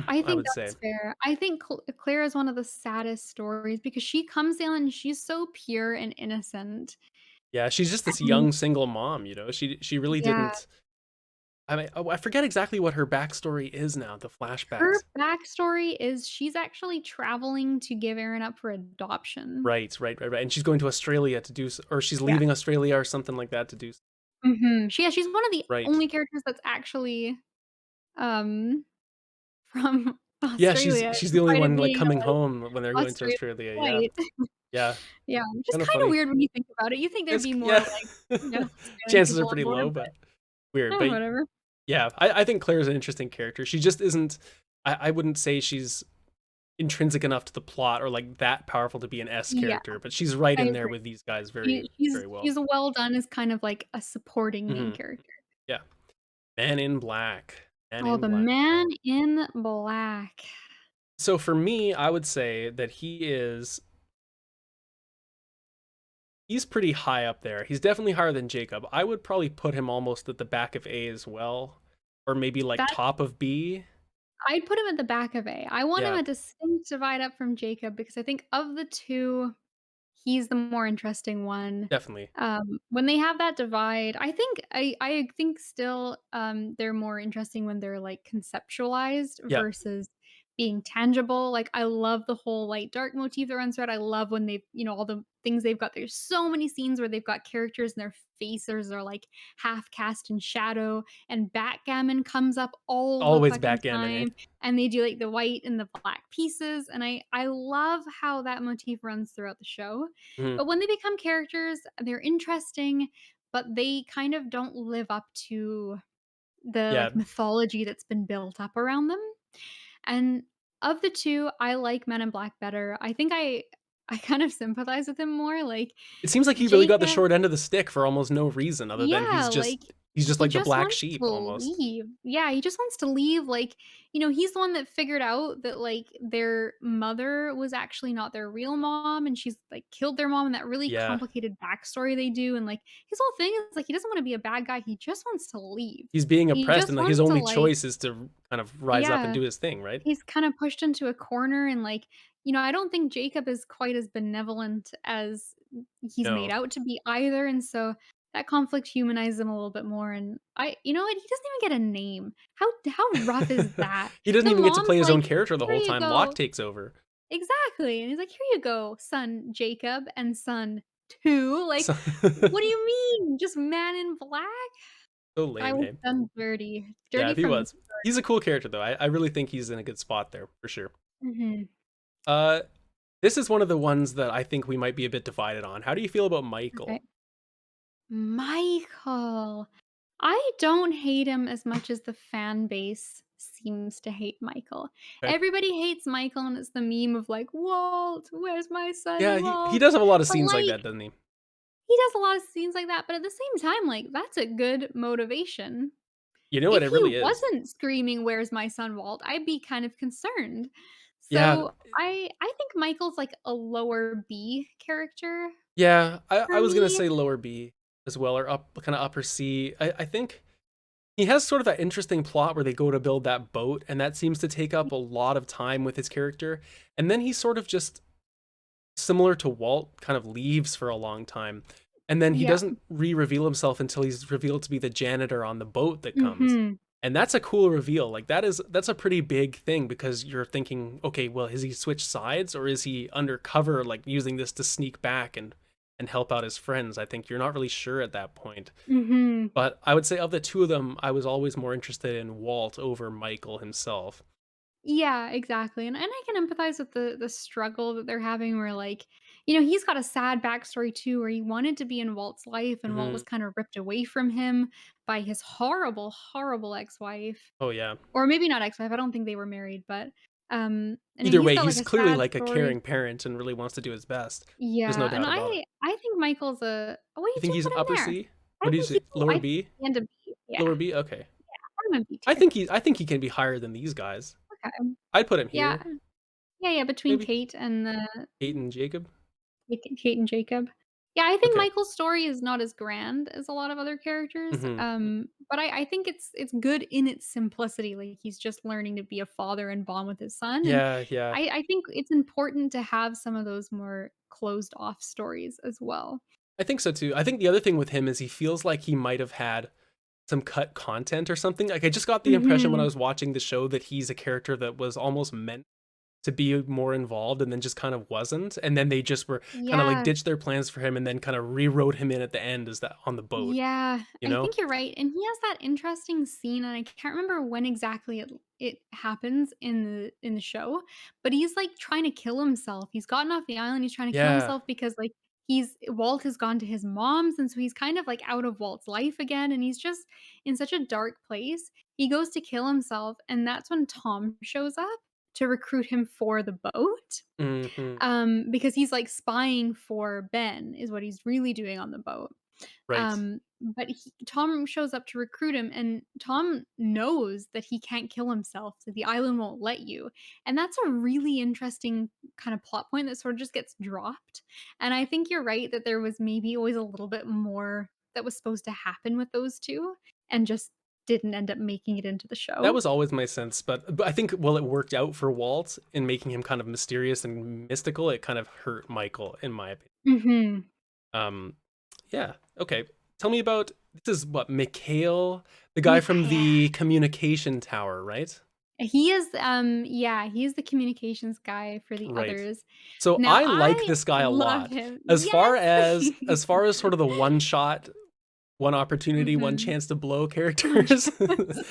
I
I
think
would say.
that's fair. I think Claire is one of the saddest stories because she comes down and she's so pure and innocent,
Yeah, she's just this
and
young single mom, you know? She really
yeah,
didn't. I mean, I forget exactly what her backstory is now, the
her
flashbacks.
backstory is she's actually traveling to give Aaron up for adoption.
Right, and she's going to Australia to do or she's
Yeah.
leaving Australia or something like that to do
Mhm. She's one of the
right.
only characters that's actually, um, from
Yeah, she's
Australia,
she's the only
despite it
one, like,
being
coming
a, like,
home when they're going to
Australian
Australia, yeah.
flight.
Yeah,
Yeah, which is
kinda
kinda
funny.
weird when you think about it. You think there'd
It's
be more,
yeah.
like, Australian
Chances are
people on
pretty
board,
low,
but,
but weird, but
whatever.
yeah, I think Claire's an interesting character. She just isn't I wouldn't say she's intrinsic enough to the plot or, like, that powerful to be an S
Yeah,
character, but she's right
I
in there
agree.
with these guys
She
very,
she's
very well.
she's well done as kind of like a supporting main
Mhm.
character.
Yeah. Man in Black. Man
Oh,
in
the
Black.
Man in Black.
So for me, I would say that he's pretty high up there. He's definitely higher than Jacob. I would probably put him almost at the back of A as well, or maybe like
That's
top of B.
I'd put him at the back of A. I want him
Yeah,
a distinct divide up from Jacob because I think of the 2, he's the more interesting one.
definitely.
When they have that divide, I think still, they're more interesting when they're, like, conceptualized
Yeah,
versus being tangible. Like, I love the whole light dark motif that runs throughout. I love when they've all the things they've got. There's so many scenes where they've got characters and their faces are, like, half cast in shadow, and backgammon comes up all the
always
fucking
backgammon, eh?
time, and they do, like, the white and the black pieces, and I love how that motif runs throughout the show.
Mhm.
But when they become characters, they're interesting, but they kind of don't live up to the,
Yeah,
like, mythology that's been built up around them. And of the 2, I like Men in Black better. I think I kind of sympathize with him more, like,
it seems like he really got the
Jacob.
short end of the stick for almost no reason other than
Yeah, like,
he's just
he
like the
just
black
wants to
sheep almost.
leave. Yeah, he just wants to leave, like, he's the one that figured out that, like, their mother was actually not their real mom, and she's, like, killed their mom, and that really
Yeah,
complicated backstory they do, and, like, his whole thing is, like, he doesn't wanna be a bad guy, he just wants to leave.
he's being
He
oppressed,
just
and like his
wants to,
only
like,
choice is to kind of rise up and
yeah.
do his thing, right?
He's kinda pushed into a corner and, like, I don't think Jacob is quite as benevolent as he's made
No,
out to be either, and so that conflict humanizes him a little bit more, and you know what? He doesn't even get a name. How rough is that?
he doesn't
The
even get to
mom's
play his
like,
own character the
"Here
whole
you
time. Locke
go."
takes over.
Exactly, and he's like, "Here you go, son Jacob and son 2." Like,
So,
what do you mean? Just Man in Black?
so
I
lame,
was
hey.
done dirty.
Yeah,
Dirty
he
from the
was.
start.
He's a cool character though. I really think he's in a good spot there for sure.
Mhm.
Uh, this is one of the ones that I think we might be a bit divided on. How do you feel about
Okay.
Michael?
Michael. I don't hate him as much as the fan base seems to hate Michael.
Okay.
Everybody hates Michael, and it's the meme of like, "Walt, where's my
Yeah,
son
he
Walt?"
does have a lot of
But,
scenes like
like,
that, doesn't he?
he does a lot of scenes like that, but at the same time, like, that's a good motivation.
You know what?
If
It
he
really is.
wasn't screaming, "Where's my son Walt?" I'd be kind of concerned.
Yeah,
So, I think Michael's like a lower B character
yeah. I
for
was gonna
me.
say lower B as well, or up kind of upper C. I think he has sort of that interesting plot where they go to build that boat, and that seems to take up a lot of time with his character. And then he sort of just similar to Walt, kind of leaves for a long time. And then he
Yeah.
doesn't re-reveal himself until he's revealed to be the janitor on the boat that comes.
Mhm.
And that's a cool reveal. Like that's a pretty big thing because you're thinking, okay, well, has he switched sides or is he undercover, like using this to sneak back and help out his friends? I think you're not really sure at that point.
Mhm.
But I would say of the two of them, I was always more interested in Walt over Michael himself.
Yeah, exactly, and I can empathize with the struggle that they're having where, like, he's got a sad backstory too where he wanted to be in Walt's life and Walt was
Hmm.
kinda ripped away from him by his horrible, horrible ex-wife.
Oh yeah.
Or maybe not ex-wife, I don't think they were married, but,
Either
he's
way,
got, like,
he's
a
clearly
sad
like a
story.
caring parent and really wants to do his best. There's no
Yeah, and
doubt about it.
I think Michael's what
You
did
think
you
he's
put him
upper
there?
C? What do you say? Lower
I think
B?
and a B, yeah,
Lower B? Okay.
put him in B tier.
I think he can be higher than these guys.
Okay.
I'd put him
Yeah,
here,
yeah, between
maybe.
Kate and the
Kate and Jacob.
Kate and Jacob. Yeah, I think
Okay.
Michael's story is not as grand as a lot of other characters,
Mhm.
but I think it's good in its simplicity, like, he's just learning to be a father and bond with his son, and
Yeah, yeah.
I think it's important to have some of those more closed off stories as well.
I think so too. I think the other thing with him is he feels like he might have had some cut content or something. Like I just got the impression when I
Mhm.
was watching the show that he's a character that was almost meant to be more involved and then just kind of wasn't. And then they just were kind of like
Yeah.
ditched their plans for him and then kind of rewrote him in at the end as that on the boat,
Yeah,
you
I
know?
think you're right, and he has that interesting scene, and I can't remember when exactly it happens in the show, but he's, like, trying to kill himself. He's gotten off the island, he's trying to kill
Yeah.
himself because, like, he's Walt has gone to his mom's, and so he's kind of, like, out of Walt's life again, and he's just in such a dark place. He goes to kill himself, and that's when Tom shows up to recruit him for the boat.
Hmm.
Because he's, like, spying for Ben is what he's really doing on the boat.
Right.
But Tom shows up to recruit him, and Tom knows that he can't kill himself, so the island won't let you. And that's a really interesting kind of plot point that sort of just gets dropped. And I think you're right that there was maybe always a little bit more that was supposed to happen with those 2 and just didn't end up making it into the
That
show.
was always my sense, but I think while it worked out for Walt in making him kind of mysterious and mystical, it kind of hurt Michael, in my opinion.
Mhm.
Um, yeah, okay. Tell me about this is what Mikhail, the guy from
Yeah.
the communication tower, right?
He is, yeah, he's the communications guy for the
Right.
others.
So
Now
I like
I
this guy a
love
lot.
him.
As far
Yes!
as as far as sort of the one shot, one opportunity, one
Mhm.
chance to blow
One
characters.
chance.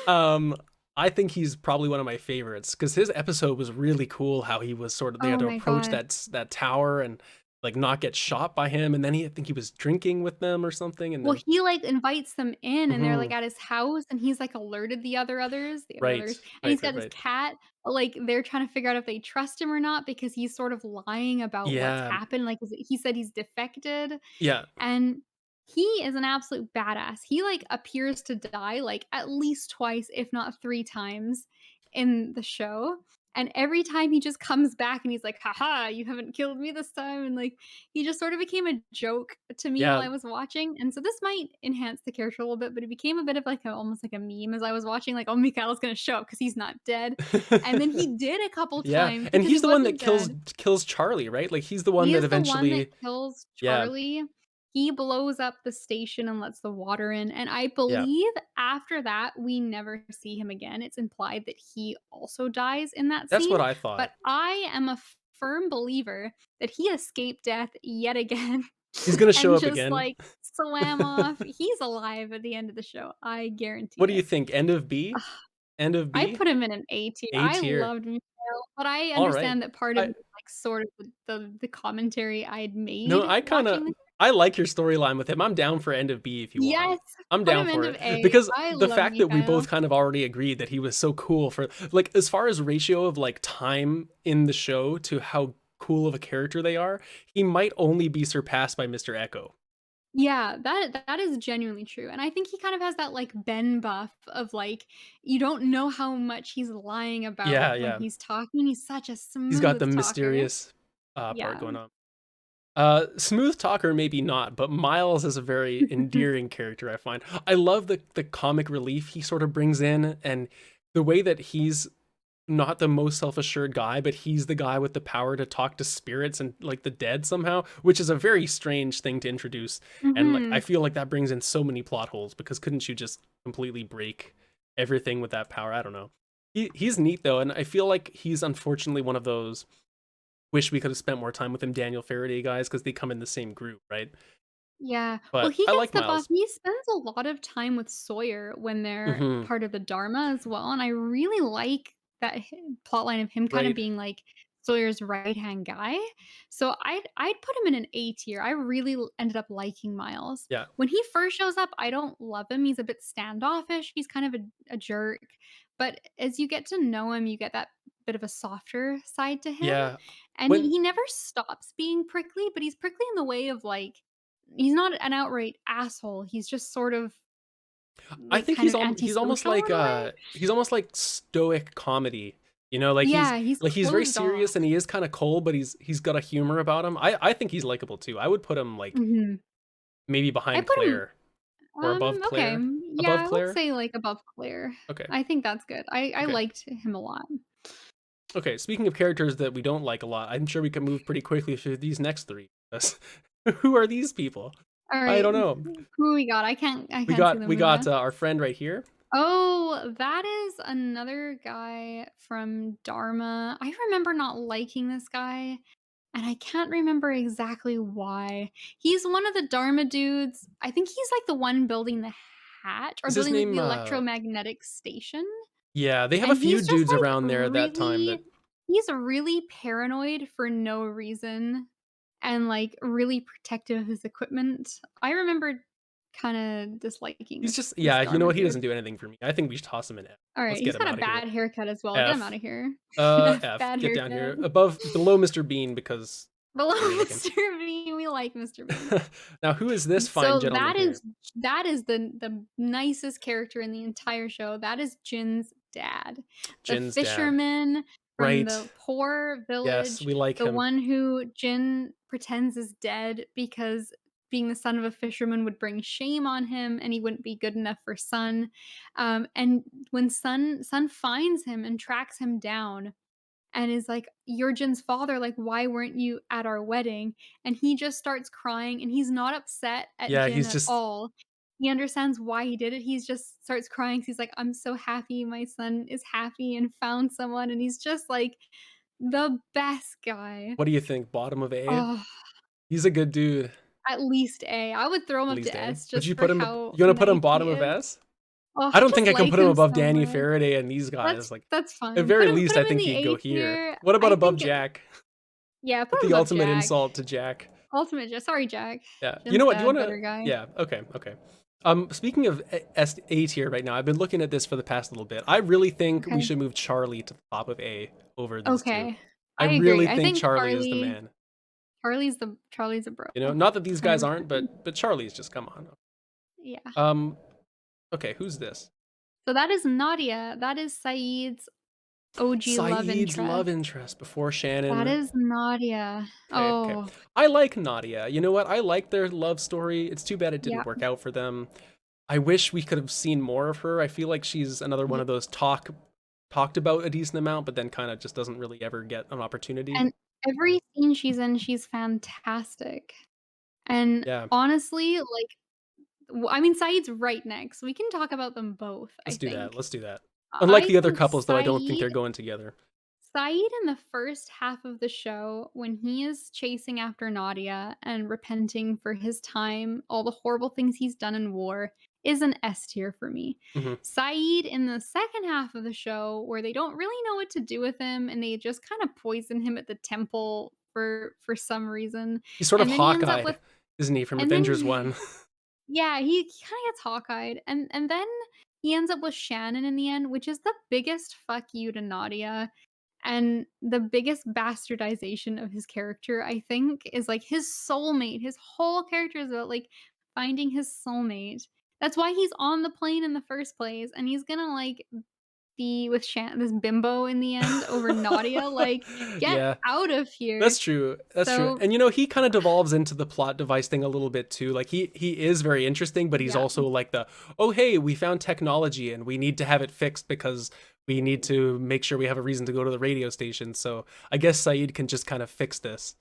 um I think he's probably one of my favorites because his episode was really cool. How he was sort of they had
Oh
to
my
approach
god.
that tower and like not get shot by him, and then I think he was drinking with them or something, and
Well,
then
he, like, invites them in, and they're, like,
Mhm.
at his house, and he's, like, alerted
Right,
the others, and
right,
he's
right,
got his
right.
cat, like, they're trying to figure out if they trust him or not because he's sort of lying about what's
Yeah,
happened, like, he said he's defected.
yeah.
And he is an absolute badass. He, like, appears to die, like, at least twice, if not 3 times in the show, and every time he just comes back and he's like, "Ha ha, you haven't killed me this time," and, like, he just sort of became a joke to me while
Yeah.
I was watching, and so this might enhance the character a little bit, but it became a bit of, like, almost like a meme as I was watching, like, "Oh, Mikhail's gonna show up because he's not dead," and then he did a couple
Yeah,
times
and
because he
he's the one that
wasn't
kills
dead.
kills Charlie, right? Like, he's the one
He
that
is the one that
eventually
kills
yeah,
Charlie. He blows up the station and lets the water in, and I
yeah.
believe after that, we never see him again. It's implied that he also dies in that
That's
scene,
what I
but
thought.
I am a firm believer that he escaped death yet again
He's gonna show
and
up
just,
again.
like, swam off. He's alive at the end of the show. I
What
guarantee
do you
it.
think? End of B? End of
I
B?
put him in an A tier.
A
I
tier.
loved Mikhail, but I
Alright.
understand that part of it
I
is, like, sort of the commentary I'd
no,
made
I kinda
watching the.
I like your storyline with him. I'm down for end of B if you want.
Yes,
I'm
put
down
him
for
end of
it.
A.
Because
I
the
love
fact that we both
Mikhail.
kind of already agreed that he was so cool for like, as far as ratio of, like, time in the show to how cool of a character they are, he might only be surpassed by Mr. Echo.
Yeah, that is genuinely true, and I think he kind of has that, like, Ben buff of, like, you don't know how much he's lying
Yeah,
about when
yeah.
he's talking. He's such a
He's got the
smooth talker.
mysterious, part
Yeah.
going on. Smooth talker, maybe not, but Miles is a very endearing character, I find. I love the comic relief he sort of brings in, and the way that he's not the most self-assured guy, but he's the guy with the power to talk to spirits and like the dead somehow, which is a very strange thing to introduce. And like I
Mhm.
feel like that brings in so many plot holes because couldn't you just completely break everything with that power? I don't know. He's neat though, and I feel like he's unfortunately one of those wish we could have spent more time with him Daniel Faraday guys because they come in the same group, right?
Yeah. Well,
But
he
I
gets
like
the buff
Miles.
he spends a lot of time with Sawyer when they're
Hmm.
part of the Dharma as well, and I really like that plotline of him kind of
Right.
being, like, Sawyer's right-hand guy. So I'd put him in an A tier. I really ended up liking Miles.
Yeah.
When he first shows up, I don't love him. He's a bit standoffish. He's kind of a jerk. But as you get to know him, you get that bit of a softer side to him.
Yeah.
And
When
he never stops being prickly, but he's prickly in the way of, like, he's not an outright asshole, he's just sort of,
I
like,
think
kind of
he's almost
antisocial
like
in a way.
he's almost like stoic comedy. You know, like
Yeah, he's
he's very
closed off.
serious and he is kind of cold, but he's got a humor about him. I think he's likable too. I would put him like
Mhm.
maybe
I
behind
put him
Claire or above
okay,
Claire. Above
yeah, let's
Claire?
say, like, above Claire.
Okay.
I think that's good. I
Okay.
liked him a lot.
Okay, speaking of characters that we don't like a lot, I'm sure we can move pretty quickly through these next three. Who are these people? I
Alright,
don't know.
who we got? I can't see them
We
in
got
the
our friend right here.
Oh, that is another guy from Dharma. I remember not liking this guy, and I can't remember exactly why. He's one of the Dharma dudes. I think he's, like, the one building the hatch or
Is his
building, like, the
name
electromagnetic station,
Yeah, they have a
and
few
he's just,
dudes
like,
around there at that time that
he's really paranoid for no reason and, like, really protective of his equipment. I remember kinda disliking
he's just
this
yeah, you know
Dharma
what? He
dude.
doesn't do anything for me. I think we should toss him in F. Let's
Alright,
get
he's
him
got a
out of here.
bad haircut as well. Get him
F.
outta here. F,
F.
bad
Get down
haircut.
here. Below Mr. Bean because
Below
we like him.
Mr. Bean, we like Mr. Bean.
Now, who is this fine
So
gentleman here?
that is the nicest character in the entire show. That is Jin's dad. The
Jin's dad.
fisherman from
Right.
the poor
Yes,
village,
we like
the
him.
one who Jin pretends is dead because being the son of a fisherman would bring shame on him and he wouldn't be good enough for Sun. And when Sun finds him and tracks him down, and is like, "You're Jin's father, like, why weren't you at our wedding?" And he just starts crying, and he's not upset at
Yeah,
Jin
he's
at
just
all. He understands why he did it, he's just starts crying 'cause he's like, "I'm so happy my son is happy and found someone," and he's just, like, the best guy.
what do you think? Bottom of A?
Oh,
He's a good dude.
at least A. I would throw him
At
up
least
to
A.
S
Would
just
you
for
put him
how
you wanna put him
nice
bottom
he
of
is.
S?
Oh,
I
I
don't think
just
I can
like
put him
him
above
so
Danny
much.
Faraday and these guys, like,
That's
at
fine.
very
Put
least, I
him in
think
the
he'd go
A
here.
tier.
What about
I
above
think
Jack?
yeah, put
Put
him
the
above
ultimate
Jack.
insult to Jack.
Ultimate Ja sorry, Jack.
Yeah. You know
Jin's
what? Do you
dad,
wanna
better guy.
Yeah, okay, okay. Speaking of A tier right now, I've been looking at this for the past little bit. I really think we
Okay.
should move Charlie to the top of A over these two.
Okay.
I
I agree.
really
I
think
think
Charlie is the man.
Charlie's a bro.
You know, not that these guys aren't,
100%.
but Charlie's just come on.
Yeah.
Um, okay, who's this?
So that is Nadia. That is Saeed's OG love
Saeed's love
interest.
interest before
That
Shannon.
is Nadia.
Okay, okay.
Oh,
I like Nadia. You know what? I like their love story. It's too bad it
yeah.
didn't work out for them. I wish we could have seen more of her. I feel like she's another one
Ye
of those talked about a decent amount, but then kind of just doesn't really ever get an opportunity.
and every scene she's in, she's fantastic. And
Yeah,
honestly, like, I mean, Saeed's right next. We can talk about them both, I
let's do that.
think.
Let's do that. Unlike
I
the other
think
couples, though, I don't think they're going together.
Saeed in the first half of the show, when he is chasing after Nadia and repenting for his time, all the horrible things he's done in war, is an S tier for me.
Hmm.
Saeed in the second half of the show, where they don't really know what to do with him and they just kind of poison him at the temple for some reason.
He's sort of
And then he ends up
Hawkeye,
with
isn't he, from
and then
Avengers 1?
yeah, he kinda gets Hawkeyed, and then he ends up with Shannon in the end, which is the biggest fuck you to Nadia. And the biggest bastardization of his character, I think, is, like, his soulmate. His whole character is about, like, finding his soulmate. That's why he's on the plane in the first place, and he's gonna, like, be with this bimbo in the end over Nadia, like, get
Yeah.
out of here.
That's true. That's true.
So
And you know, he kind of devolves into the plot device thing a little bit too. Like he is very interesting, but he's
yeah.
also like the, oh hey, we found technology and we need to have it fixed because we need to make sure we have a reason to go to the radio station. So I guess Saeed can just kind of fix this.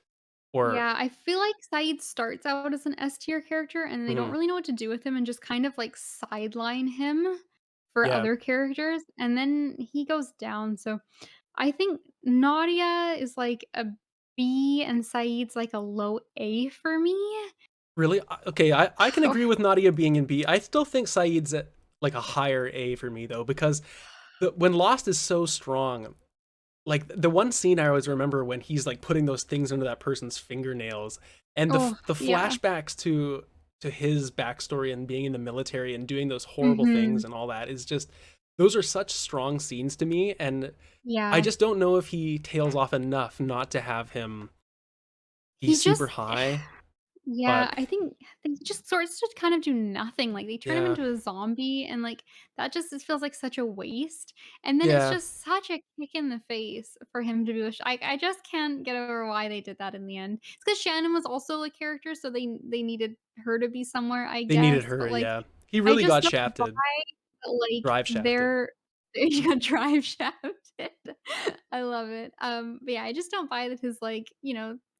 Or
Yeah, I feel like Saeed starts out as an S tier character, and they don't
mhm,
really know what to do with him and just kind of, like, sideline him for
yeah.
other characters, and then he goes down, so I think Nadia is, like, a B and Saeed's, like, a low A for me.
Really? Okay, I can agree with Nadia being in B. I still think Saeed's at like a higher A for me though, because when Lost is so strong, like the one scene I always remember when he's like putting those things under that person's fingernails, and
Oh,
the
yeah.
flashbacks to his backstory and being in the military and doing those horrible things
Mhm.
and all that is just those are such strong scenes to me, and I
Yeah.
just don't know if he tails off enough not to have him be
He
super
just
high.
Yeah,
But
I think they just sorts to kind of do nothing, like, they turn him
yeah,
into a zombie, and, like, that just it feels like such a waste, and then it's
yeah,
just such a kick in the face for him to be a I just can't get over why they did that in the end. It's because Shannon was also a character, so they needed her to be somewhere, I
they needed
guess,
her.
but, like,
Yeah, he
I
really
just
got
don't buy
shafted,
that, like,
drive shafted.
they're he got drive shafted. I love it. But yeah, I just don't buy that his, like,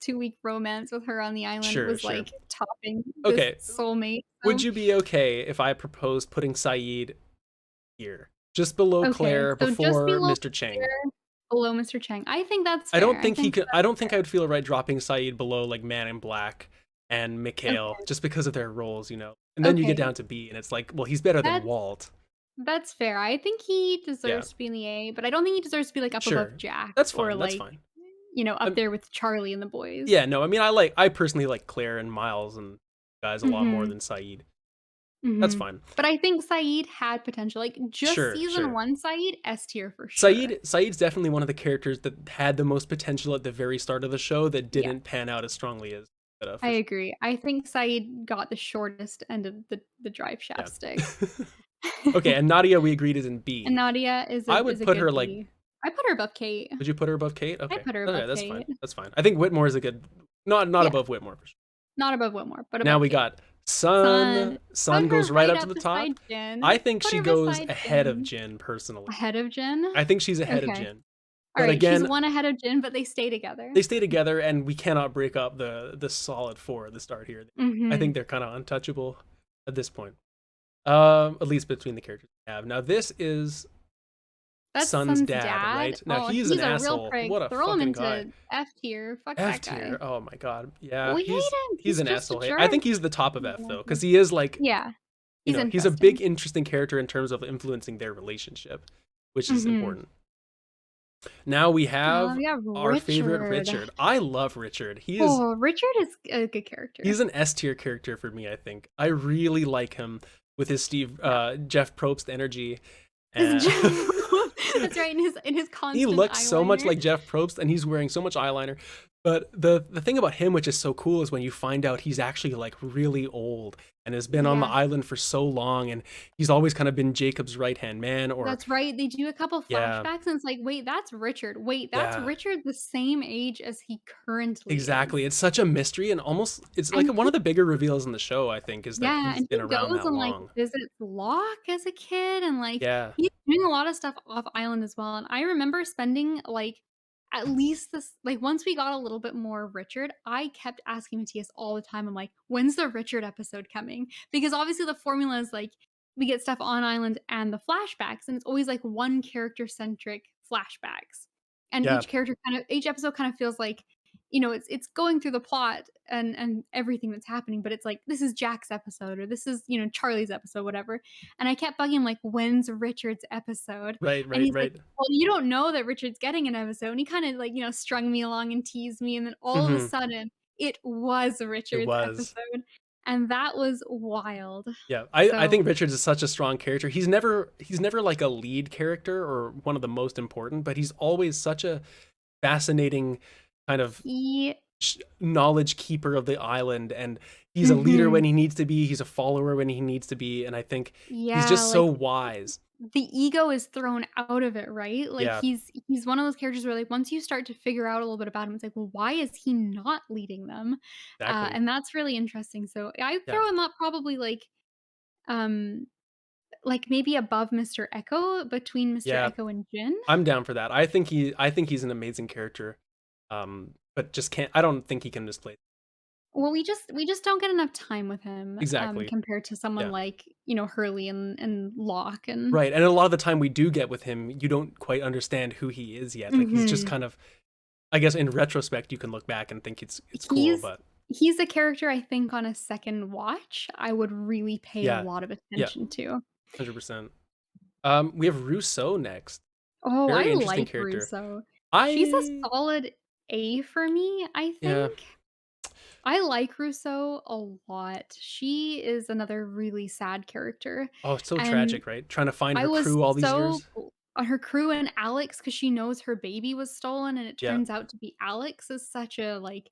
2-week romance with her on the island
Sure,
was,
sure.
like, topping this
Okay,
soulmate,
would
so
you be okay if I proposed putting Saeed here, just below
okay,
Claire,
so just
before
below
Mr. Chang?
there, below Mr. Chang. I think that's
I
fair,
don't
I
think he
think
could. I
that's
don't think I would feel right dropping Saeed below like Man in Black and Mikhail,
okay,
just because of their roles, you know. And then you get
okay.
down to B, and it's like, well, he's better than
That's
Walt.
that's fair. I think he
Yeah,
deserves to be in the A, but I don't think he deserves to be, like, up above
sure,
Jack
that's
or,
fine. That's
like,
fine.
up
Um,
there with Charlie and the boys.
yeah, no, I mean, I personally like Claire and Miles and guys a lot more
Mhm.
than Saeed. That's
Mhm.
fine.
But I think Saeed had potential, like, just
Sure,
season
sure.
1 Saeed, S tier for sure.
Saeed's definitely one of the characters that had the most potential at the very start of the show that
Yeah,
didn't pan out as strongly as
I
for sure.
agree. I think Saeed got the shortest end of the drive
Yeah.
shaft stick.
Okay, and Nadia we agreed is in
And
B.
Nadia
I
is
would
a
put
good
her like,
B. I put her above Kate.
would you put her above Kate?
I
Okay.
put her
Okay,
above
that's fine.
Kate.
That's fine. I think Whitmore is a good, not
Yeah,
above Whitmore for sure.
not above Whitmore, but
Now
above
we
Kate.
got Sun.
Sun.
Sun
Put
goes
her
right
right
up to
up
the
beside
top. I
Jin.
think
Put
she
her
goes
beside
ahead of
Jin.
Jin personally.
Ahead of Jin?
I think she's ahead of
Okay.
Jin. But
Alright, she's
again,
1 ahead of Jin, but they stay together.
they stay together and we cannot break up the solid four at the start here. I think
Mhm.
they're kind of untouchable at this point. At least between the characters we have. Now this is
That's
Sun's
Sun's
dad,
dad.
right? Now
Oh,
he's an
he's a real
asshole.
prig.
What a
Throw him
fucking guy.
into F tier. Fuck
F
that guy.
tier. Oh my god. Yeah,
We hate him.
he's
He's
an
just a
asshole. I
jerk.
think he's the top of
Yeah.
F though, because he is like,
Yeah,
you
he's
know, he's a big
interesting.
interesting character in terms of influencing their relationship, which is
Mhm.
important. Now we have
Yeah,
our favorite
Richard.
Richard. I love Richard.
Oh, Richard is a good character.
He's an S tier character for me, I think. I really like him with his
Yeah.
Jeff Probst energy.
Is
And
Jeff That's right, in his
he
constant
looks so much
eyeliner.
like Jeff Probst, and he's wearing so much eyeliner. But the thing about him, which is so cool, is when you find out he's actually like really old and has been on the
Yeah,
island for so long, and he's always kind of been Jacob's right hand man. Or
that's right, they do a couple
yeah,
flashbacks, and it's like, "Wait, that's Richard. Wait, that's
yeah,
Richard the same age as he currently
exactly.
is."
It's such a mystery, and almost it's like
And
one of the bigger reveals in the show. I think is that
Yeah,
he's
and
been
he
around
goes
that
and, like,
long.
visits Locke as a kid, and, like,
Yeah,
he's doing a lot of stuff off island as well, and I remember spending, like, at least this like, once we got a little bit more Richard, I kept asking Matthias all the time, I'm like, "When's the Richard episode coming?" Because obviously the formula is, like, we get stuff on island and the flashbacks, and it's always, like, one character-centric flashbacks, and
yeah,
each episode kind of feels like, it's going through the plot and everything that's happening, but it's like, this is Jack's episode or this is, Charlie's episode, whatever. And I kept bugging him like, when's Richard's episode?
right,
And
right,
he's like,
right.
well, you don't know that Richard's getting an episode. And he kind of like, strung me along and teased me. And then all of a
Hmm.
sudden, it was
It
Richard's
was.
episode. And that was wild.
Yeah, I
So
think Richards is such a strong character. He's never like a lead character or one of the most important, but he's always such a fascinating kind of
he,
knowledge keeper of the island, and he's a leader when
mhm,
he needs to be, he's a follower when he needs to be, and I think he's
yeah,
just so
like
wise.
the ego is thrown out of it, right? Like,
Yeah,
he's one of those characters where, like, once you start to figure out a little bit about him, it's like, "Well, why is he not leading them?"
exactly.
And that's really interesting, so I
Yeah,
throw him up probably, um, maybe above Mr. Echo, between Mr.
yeah,
Echo and Jin.
I'm down for that. I think he's an amazing character. But just can't, I don't think he can display.
Well, we just don't get enough time with him,
Exactly.
compared to someone
Yeah.
like, Hurley and Locke and
Right, and a lot of the time we do get with him, you don't quite understand who he is yet. Like he's just
Mhm.
kind of, I guess in retrospect you can look back and think it's cool,
He's
but
he's a character I think on a second watch, I would really pay a
yeah,
lot of
yeah,
attention to.
100%. We have Rousseau next.
Oh, I
Very interesting
like
character.
Russo. She's a
I
solid A for me, I
yeah.
think. I like Russo a lot. She is another really sad character,
Oh, it's so
and
tragic, right? Trying to find
I
her
was
crew all these
so
years.
on her crew and Alex because she knows her baby was stolen, and it
Yeah,
turns out to be Alex is such a, like,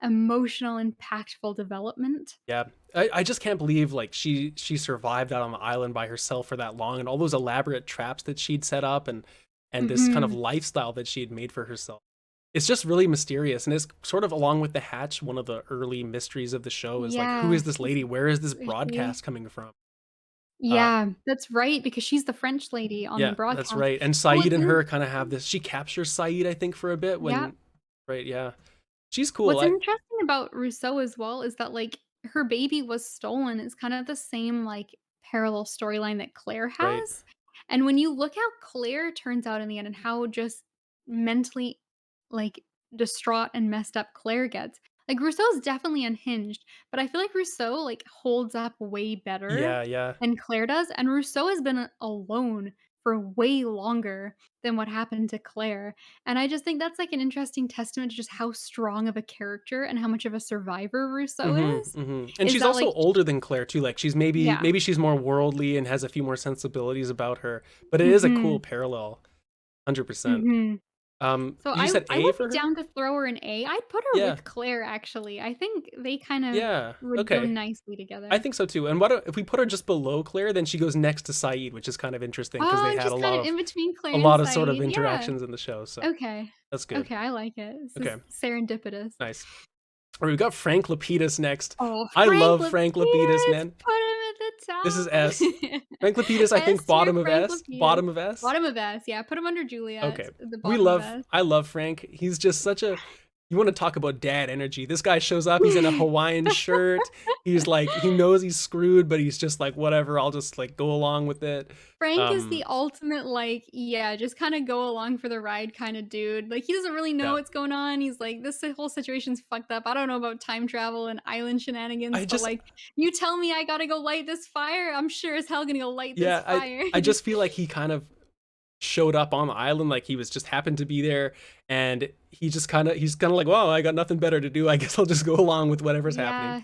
emotional, impactful development.
Yeah. I just can't believe, like, she survived out on the island by herself for that long, and all those elaborate traps that she'd set up, and this kind of
Mhm.
lifestyle that she had made for herself. It's just really mysterious, and it's sort of along with the hatch, one of the early mysteries of the show is, like, who
Yeah.
is this lady? Where is this
Is she
broadcast coming from? Uh,
Yeah, that's right, because she's the French lady on the
yeah, that's
broadcast.
right, and
But
Saeed
what's
and
in
her kinda have this she captures Saeed, I think, for a bit
Yeah.
when right, yeah. She's cool,
What's
I
interesting about Rousseau as well is that, like, her baby was stolen. It's kind of the same, like, parallel storyline that Claire
right.
has, and when you look how Claire turns out in the end and how just mentally, like, distraught and messed up Claire gets, like, Rousseau's definitely unhinged, but I feel like Rousseau, like, holds up way better
Yeah, yeah.
than Claire does, and Rousseau has been alone for way longer than what happened to Claire. And I just think that's, like, an interesting testament to just how strong of a character and how much of a survivor Rousseau
Mhm,
is.
mhm, and
Is
she's
that,
also
like
older than Claire too, like, she's
Yeah.
maybe she's more worldly and has a few more sensibilities about her, but it is a cool
Mhm.
parallel, 100%.
Mhm.
Um,
So
you said
I
A
would
for
be
her?
down to throw her an A. I'd put her
Yeah,
with Claire, actually. I think they kind of
yeah,
would go
okay.
nicely
I
together.
think so too, and what if we put her just below Claire, then she goes next to Saeed, which is kind of interesting because they
Oh,
had
just kinda in between
a
Claire and
lot of sort of
Saeed. Yeah.
interactions in the show, so
Okay.
that's good.
Okay, I like it. This
Okay,
is serendipitous.
nice. Alright, we got Frank Lapidus next.
Oh,
I
Frank
love Frank Lapidus,
Lapidus!
man.
Put him at the
This is S.
top.
Frank Lapidus, I
S
think
tier
bottom of
Frank
S?
Lapidus.
Bottom of S?
Bottom of S, yeah, put him under Juliet,
Okay.
the bottom of S.
I love Frank. He's just such a you want to talk about dad energy. This guy shows up, he's in a Hawaiian shirt. He's like he knows he's screwed, but he's just like whatever, I'll just like go along with it.
Frank is the
Um
ultimate, like, yeah, just kinda go along for the ride kinda dude. Like, he doesn't really know
yeah.
what's going on. He's like, "This whole situation's fucked up. I don't know about time travel and island
I
shenanigans, but,
just
like, you tell me I gotta go light this fire, I'm sure as hell gonna go light this
yeah,
fire."
I just feel like he kind of showed up on the island like he was just happened to be there and he's kind of like, "Well, I got nothing better to do. I guess I'll just go along with whatever's happening."
Yeah.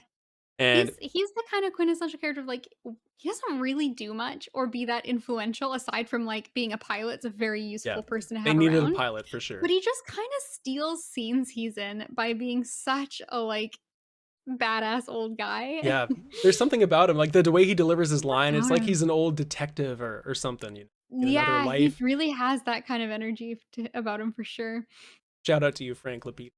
And
He's the kind of quintessential character of, like, he doesn't really do much or be that influential aside from, like, being a pilot. It's a very
yeah,
useful person to
they
have
needed a
around,
pilot for
but
sure.
he just kinda steals scenes he's in by being such a, like, badass old guy.
Yeah, there's something about him, like, the way he delivers his line, it's
About
like
him.
he's an old detective or something, in another
Yeah, he
life.
really has that kind of energy about him for sure.
Shout out to you, Frank Lapidus.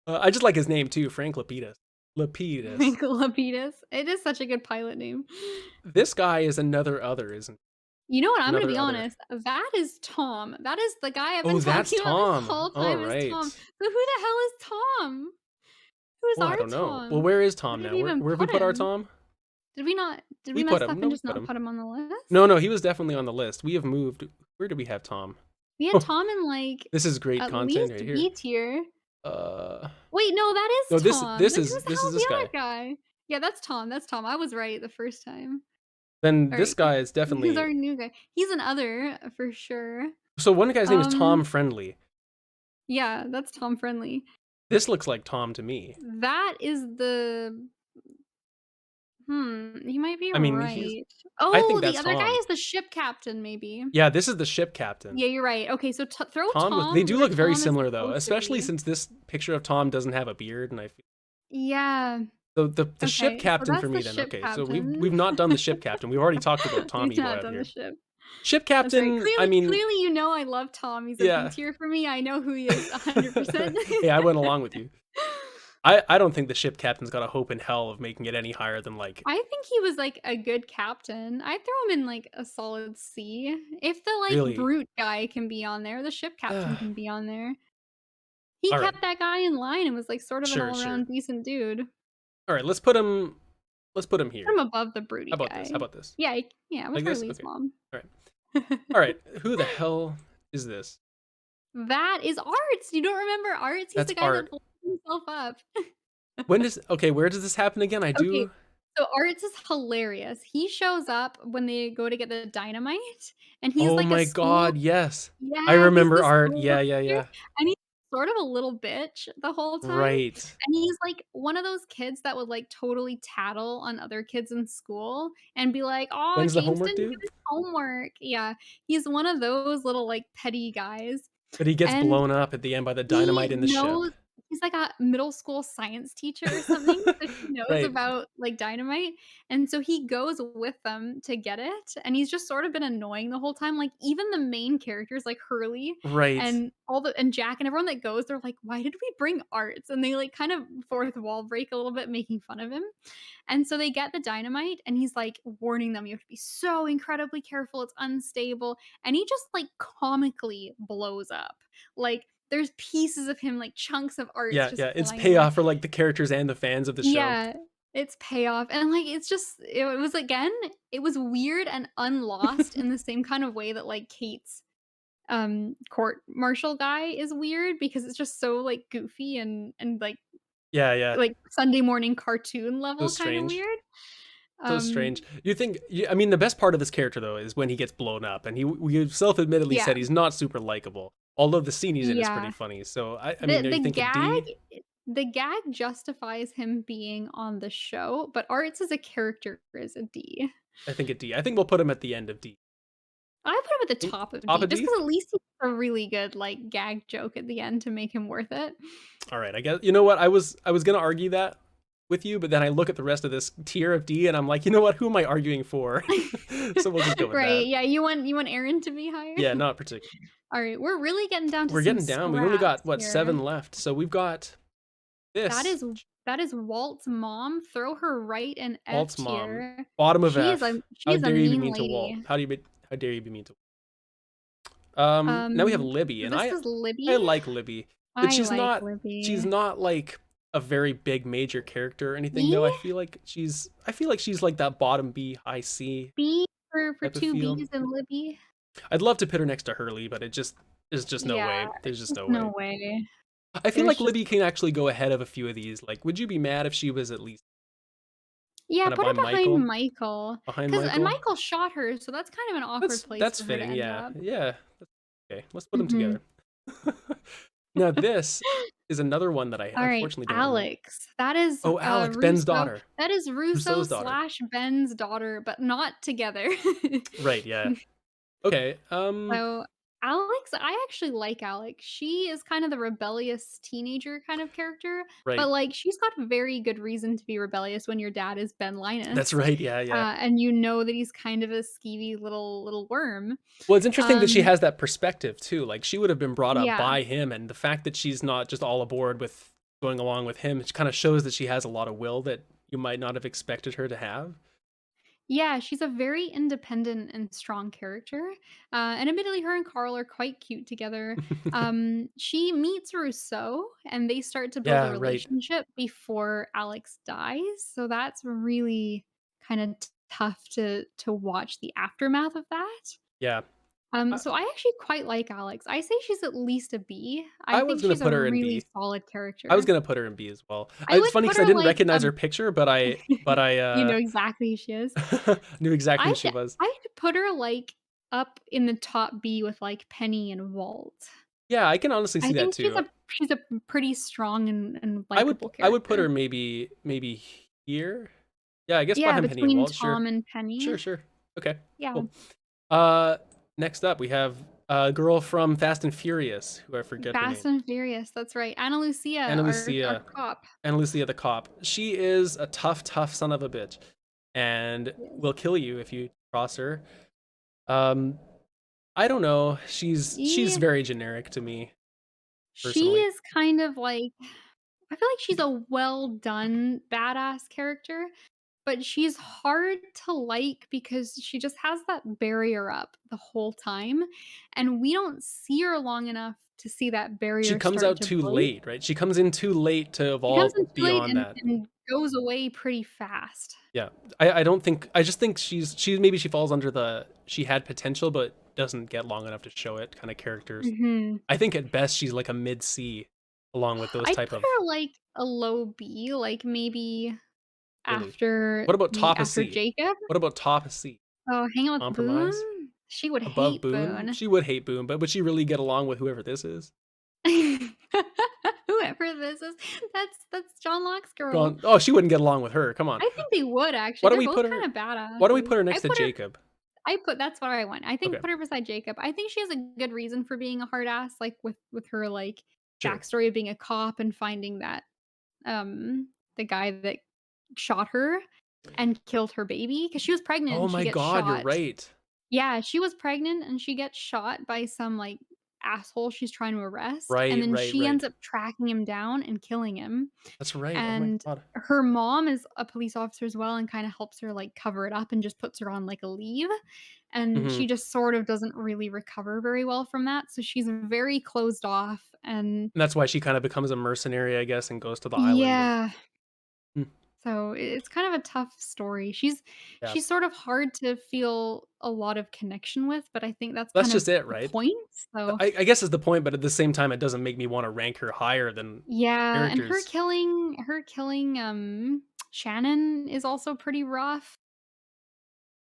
I just like his name too, Frank Lapidus. Lapidus.
Frank Lapidus. It is such a good pilot name.
This guy is another other, isn't
You know what? I'm gonna
another
be
other.
honest. That is Tom. That is the guy I've been
Oh, that's
talking about this
Tom.
whole
All
time is Tom.
right.
So who the hell is Tom? Who's
Well,
our
I don't know. Well,
Tom?
where is
Where
Tom
did
now?
we even
Where have we
put
put our
him?
Tom?
Did we
We put
mess
him.
up
No,
and
we
just
put
not
him.
put him on the list?
No, no, he was definitely on the list. We have moved. Where do we have Tom?
We had Tom in, like,
This is great
at
content
least
right here.
B tier.
Uh,
Wait, no, that
no,
is Tom. Then who's the
this is
hell's
this
the
guy.
other guy? Yeah, that's Tom. I was right the first time.
Then this
Alright,
guy is
who's
definitely
our new guy? He's an other, for sure.
so one guy's name is Tom
Um,
Friendly.
yeah, that's Tom Friendly.
This looks like Tom to me.
That is the you might be
I mean, he's
right.
I think
Oh, the
that's
other guy
Tom.
is the ship captain, maybe.
Yeah, this is the ship captain.
Yeah, you're right. Okay, so throw
Tom look they
Tom
do
where
look very
Tom is
similar though,
supposed to
especially
be.
since this picture of Tom doesn't have a beard and I feel
Yeah.
so the ship
Okay, so
captain for
that's the
me then.
ship
Okay, so
captain.
we've not done the ship captain. We've already talked about
We've
Tommy Boy
not
out
done the
here.
ship.
Ship
That's right.
captain, I mean,
Clearly, you know I love Tom. He's a B
yeah.
tier for me. I know who he is 100%.
Hey, I went along with you. I don't think the ship captain's got a hope in hell of making it any higher than like
I think he was, like, a good captain. I'd throw him in, like, a solid C. If the, like,
really.
brute guy can be on there, the ship captain
All
can be on there. He
right.
kept that guy in line and was, like, sort of an
Sure, sure.
all-around decent dude.
All right, let's put him
Put him
here.
above the
How
broody
about this? How
guy.
about this?
Yeah, yeah, with
Like this?
Hurley's
Okay.
mom.
All right. All right. Who the hell is this?
That is Arts. You don't remember Arts? He's
That's
the guy that
Art.
blows himself up.
When does okay, where does this happen again? I
Okay,
do
so Arts is hilarious. He shows up when they go to get the dynamite, and he's
Oh
like a
my
school
god, yes. I
yeah, he's
remember
the
Art.
school
Yeah, yeah,
reporter,
yeah.
and he's sort of a little bitch the whole time,
Right.
and he's, like, one of those kids that would, like, totally tattle on other kids in school and be like, "Oh,
When's the
James
homework
didn't do
due?
his homework." Yeah, he's one of those little, like, petty guys,
But he gets
and
blown up at the end by the dynamite
he
in the
knows
ship.
he's like a middle school science teacher or something, so he knows
Right.
about, like, dynamite, and so he goes with them to get it, and he's just sort of been annoying the whole time, like, even the main characters, like Hurley
Right.
and all the and Jack and everyone that goes, they're like, "Why did we bring Arts?" And they, like, kind of fourth wall break a little bit, making fun of him, and so they get the dynamite, and he's, like, warning them, "You have to be so incredibly careful, it's unstable," and he just, like, comically blows up. Like, there's pieces of him, like, chunks of Arts
Yeah,
just
yeah, it's
flying everywhere.
payoff for, like, the characters and the fans of the show.
Yeah, it's payoff, and, like, it's just it was again, it was weird and unlost in the same kind of way that, like, Kate's, court martial guy is weird because it's just so, like, goofy and,
Yeah, yeah,
like, Sunday morning cartoon
so
level kinda
strange.
weird.
So
Um,
strange. You think I mean, the best part of this character, though, is when he gets blown up, and we self-admittedly
yeah,
said he's not super likable, although the scene he's in is pretty
yeah.
funny. So, I
The
mean, are you
the
thinking
gag
D?
the gag justifies him being on the show, but Arts as a character is a D.
I think a D. I think we'll put him at the end of D.
I put him at the
Think
top of
top
D
of
just
D?
because at least he has a really good, like, gag joke at the end to make him worth it.
Alright, I guess you know what? I was gonna argue that with you, but then I look at the rest of this tier of D, and I'm like, "You know what? Who am I arguing for?" So we'll just go with
Right,
that.
yeah, you want Aaron to be higher?
Yeah, not particular.
Alright, we're really getting down to
We're
some
getting down. We only got,
scraps
what,
here.
7 left. So we've got
That
this,
is that is Walt's mom, throw her right in F
Walt's mom,
tier.
bottom of
She is a
F.
she
How
is a
dare you be
mean
mean to Walt?
lady.
How dare you be mean to Now we have
Um,
Libby, and
this is
I
Libby.
like Libby, but
I like
she's
Libby.
not like a very big major character or anything
E?
though. I feel like she's like that bottom B, high C
B for
type of
2
feel.
Bs in Libby?
I'd love to put her next to Hurley, but there's just no
Yeah,
way. There's just
there's
no way.
no way.
I feel
There's
like
just
Libby can actually go ahead of a few of these. Like, would you be mad if she was at least
yeah,
kind of
put
by
her behind
Michael?
Michael,
Behind
'cause and
Michael?
Michael shot her, so that's kind of an awkward place
That's
for her to
fitting,
end
yeah.
up.
Yeah. Okay, let's put them
Mhm.
together. Now this is another one that I
Alright,
unfortunately don't remember.
Alex. That is,
Oh, Alex, Ben's
Russo.
daughter.
That is Russo
Rousseau's daughter.
slash Ben's daughter, but not together.
Right, yeah. Okay,
So, Alex, I actually like Alex. She is kind of the rebellious teenager kind of character,
right.
but, like, she's got very good reason to be rebellious when your dad is Ben
That's
Linus,
right, yeah, yeah.
and you know that he's kind of a skeevy little worm.
Well, it's interesting that she
Um,
has that perspective too. Like, she would have been brought up
yeah.
by him, and the fact that she's not just all aboard with going along with him, it kind of shows that she has a lot of will that you might not have expected her to have.
Yeah, she's a very independent and strong character, and admittedly, her and Carl are quite cute together. She meets Rousseau, and they start to build a
Yeah, right.
relationship before Alex dies, so that's really kinda tough to watch the aftermath of that.
Yeah. I,
So I actually quite like Alex. I say she's at least a B. I
I was
think
gonna
she's a
put her in
really
B.
solid
I was
character.
gonna put her in B as well.
I
It's
would
funny
put
because I
her
didn't
like
recognize her picture, but I
you know exactly who she is.
knew exactly who
I'd
she was.
I'd put her, like, up in the top B with, like, Penny and Walt.
Yeah, I can honestly
I
see that
think
too.
she's a pretty strong and
I
likable
I would put
character.
her maybe here. Yeah, I guess
Yeah,
behind Penny and
between
Walt. Sure,
Tom and Penny.
sure. Okay,
Yeah,
cool. Uh, Next up we have a girl from Fast and Furious, who I forget her
Fast
name.
and Furious, that's right. Anna Lucia,
Anna
our
Lucia.
cop.
Anna Lucia the cop. She is a tough son of a bitch, and
Yes.
will kill you if you cross her. Um, I don't know. She's
She
very generic to me
she
personally.
is kind of like I feel like she's a well done badass character, but she's hard to like because she just has that barrier up the whole time, and we don't see her long enough to see that
She
barrier
comes
start
out
to
too
break.
late, right? She comes in too late to
She comes in
evolve
too late
beyond that.
and goes away pretty fast.
Yeah. I don't think I just think maybe she falls under the she had potential but doesn't get long enough to show it kind of characters.
Mhm.
I think at best she's like a mid C along with those
I'd
type
put
of
her like a low B, like maybe
really.
after
What about top of
after
C?
Jacob.
What about top of C?
Oh, hanging with
Compromise?
Boone? She would
Above
hate
Boone?
Boone.
She would hate Boone, but would she really get along with whoever this is?
Whoever this is, that's John Locke's girl.
Gone. Oh, she wouldn't get along with her. Come on.
I think they would
Why
actually,
don't
they're
we
both
put her
kinda
why don't we
badasses.
put her next to Jacob?
I put that's what I want. I think
Okay.
put her beside Jacob. I think she has a good reason for being a hard ass, like, with her, like
Sure.
backstory of being a cop and finding that, the guy that shot her and killed her baby because she was pregnant
Oh
and she
my
gets
god, you're
shot.
right.
Yeah, she was pregnant and she gets shot by some, like, asshole she's trying to arrest, and
Right,
then
right,
she
right.
ends up tracking him down and killing him,
That's right. Oh my
and
god.
her mom is a police officer as well and kinda helps her, like, cover it up and just puts her on, like, a leave, and
Mhm.
she just sort of doesn't really recover very well from that, so she's very closed off and
And that's why she kinda becomes a mercenary, I guess, and goes to the island and
yeah.
mm,
So it's kind of a tough story.
yeah.
She's sort of hard to feel a lot of connection with, but I think that's
That's
kind of
just it,
the
right?
point. So
I guess is the point, but at the same time, it doesn't make me wanna rank her higher than
yeah, and
characters.
her killing Shannon is also pretty rough.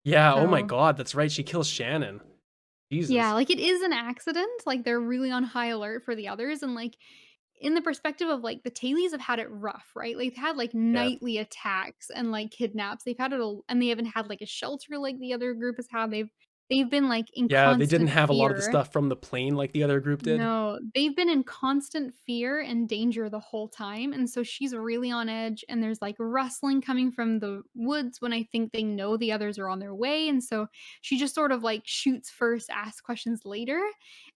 Yeah, oh my
So
god, that's right, she kills Shannon.
yeah,
Jesus.
like, it is an accident, like, they're really on high alert for the others, and, like, in the perspective of, like, the Tailies have had it rough, right? Like, they've had, like,
Yeah.
nightly attacks and, like, kidnaps. They've had it a and they haven't had, like, a shelter like the other group has had. They've been, like, in
Yeah, they didn't
constant
have a lot of the
fear.
stuff from the plane like the other group did.
No, they've been in constant fear and danger the whole time, and so she's really on edge, and there's, like, rustling coming from the woods when I think they know the others are on their way, and so she just sort of, like, shoots first, asks questions later,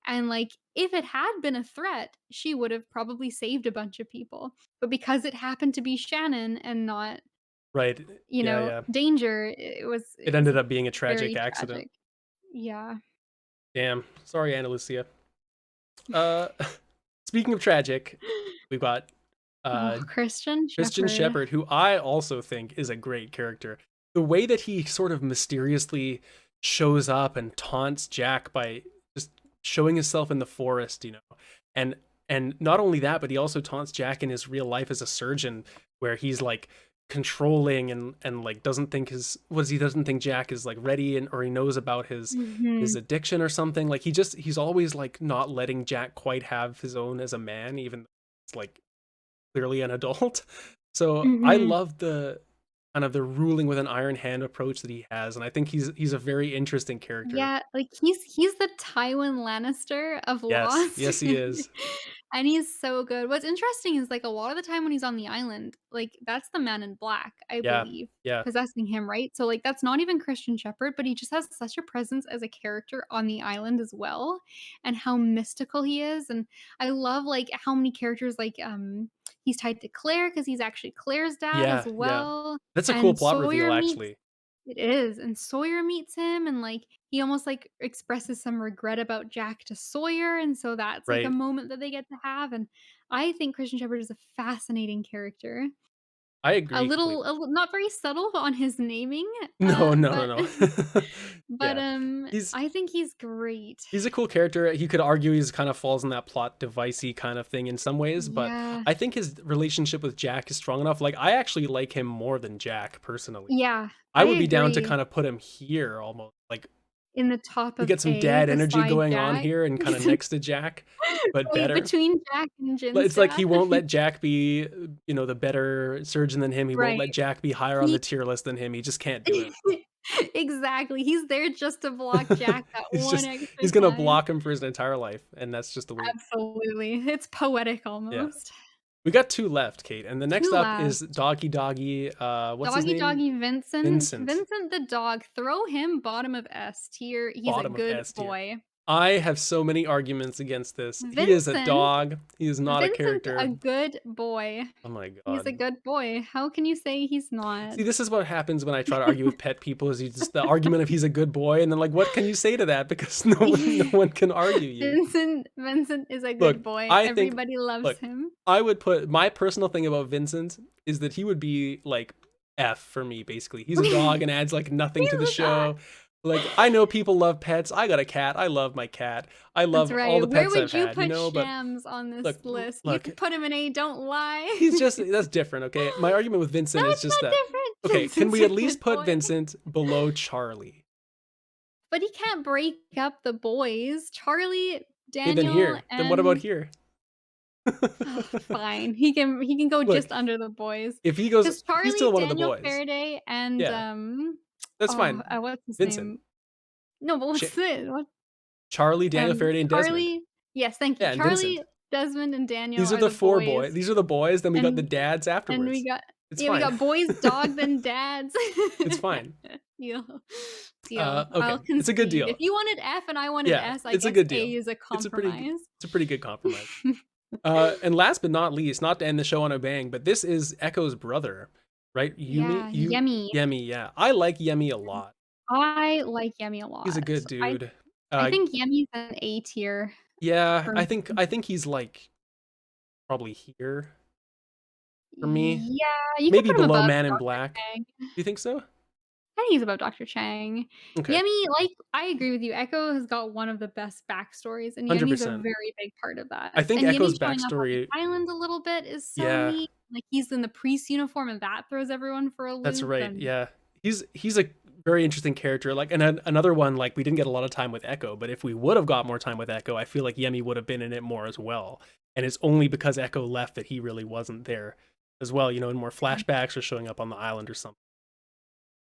and, like, if it had been a threat, she would have probably saved a bunch of people, but because it happened to be Shannon and not,
Right. Yeah, yeah.
danger,
It
it was
ended up being a tragic
very
accident.
tragic. Yeah.
Damn. Sorry, Anna Lucia. Uh, speaking of tragic, we've got, uh,
Oh, Christian
Christian
Shepherd.
Shepherd, who I also think is a great character. The way that he sort of mysteriously shows up and taunts Jack by just showing himself in the forest, and not only that, but he also taunts Jack in his real life as a surgeon, where he's like controlling and like doesn't think he doesn't think Jack is like ready and or he knows about his
Mhm.
addiction or something. Like he's always like not letting Jack quite have his own as a man, even though it's like clearly an adult. So I
Mhm.
love the kind of the ruling with an iron hand approach that he has, and I think he's a very interesting character.
Yeah, like, he's the Tywin Lannister of
Yes,
Lost,
yes, he is.
and he's so good. What's interesting is, like, a lot of the time when he's on the island, like, that's the Man in Black, I
Yeah,
believe,
yeah,
possessing him, right? So, like, that's not even Christian Shepherd, but he just has such a presence as a character on the island as well, and how mystical he is, and I love, like, how many characters, like, he's tied to Claire because he's actually Claire's dad as
yeah, yeah.
well,
That's a cool
and
plot reveal,
Sawyer meets
actually.
it is, and Sawyer meets him, and, like, he almost, like, expresses some regret about Jack to Sawyer, and so that's, like, a
Right.
moment that they get to have, and I think Christian Shepherd is a fascinating character.
I agree completely.
A lit not very subtle on his naming,
No, no, no,
but
no.
but,
Yeah. He's
I think he's great.
he's a cool character. He could argue he's kind of falls in that plot devicey kind of thing in some ways, but
Yeah.
I think his relationship with Jack is strong enough. Like I actually like him more than Jack personally.
Yeah,
I
I
would be down to
agree.
kind of put him here almost. Like
In the top
we
of
get some
A
dad energy
beside
going on
Jack.
here and kind of next to Jack, but
Wait,
better.
between Jack and Jin's
It's like
dad?
he won't let Jack be, the better surgeon than him. He won't
Right.
let Jack be higher on
He
the tier list than him. He just can't do it.
Exactly, he's there just to block Jack that
He's
one
just
extra
he's gonna
time.
block him for his entire life, and that's just the way.
Absolutely, it's poetic
Yeah.
almost.
We got 2 left, Kate, and the
2
next up is
left.
Doggy Doggy, what's his
Doggy
name?
Doggy Vincent.
Vincent,
Vincent the dog, throw him bottom of S tier, he's a
bottom of
good
S tier.
boy.
I have so many arguments against this. He is a
Vincent
dog. He is not a
Vincent's a
character.
good boy.
Oh my
He's a
god.
good boy. How can you say he's not?
See, this is what happens when I try to argue with pet people is you just the argument of he's a good boy, and then like, what can you say to that? Because no one can argue you.
Vincent is a
Look,
good boy.
I think
Everybody loves
look,
him.
I would put my personal thing about Vincent is that he would be like F for me, basically. He's a dog and adds like nothing to the
He's a dog.
show. Like, I know people love pets. I got a cat. I love my cat. I
That's
love all
right.
the
Where
pets I've
would you
had,
put
but
Shams on this
look,
list? You
look,
could put him in A, don't lie.
he's just that's different, okay? My argument with
No,
Vincent is
it's
just
not
that
different.
okay, can
Vincent's
we
a
at least
good
put
boy.
Vincent below Charlie?
But he can't break up the boys. Charlie,
Okay, then
Daniel,
here. Then what about
and
here?
oh, fine. He can go
Look,
just under the boys.
if he goes
Because
he's
Charlie,
still one of the
Daniel,
boys.
Faraday, and,
Yeah, that's fine.
what's his
Vincent.
name? No, but
Ch-
what's it? What
Charlie, Daniel Faraday, and Desmond.
Charlie yes, thank you.
Yeah, and
Charlie,
Vincent.
Desmond and Daniel
These are
are
the
the
4
boys,
boys. These are the boys, then we got the
and
dads
we
afterwards.
got
It's
yeah, we
fine.
got boys, dog, then dads.
It's fine.
Deal. Deal.
Okay.
I'll
It's a good
concede. If
deal.
you wanted F and I wanted
Yeah,
S, I
it's a
guess
good
A
deal.
is a compromise.
It's a pretty good compromise. And last but not least, not to end the show on a bang, but this is Echo's brother, right?
Yeah, Yemi.
Yemi, yeah. I like Yemi a lot.
I like Yemi a
He's a
lot.
good
I
dude.
I
Uh,
think Yemi's an A tier
yeah,
for me.
I think he's like probably here for me.
Yeah, you could
Maybe
put him
below
above
Man in
Dr.
Black.
Chang.
Do you think so?
I think he's above Dr. Chang.
Okay.
Yemi, like, I agree with you. Echo has got one of the best backstories, and Yemi's a
100%.
very big part of
I
that.
think
And Yemi
Echo's
showing up on the
backstory,
island a little bit is so
yeah,
neat. Like, he's in the priest uniform, and that throws everyone for a
that's
loop,
right.
and
Yeah. He's a very interesting character. Like, and another one, like, we didn't get a lot of time with Echo, but if we would have got more time with Echo, I feel like Yemi would have been in it more as well. And it's only because Echo left that he really wasn't there as well, you know, in more flashbacks or showing up on the island or something.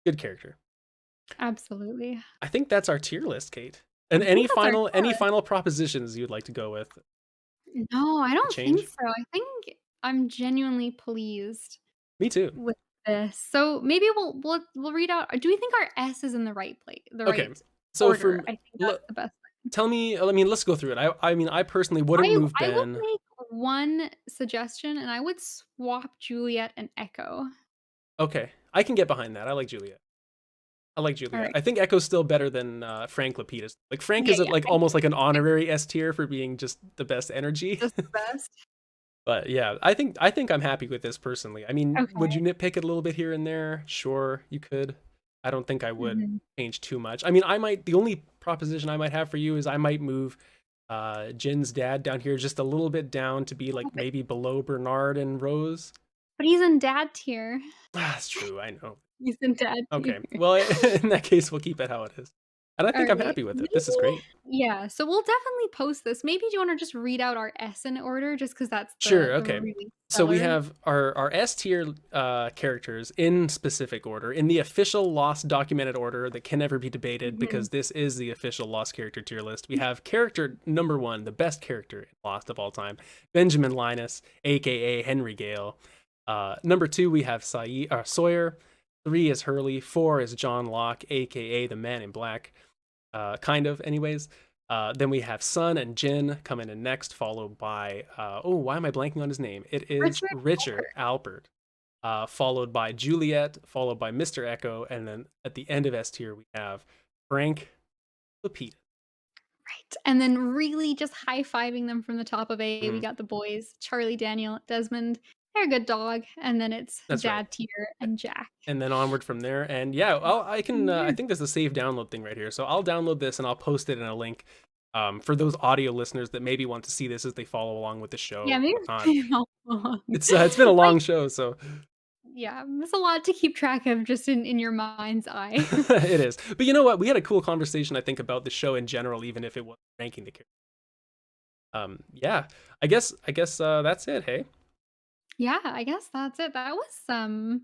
Good character.
absolutely.
I think that's our tier list, Kate. And
I think that's our
any
challenge.
final propositions you'd like to go with?
No, I don't think
Change?
so. I think I'm genuinely pleased
Me too.
with this. So maybe we'll read out do we think our S is in the right place, the
Okay.
right
So
order?
from
I think
l-
that's the best.
tell me, I mean, let's go through it. I mean, I personally wouldn't move
I would
Ben.
make one suggestion, and I would swap Juliet and Echo.
Okay. I can get behind that. I like Juliet. I like Juliet.
Alright.
I think Echo's still better than Frank Lapidus. Like Frank
Yeah,
is
yeah,
like
I think
almost like an
it's
honorary S tier for being just the best energy.
just the best.
But yeah, I think I'm happy with this personally. I mean, would
Okay.
you nitpick it a little bit here and there? Sure, you could. I don't think I would
Mhm.
change too much. I mean, I might the only proposition I might have for you is I might move Jin's dad down here just a little bit down to be like
Okay.
maybe below Bernard and Rose.
But he's in dad tier.
That's true, I know.
He's in dad tier.
Okay. Well, in that case, we'll keep it how it is. And I think I'm
Alright.
happy with it.
Maybe
This is great.
yeah, so we'll definitely post this. Maybe do you wanna just read out our S in order just 'cause that's
Sure,
the
okay.
really
So we
stellar.
have our S tier characters in specific order, in the official Lost documented order that can never be debated
Mhm.
because this is the official Lost character tier list. We have character number 1, the best character in Lost of all time, Benjamin Linus, aka Henry Gale. Number 2, we have Sawyer. 3 is Hurley. 4 is John Locke, aka the Man in Black. Kind of, anyways. Then we have Sun and Jin coming in next, followed by why am I blanking on his name? It is
Richard
Richard Alpert, followed by Juliet, followed by Mr. Echo, and then at the end of S tier we have Frank Lapita.
Right, and then really just high-fiving them from the top of A, we
Mhm.
got the boys, Charlie, Daniel, Desmond, they're a good dog, and then it's
That's right.
dad tier and Jack.
And then onward from there. And yeah, I can. I think there's a save download thing right here, so I'll download this and I'll post it in a link. For those audio listeners that maybe want to see this as they follow along with the show
Yeah,
or
maybe
whatnot.
helpful.
It's been a
Like,
long show, so
yeah, it's a lot to keep track of just in your mind's eye.
it is. But you know what? We had a cool conversation, I think, about the show in general, even if it wasn't ranking the character. Yeah. I guess that's it. Hey,
Yeah, I guess that's it. That was,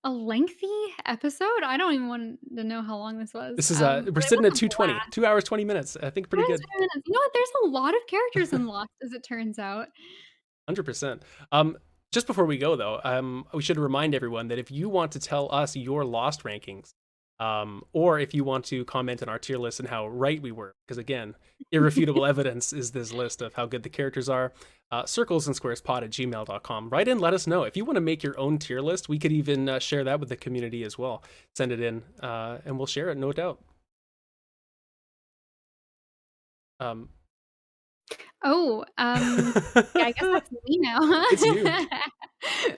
a lengthy episode. I don't even want to know how long this was,
this is we're
but it
sitting
was
at
a
2:20,
blast.
2 hours 20 minutes. I think pretty
Yes,
good.
you know what? There's a lot of characters in Lost, as it turns out.
100%. Just before we go though, we should remind everyone that if you want to tell us your Lost rankings, or if you want to comment on our tier list and how right we were, because again, irrefutable evidence is this list of how good the characters are. Circlesandsquarespod@gmail.com. Write in, let us know. If you want to make your own tier list, we could even share that with the community as well. Send it in, and we'll share it, no doubt. Um,
Oh, yeah, I guess that's me now.
it's you.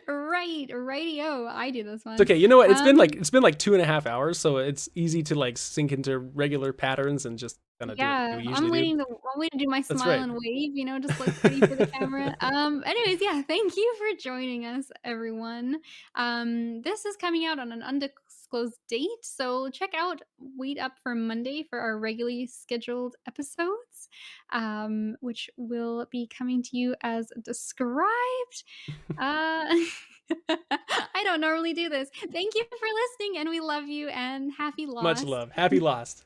Right, rightio, I do this
It's
one.
okay. You know what?
Um,
It's been like 2.5 hours, so it's easy to like sink into regular patterns and just kind of do it like
yeah,
we usually do.
I'm waiting to do my
That's
smile
right.
and wave, just look pretty for the camera. Anyways, yeah, thank you for joining us, everyone. This is coming out on an undisclosed date, so check out wait up for Monday for our regularly scheduled episodes, which will be coming to you as described. Uh, I don't normally do this. Thank you for listening, and we love you, and happy
Much
loss.
love. Happy Lost.